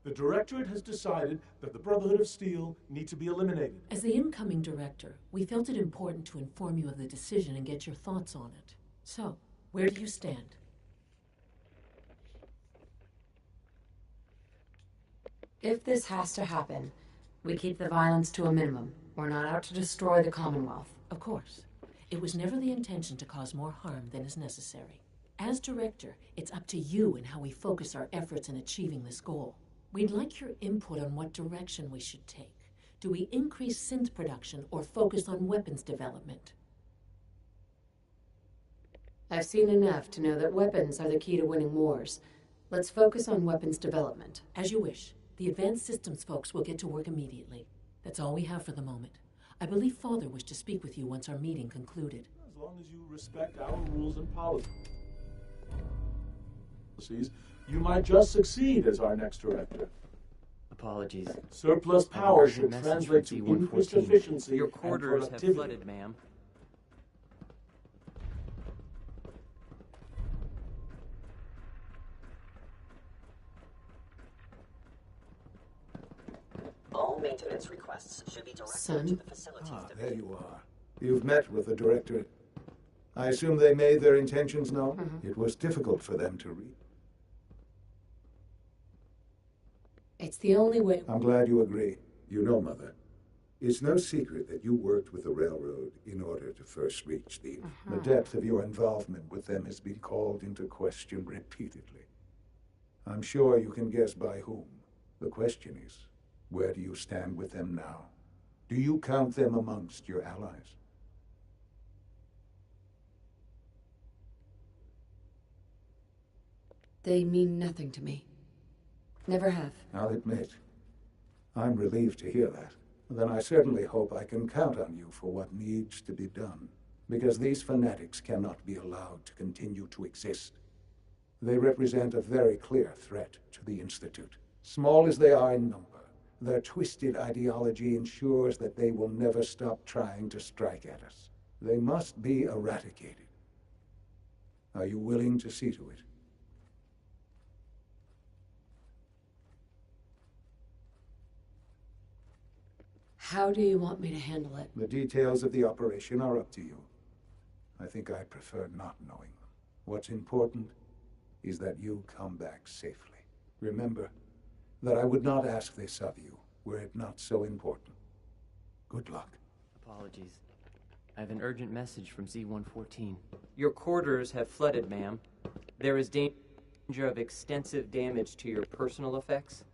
The Directorate has decided that the Brotherhood of Steel need to be eliminated. As the incoming director, we felt it important to inform you of the decision and get your thoughts on it. So, where do you stand? If this has to happen, we keep the violence to a minimum. We're not out to destroy the Commonwealth. Of course. It was never the intention to cause more harm than is necessary. As director, it's up to you and how we focus our efforts in achieving this goal. We'd like your input on what direction we should take. Do we increase synth production or focus on weapons development? I've seen enough to know that weapons are the key to winning wars. Let's focus on weapons development. As you wish. The advanced systems folks will get to work immediately. That's all we have for the moment. I believe Father wished to speak with you once our meeting concluded. As long as you respect our rules and policies, you might just succeed as our next director. Apologies. Surplus power should translate to increased efficiency. Your and quarters have productivity. flooded, ma'am. All maintenance requests should be directed Son? to the facilities There you are. You've met with the Directorate. I assume they made their intentions known? It was difficult for them to read. It's the only way. I'm glad you agree. You know, Mother, it's no secret that you worked with the railroad in order to first reach Steve. The depth of your involvement with them has been called into question repeatedly. I'm sure you can guess by whom. The question is, where do you stand with them now? Do you count them amongst your allies? They mean nothing to me. Never have. I'll admit, I'm relieved to hear that. Then I certainly hope I can count on you for what needs to be done. Because these fanatics cannot be allowed to continue to exist. They represent a very clear threat to the Institute. Small as they are in number, their twisted ideology ensures that they will never stop trying to strike at us. They must be eradicated. Are you willing to see to it? How do you want me to handle it? The details of the operation are up to you. I think I prefer not knowing them. What's important is that you come back safely. Remember that I would not ask this of you were it not so important. Good luck. Apologies. I have an urgent message from Z-114. Your quarters have flooded, ma'am. There is danger of extensive damage to your personal effects.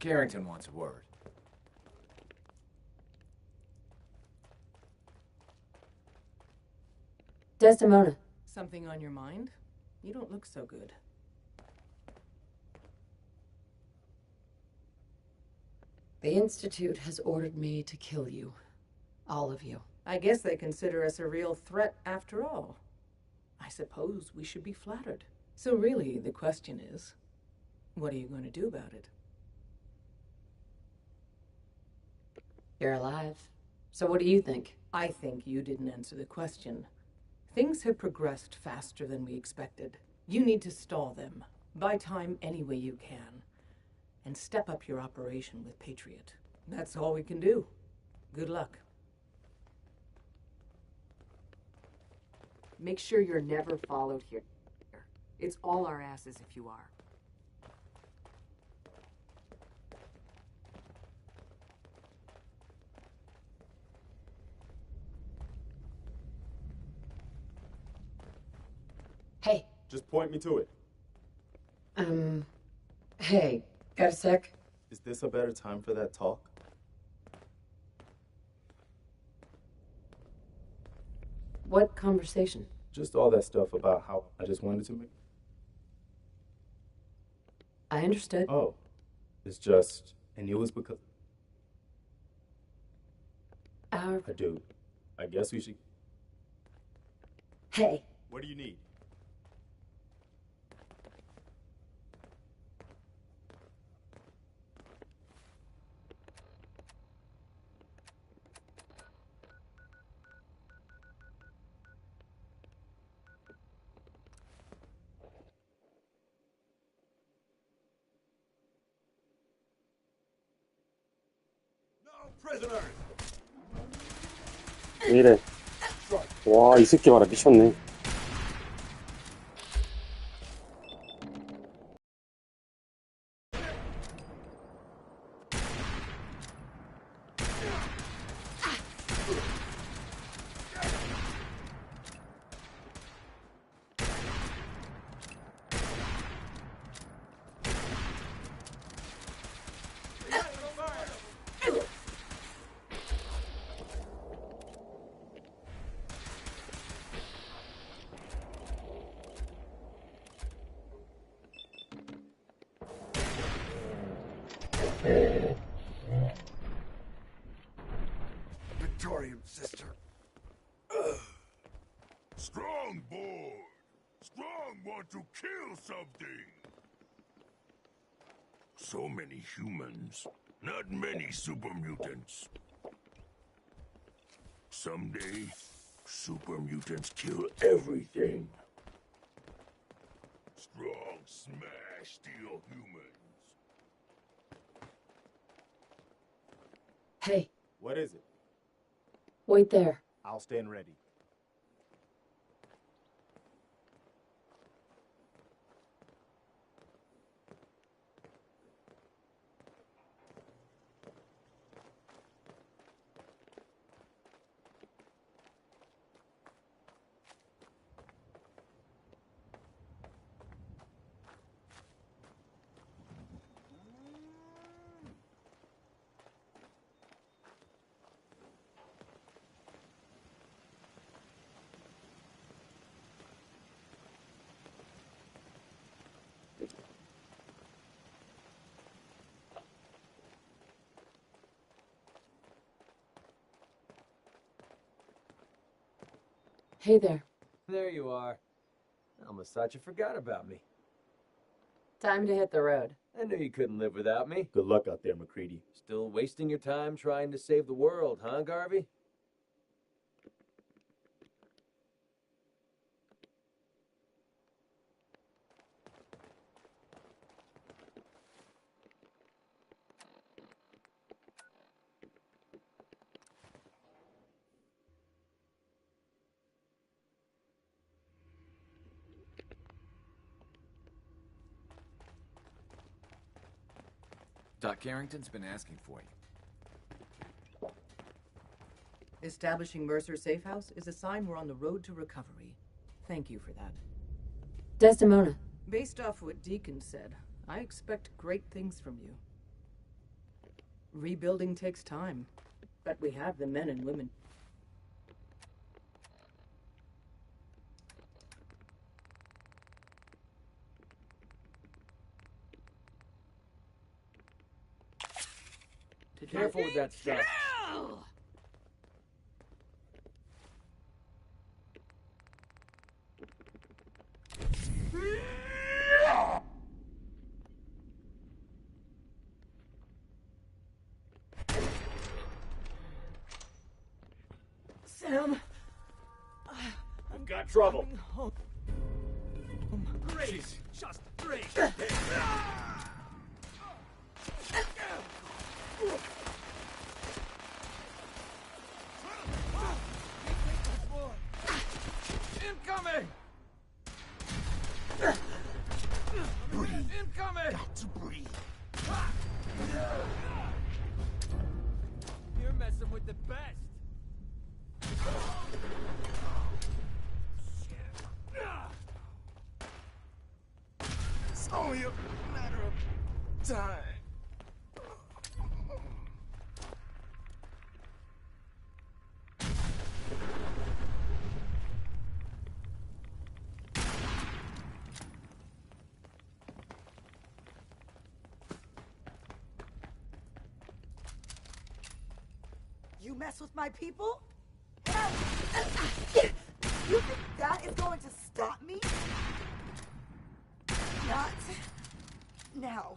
Carrington wants a word. Desdemona. Something on your mind? You don't look so good. The Institute has ordered me to kill you. All of you. I guess they consider us a real threat after all. I suppose we should be flattered. So really, the question is, what are you going to do about it? You're alive. So what do you think? I think you didn't answer the question. Things have progressed faster than we expected. You need to stall them. Buy time any way you can. And step up your operation with Patriot. That's all we can do. Good luck. Make sure you're never followed here. It's all our asses if you are. Hey. Just point me to it. Hey, got a sec? Is this a better time for that talk? What conversation? Just all that stuff about how I just wanted to make. I understood. Oh. It's just, and it was because... I do. I guess we should... Hey. What do you need? 왜 이래? 와, 이 새끼 봐라, 미쳤네. Victorian sister. Strong boy. Strong want to kill something. So many humans, not many super mutants. Someday, super mutants kill everything. Strong smash steal humans. Hey, What is it? wait there. I'll stand ready. Hey there. There you are. I almost thought you forgot about me. Time to hit the road. I knew you couldn't live without me. Good luck out there, McCready. Still wasting your time trying to save the world, huh, Garvey? Doc Carrington's been asking for you. Establishing Mercer Safe House is a sign we're on the road to recovery. Thank you for that. Desdemona. Based off what Deacon said, I expect great things from you. Rebuilding takes time, but we have the men and women. Careful with that stuff. Sam! We've got trouble. Great! Just great! Incoming! Breathe. Incoming! Got to breathe. You're messing with the best. It's only a matter of time. You mess with my people? You think that is going to stop me? Not now.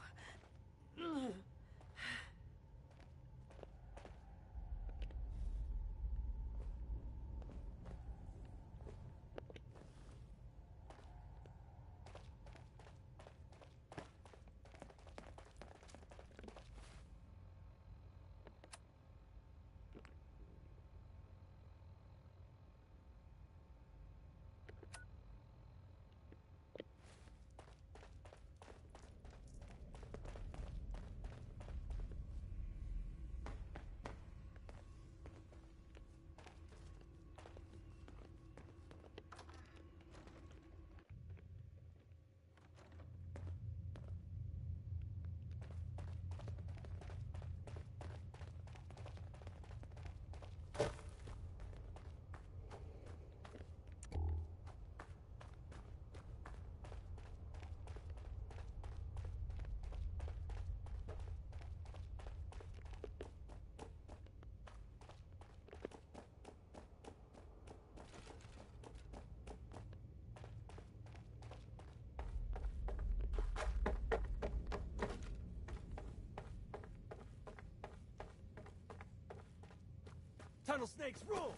Tunnel snakes rule!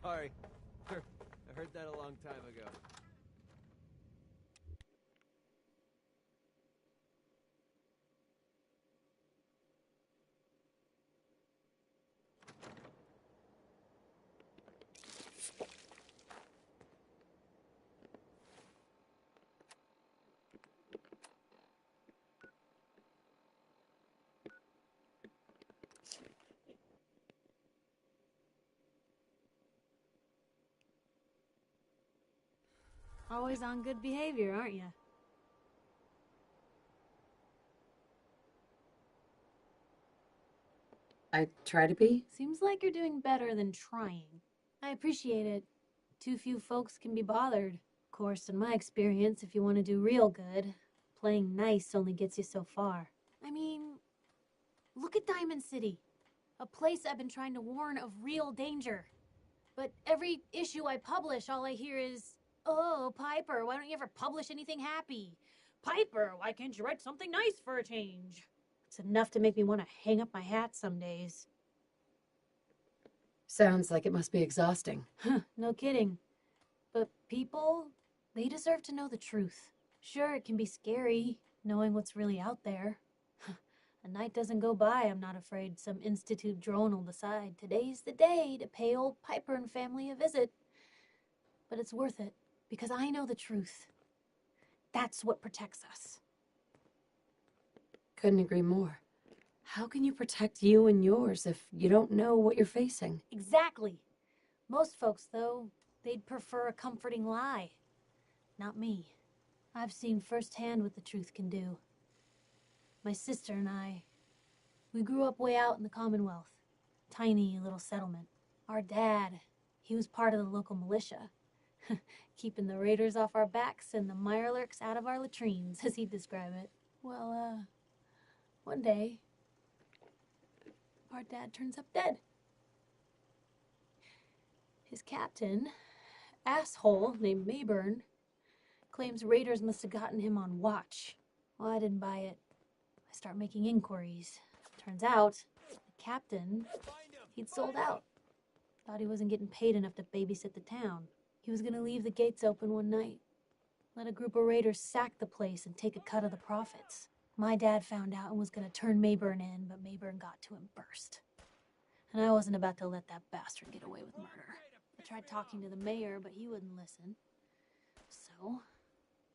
Sorry. I heard that a long time ago. always on good behavior, aren't you? I try to be. Seems like you're doing better than trying. I appreciate it. Too few folks can be bothered. Of course, in my experience, if you want to do real good, playing nice only gets you so far. I mean, look at Diamond City. A place I've been trying to warn of real danger. But every issue I publish, all I hear is, "Oh, Piper, why don't you ever publish anything happy? Piper, why can't you write something nice for a change?" It's enough to make me want to hang up my hat some days. Sounds like it must be exhausting. No kidding. But people, they deserve to know the truth. Sure, it can be scary, knowing what's really out there. A night doesn't go by, I'm not afraid some Institute drone will decide today's the day to pay old Piper and family a visit. But it's worth it, because I know the truth. That's what protects us. Couldn't agree more. How can you protect you and yours if you don't know what you're facing? Exactly. Most folks, though, they'd prefer a comforting lie. Not me. I've seen firsthand what the truth can do. My sister and I, we grew up way out in the Commonwealth. Tiny little settlement. Our dad, he was part of the local militia. Keeping the raiders off our backs and the mirelurks out of our latrines, as he'd describe it. Well, one day, our dad turns up dead. His captain, asshole named Mayburn, claims raiders must have gotten him on watch. Well, I didn't buy it. I start making inquiries. Turns out, the captain, he'd sold out. Thought he wasn't getting paid enough to babysit the town. He was gonna leave the gates open one night. Let a group of raiders sack the place and take a cut of the profits. My dad found out and was gonna turn Mayburn in, but Mayburn got to him first. And I wasn't about to let that bastard get away with murder. I tried talking to the mayor, but he wouldn't listen. So,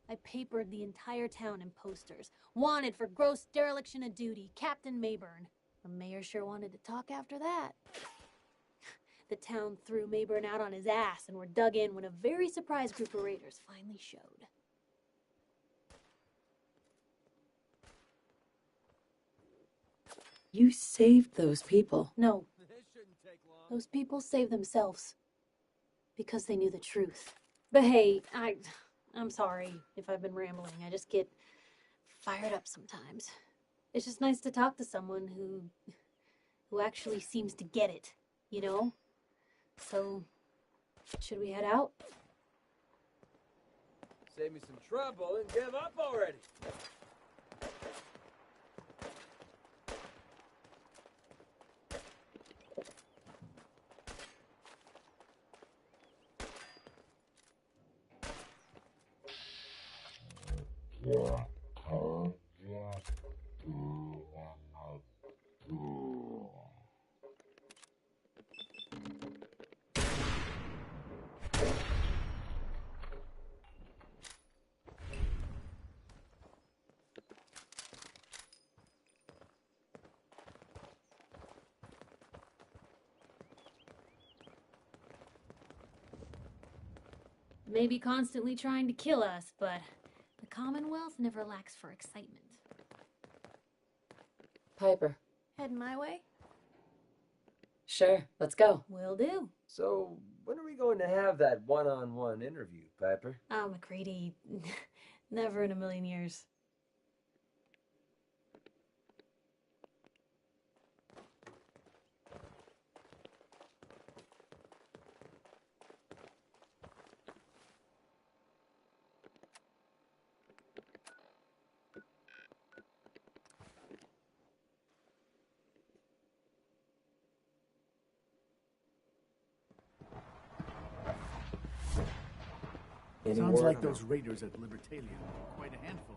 I papered the entire town in posters. Wanted for gross dereliction of duty, Captain Mayburn. The mayor sure wanted to talk after that. The town threw Mayburn out on his ass and were dug in when a very surprised group of raiders finally showed. You saved those people. No. Those people saved themselves. Because they knew the truth. But hey, I'm sorry if I've been rambling. I just get fired up sometimes. It's just nice to talk to someone who actually seems to get it, you know? So, should we head out? Save me some trouble and give up already. Maybe constantly trying to kill us, but the Commonwealth never lacks for excitement. Piper. Heading my way? Sure, let's go. Will do. So, when are we going to have that one-on-one interview, Piper? Oh, McCready. Never in a million years. Sounds like those raiders at Libertalia are quite a handful.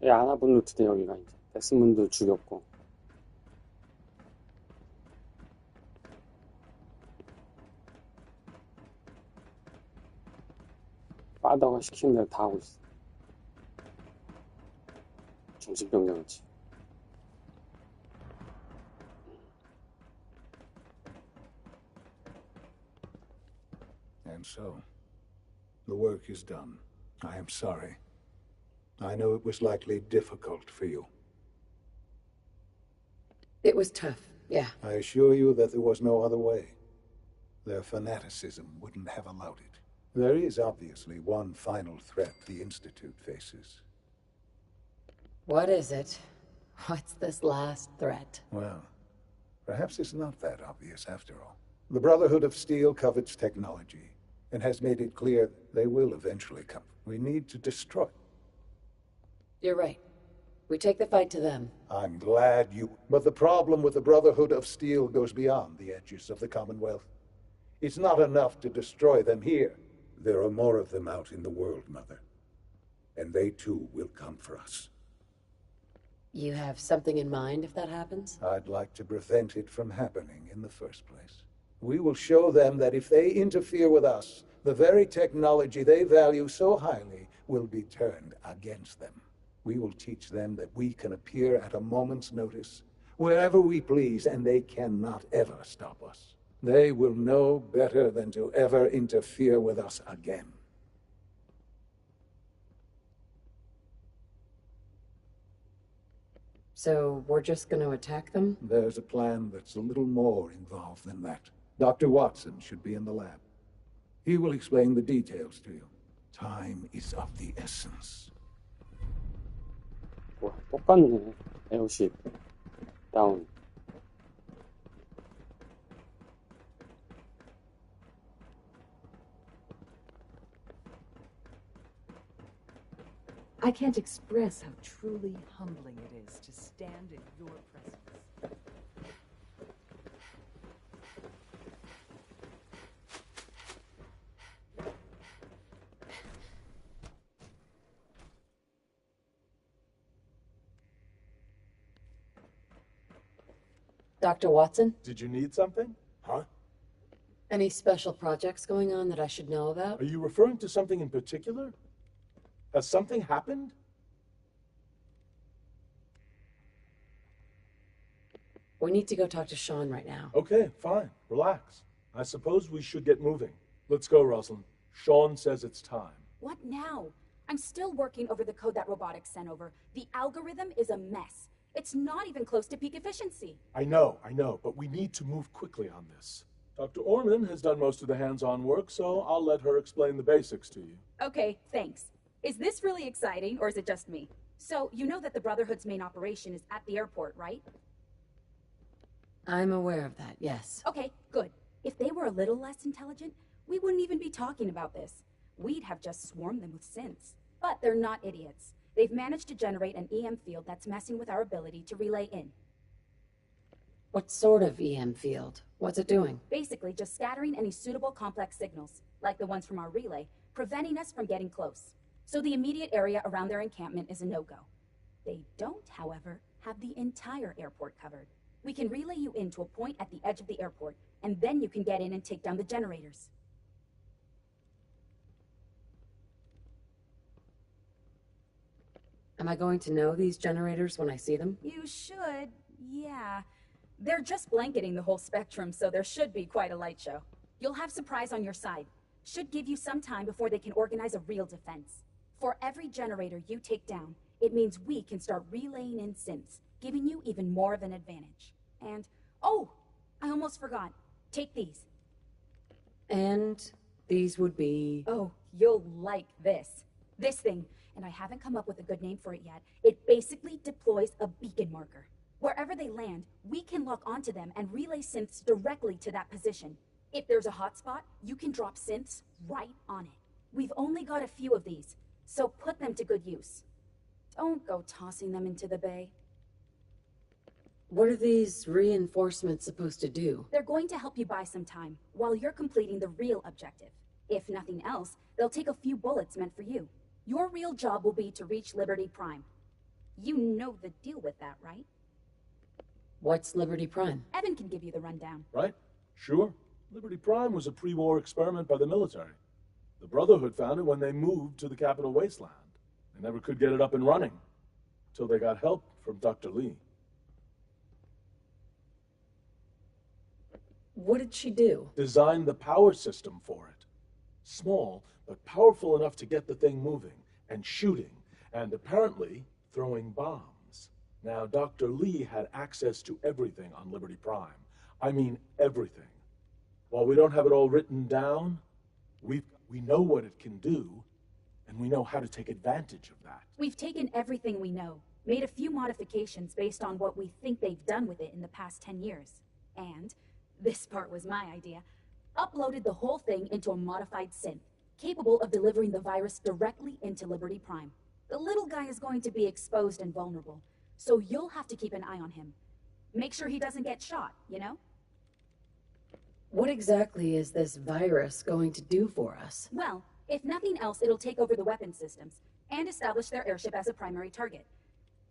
예, 아나본 루트네 여기가 이제. 데스문드 죽였고. 파더가 시키는 대로 다 하고 있어. 정신병자같이. so. The work is done. I am sorry. I know it was likely difficult for you. It was tough, yeah. I assure you that there was no other way. Their fanaticism wouldn't have allowed it. There is obviously one final threat the Institute faces. What is it? What's this last threat? Well, perhaps it's not that obvious after all. The Brotherhood of Steel covets technology and has made it clear they will eventually come. We need to destroy. You're right. We take the fight to them. I'm glad you... But the problem with the Brotherhood of Steel goes beyond the edges of the Commonwealth. It's not enough to destroy them here. There are more of them out in the world, Mother. And they too will come for us. You have something in mind if that happens? I'd like to prevent it from happening in the first place. We will show them that if they interfere with us, the very technology they value so highly will be turned against them. We will teach them that we can appear at a moment's notice, wherever we please, and they cannot ever stop us. They will know better than to ever interfere with us again. So we're just going to attack them? There's a plan that's a little more involved than that. Dr. Watson should be in the lab. He will explain the details to you. Time is of the essence. 와, 똑같네. 에어십. 다운. I can't express how truly humbling it is to stand in your presence. Dr. Watson? Did you need something? Huh? Any special projects going on that I should know about? Are you referring to something in particular? Has something happened? We need to go talk to Sean right now. Okay, fine. Relax. I suppose we should get moving. Let's go, Rosalind. Sean says it's time. What now? I'm still working over the code that robotics sent over. The algorithm is a mess. It's not even close to peak efficiency. I know, but we need to move quickly on this. Dr. Orman has done most of the hands-on work, so I'll let her explain the basics to you. Okay, thanks. Is this really exciting, or is it just me? So, you know that the Brotherhood's main operation is at the airport, right? I'm aware of that, yes. Okay, good. If they were a little less intelligent, we wouldn't even be talking about this. We'd have just swarmed them with synths. But they're not idiots. They've managed to generate an EM field that's messing with our ability to relay in. What sort of EM field? What's it doing? Basically, just scattering any suitable complex signals, like the ones from our relay, preventing us from getting close. So the immediate area around their encampment is a no-go. They don't, however, have the entire airport covered. We can relay you in to a point at the edge of the airport, and then you can get in and take down the generators. Am I going to know these generators when I see them? You should, yeah. They're just blanketing the whole spectrum, so there should be quite a light show. You'll have surprise on your side. Should give you some time before they can organize a real defense. For every generator you take down, it means we can start relaying in synths, giving you even more of an advantage. And, oh, I almost forgot. Take these. And these would be... Oh, you'll like this. This thing, and I haven't come up with a good name for it yet. It basically deploys a beacon marker. Wherever they land, we can lock onto them and relay synths directly to that position. If there's a hotspot, you can drop synths right on it. We've only got a few of these, so put them to good use. Don't go tossing them into the bay. What are these reinforcements supposed to do? They're going to help you buy some time, while you're completing the real objective. If nothing else, they'll take a few bullets meant for you. Your real job will be to reach Liberty Prime. You know the deal with that, right? What's Liberty Prime? Evan can give you the rundown. Right? Sure. Liberty Prime was a pre-war experiment by the military. The Brotherhood found it when they moved to the Capital Wasteland. They never could get it up and running, until they got help from Dr. Lee. What did she do? Designed the power system for it. Small, but powerful enough to get the thing moving, and shooting, and apparently throwing bombs. Now, Dr. Lee had access to everything on Liberty Prime. I mean everything. While we don't have it all written down, we know what it can do, and we know how to take advantage of that. We've taken everything we know, made a few modifications based on what we think they've done with it in the past 10 years. And, this part was my idea, uploaded the whole thing into a modified synth, capable of delivering the virus directly into Liberty Prime. The little guy is going to be exposed and vulnerable, so you'll have to keep an eye on him. Make sure he doesn't get shot, you know? What exactly is this virus going to do for us? Well, if nothing else, it'll take over the weapon systems and establish their airship as a primary target.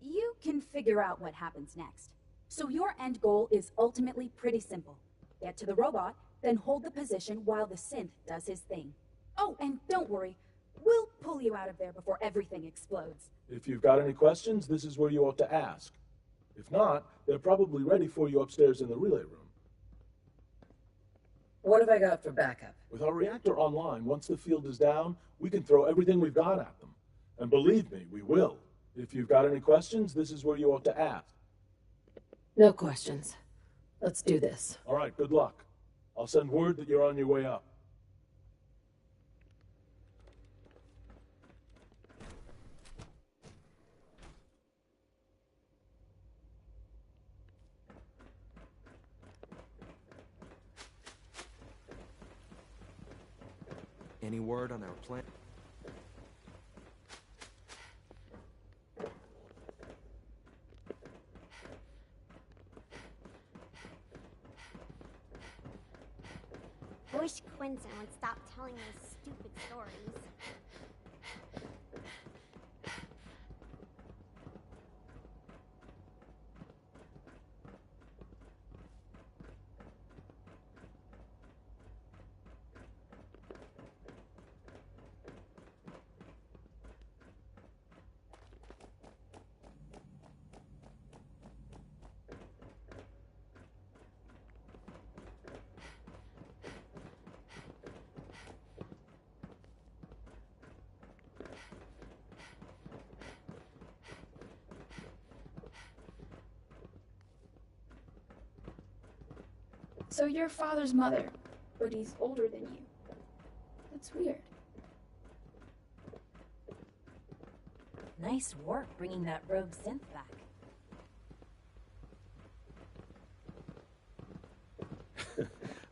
You can figure out what happens next. So your end goal is ultimately pretty simple. Get to the robot, then hold the position while the synth does his thing. Oh, and don't worry, we'll pull you out of there before everything explodes. If you've got any questions, this is where you ought to ask. If not, they're probably ready for you upstairs in the relay room. What have I got for backup? With our reactor online, once the field is down, we can throw everything we've got at them. And believe me, we will. If you've got any questions, this is where you ought to ask. No questions. Let's do this. All right, good luck. I'll send word that you're on your way up. Any word on our plan? I wish Quinton would stop telling those stupid stories. So you're father's mother, but he's older than you. That's weird. Nice work bringing that rogue synth back.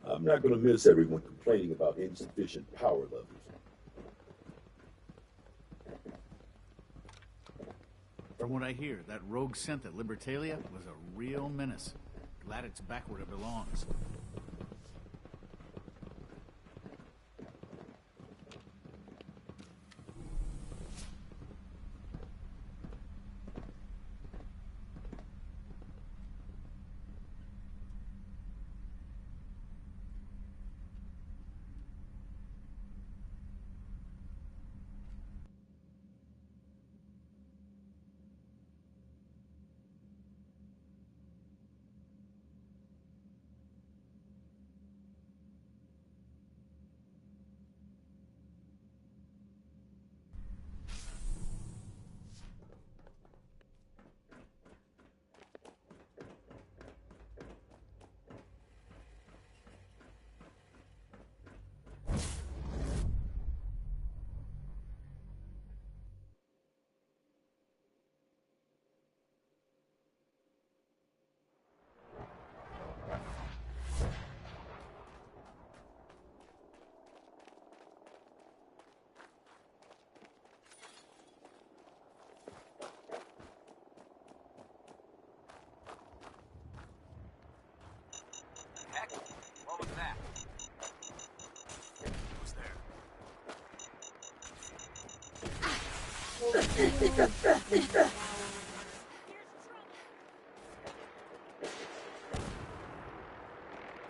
I'm not going to miss everyone complaining about insufficient power levels. From what I hear, that rogue synth at Libertalia was a real menace. Glad it's back where it belongs. Heck, what was that? Who's there?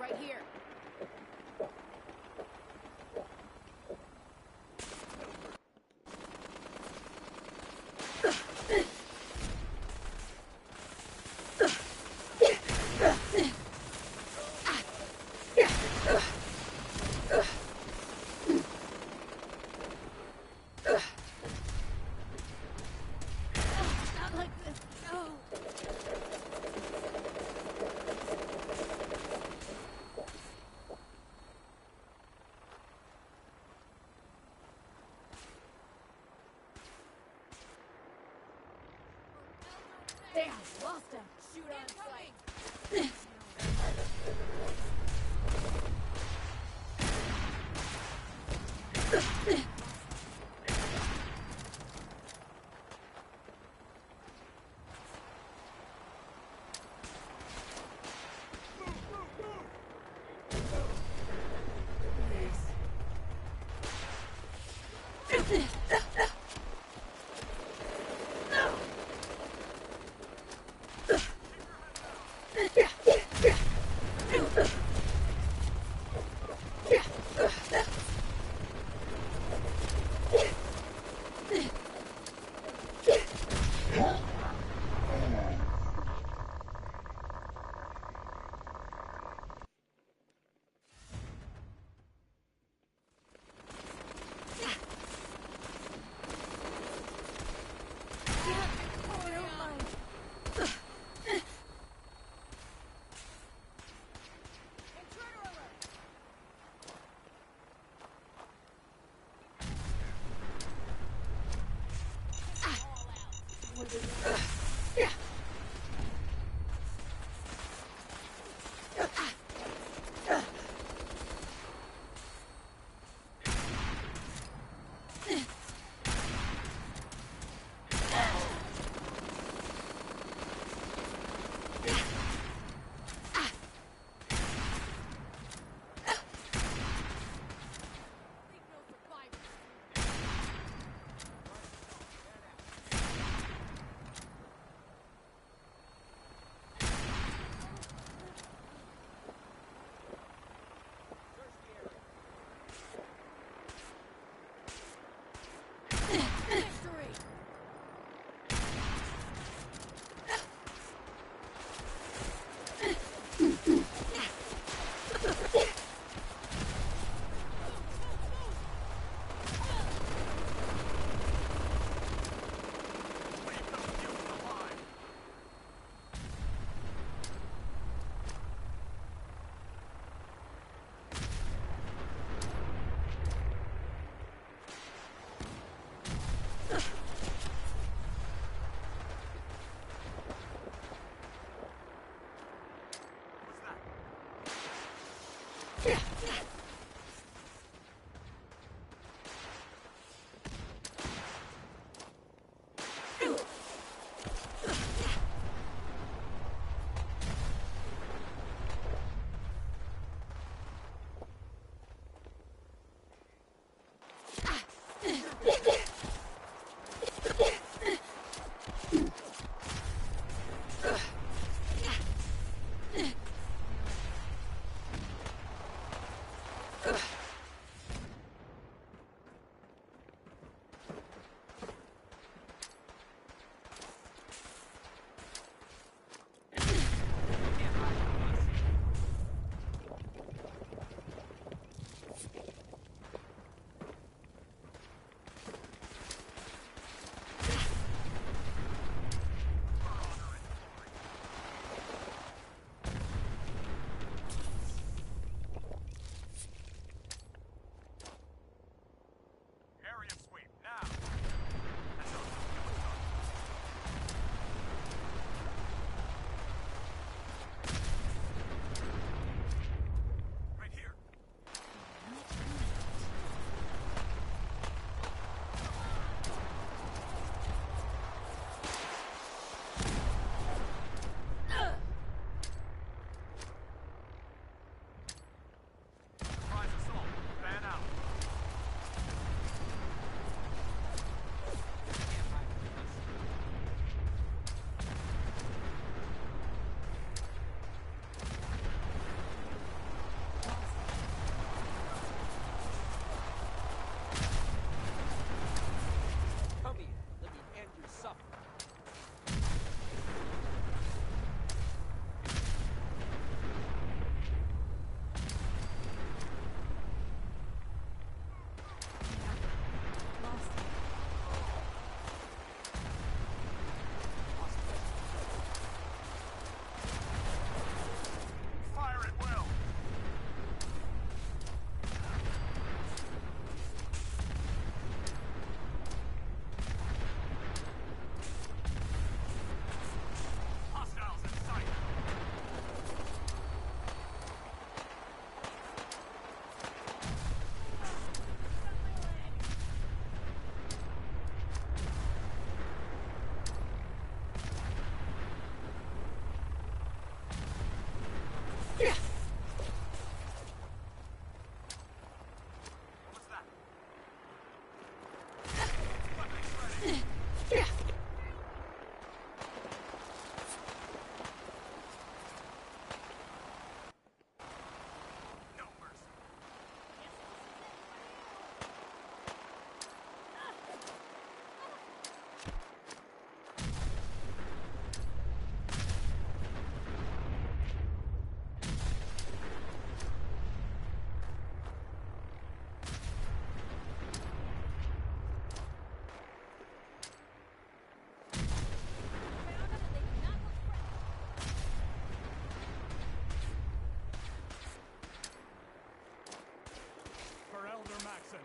Right here. Damn, lost him. Shoot on sight. For Elder Maxon.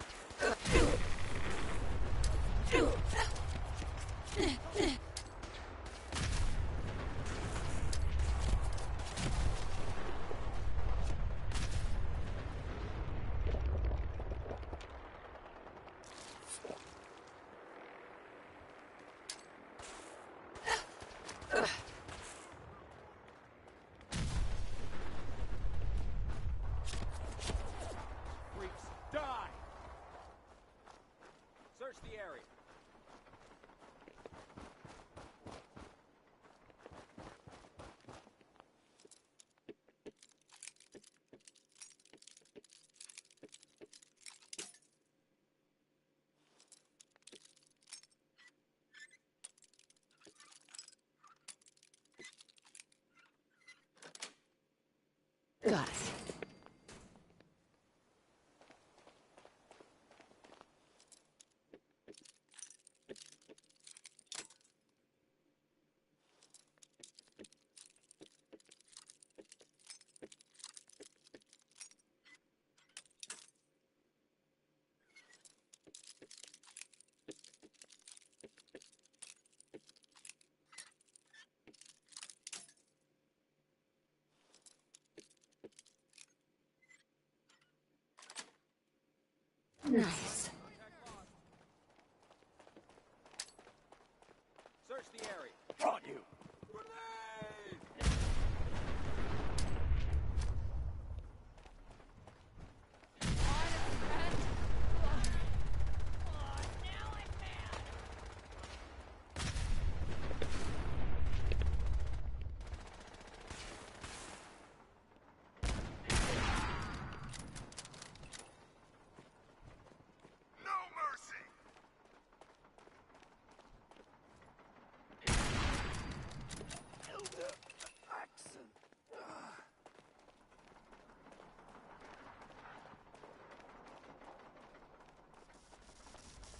Freaks, die! Search the area. Got it. Nice. Search the area. Caught you.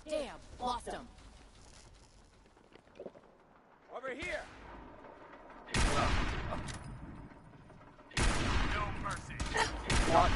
Damn, lost him. Over here. No mercy. What?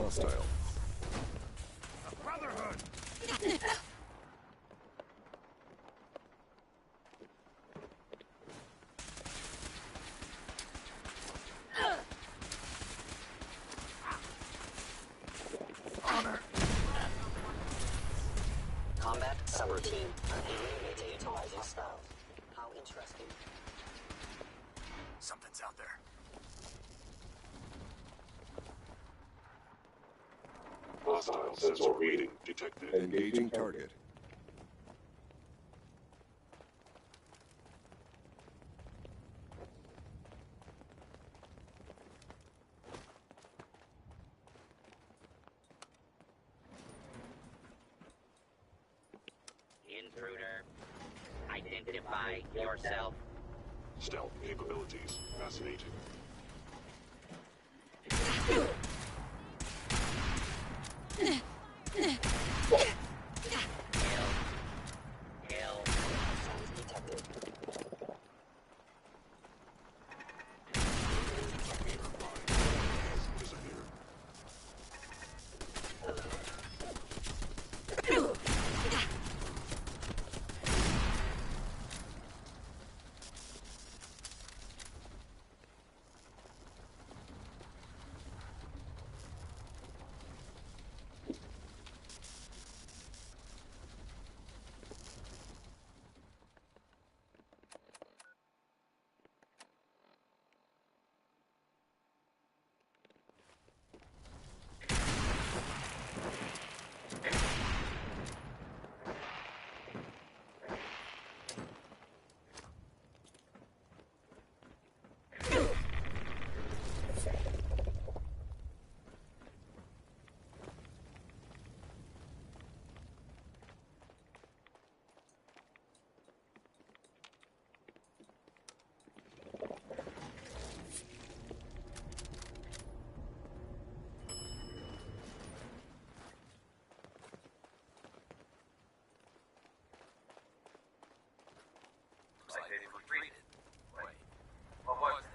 hostile. Brotherhood! Combat subroutine. Unable to utilize hostiles. How interesting. Something's out there. Hostile sensor reading detected. Engaging target. Intruder. Identify yourself. Stealth capabilities. Fascinating. Looks like they've retreated. Wait, what was that?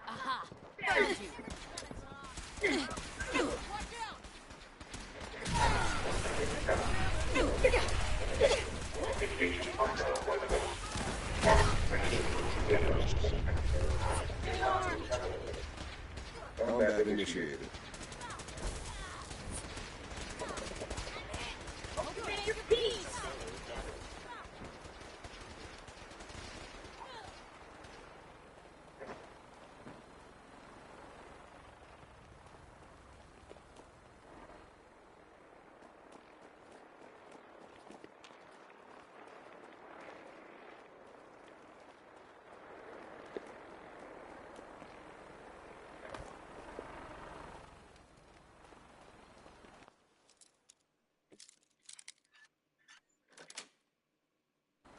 Aha! Found you! Combat initiated.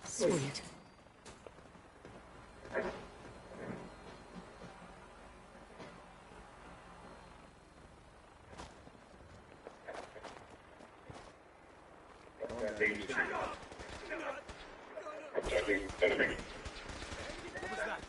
Sweet. Enemy. What was that?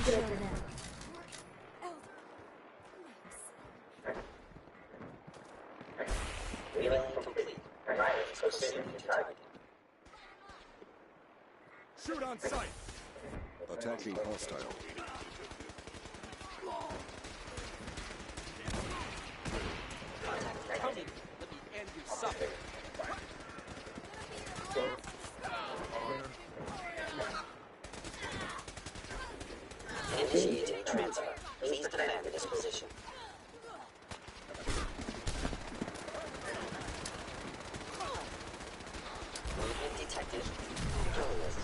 Good for them. Relaying complete. Proceeding to target. Shoot on sight! Attacking hostile. Come, let me end your suffering. Initiating transfer. Please defend this position. Movement detected. Curious.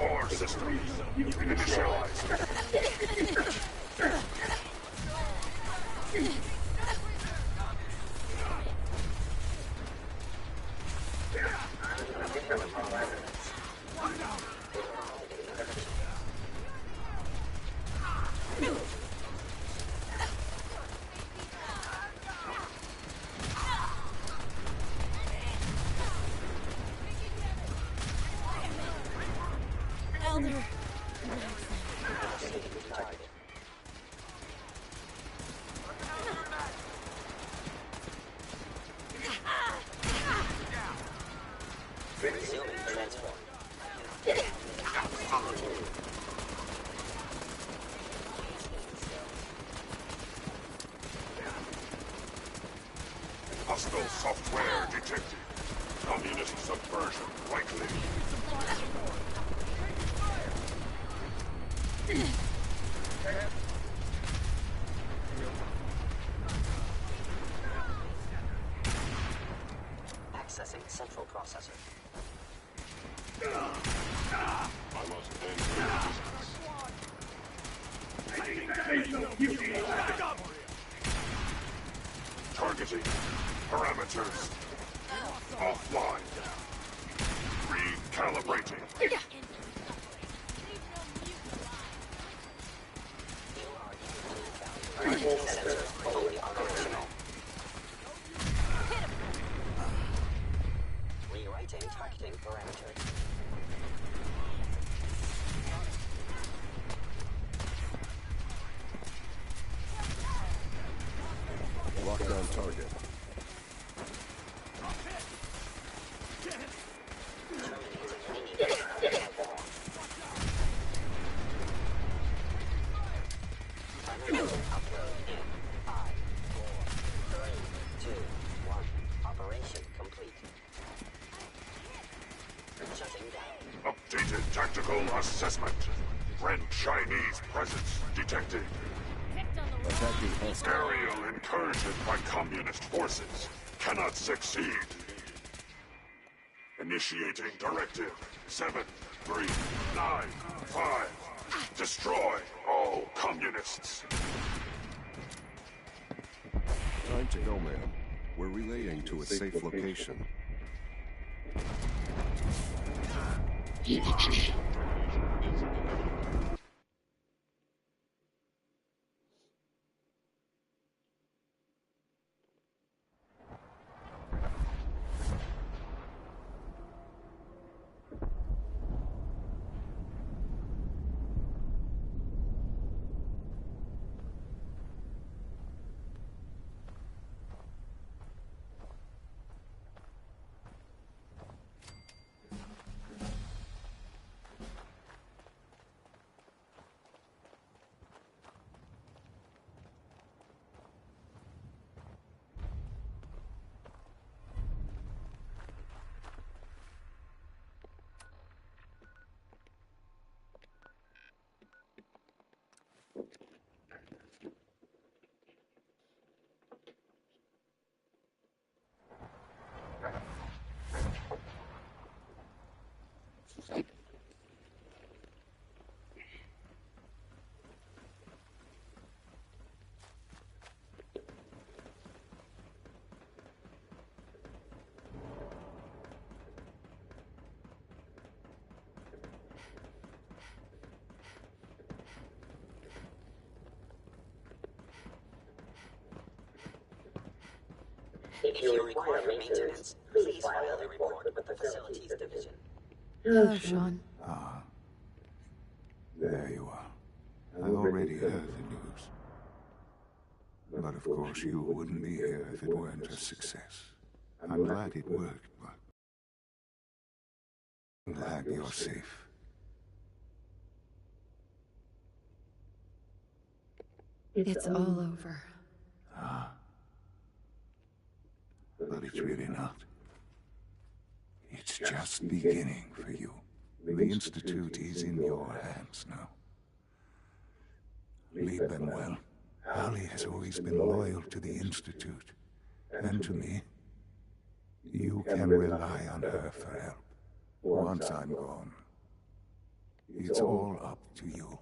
All systems initialized. Elder. Resuming transfer. Hostile software detected. Communist subversion likely. Accessing central processor. I must end resistance. Targeting. Parameters. Offline. Recalibrating. Sensor fully operational. Rewriting targeting parameters. Lockdown target. Operation complete. Shutting down. Updated tactical assessment. Red Chinese presence detected. Attacking hostile. Aerial incursion by communist forces. Cannot succeed. Initiating directive 7395. Destroy all communists. Time to go, ma'am. We're relaying to a safe location. If you require maintenance, please file the report with the Facilities Division. Hello, Sean. Now There you are. I already heard the news. But of course you wouldn't be here if it weren't a success. I'm glad it worked, but I'm glad you're safe. It's all over. Ah. But it's really not. It's just beginning for you. The Institute is in your hands now. Lead them well. Holly has always been loyal to the Institute, and to me. You can rely on her for help. Once I'm gone, it's all up to you.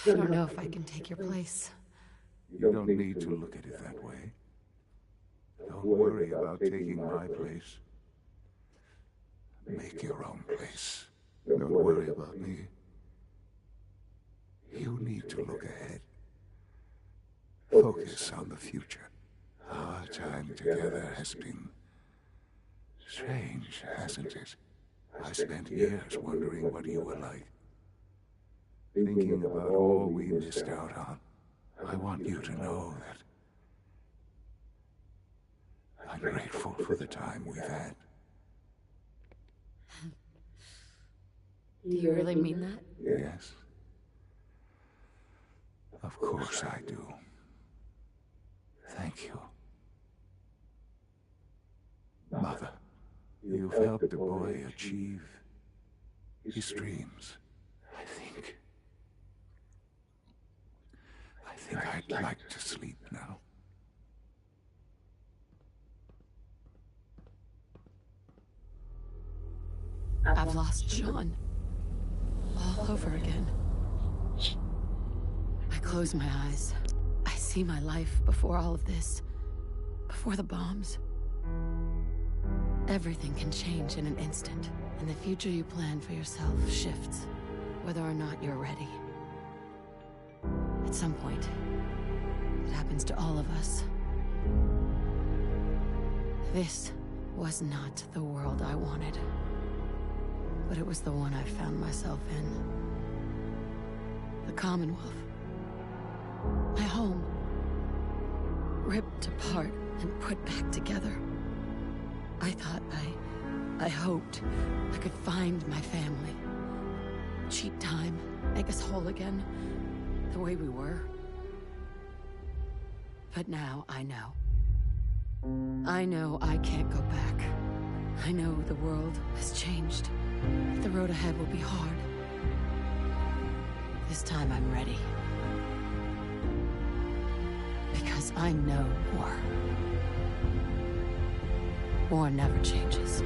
I don't know if I can take your place. You don't need to look at it that way. Don't worry about taking my place. Make your own place. Don't worry about me. You need to look ahead. Focus on the future. Our time together has been strange, hasn't it? I spent years wondering what you were like. Thinking about all we missed out on. I want you to know that I'm grateful for the time we've had. Do you really mean that? Yes. Of course I do. Thank you. Mother, you've helped the boy achieve his dreams. I think I'd like to sleep now. I've lost Sean. All over again. I close my eyes. I see my life before all of this. Before the bombs. Everything can change in an instant, and the future you plan for yourself shifts, whether or not you're ready. At some point, it happens to all of us. This was not the world I wanted, but it was the one I found myself in. The Commonwealth. My home. Ripped apart and put back together. I thought I hoped I could find my family. Cheat time, make us whole again, the way we were. But now I know. I know I can't go back. I know the world has changed. The road ahead will be hard. This time I'm ready. Because I know war. War never changes.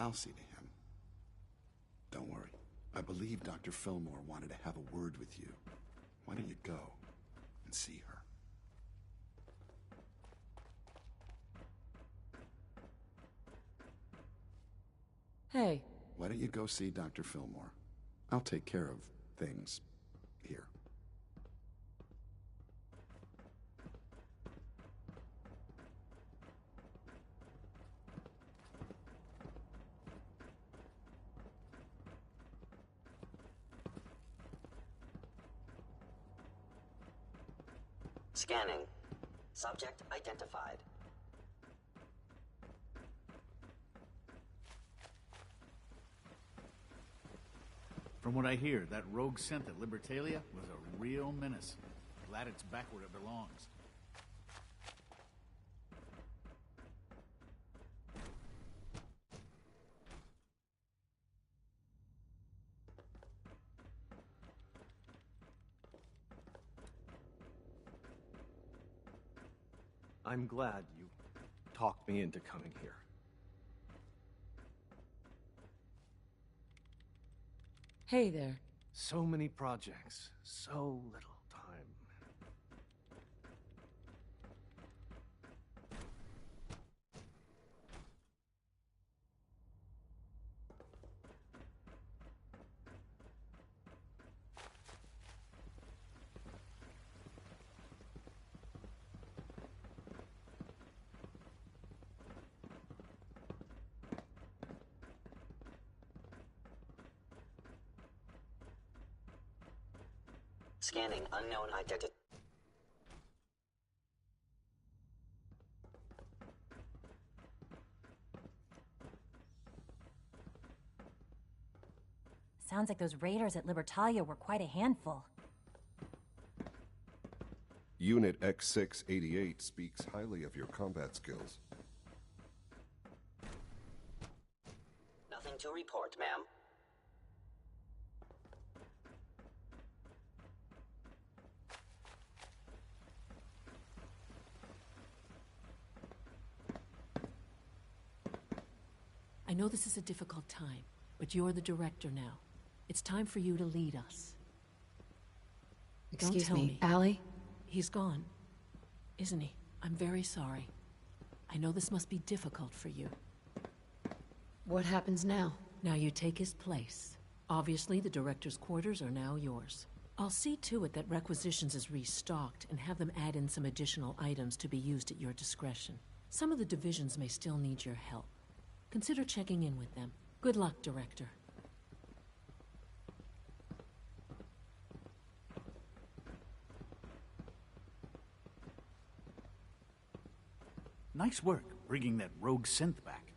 I'll see to him. Don't worry. I believe Dr. Fillmore wanted to have a word with you. Why don't you go and see her? Hey. Why don't you go see Dr. Fillmore? I'll take care of things here. Scanning. Subject identified. From what I hear, that rogue scent at Libertalia was a real menace. Glad it's back where it belongs. I'm glad you talked me into coming here. Hey there. So many projects, so little time. Scanning unknown identity. Sounds like those raiders at Libertalia were quite a handful. Unit X688 speaks highly of your combat skills. Nothing to report, ma'am. I know this is a difficult time, but you're the director now. It's time for you to lead us. Don't tell me. Allie? He's gone, isn't he? I'm very sorry. I know this must be difficult for you. What happens now? Now you take his place. Obviously, the director's quarters are now yours. I'll see to it that requisitions is restocked and have them add in some additional items to be used at your discretion. Some of the divisions may still need your help. Consider checking in with them. Good luck, Director. Nice work bringing that rogue synth back.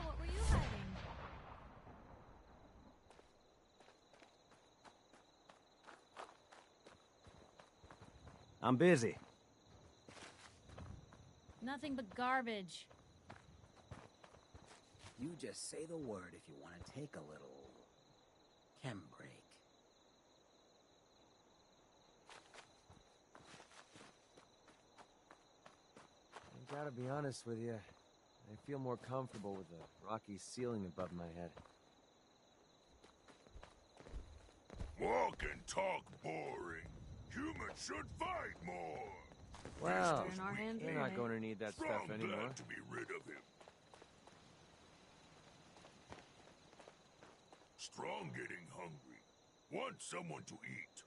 What were you hiding? I'm busy. Nothing but garbage. You just say the word if you want to take a little chem break. I gotta be honest with you. I feel more comfortable with a rocky ceiling above my head. Walk and talk boring. Humans should fight more. Well, in our hands you're not anyway. going to need that Strong stuff anymore. glad to be rid of him. Strong getting hungry. Want someone to eat.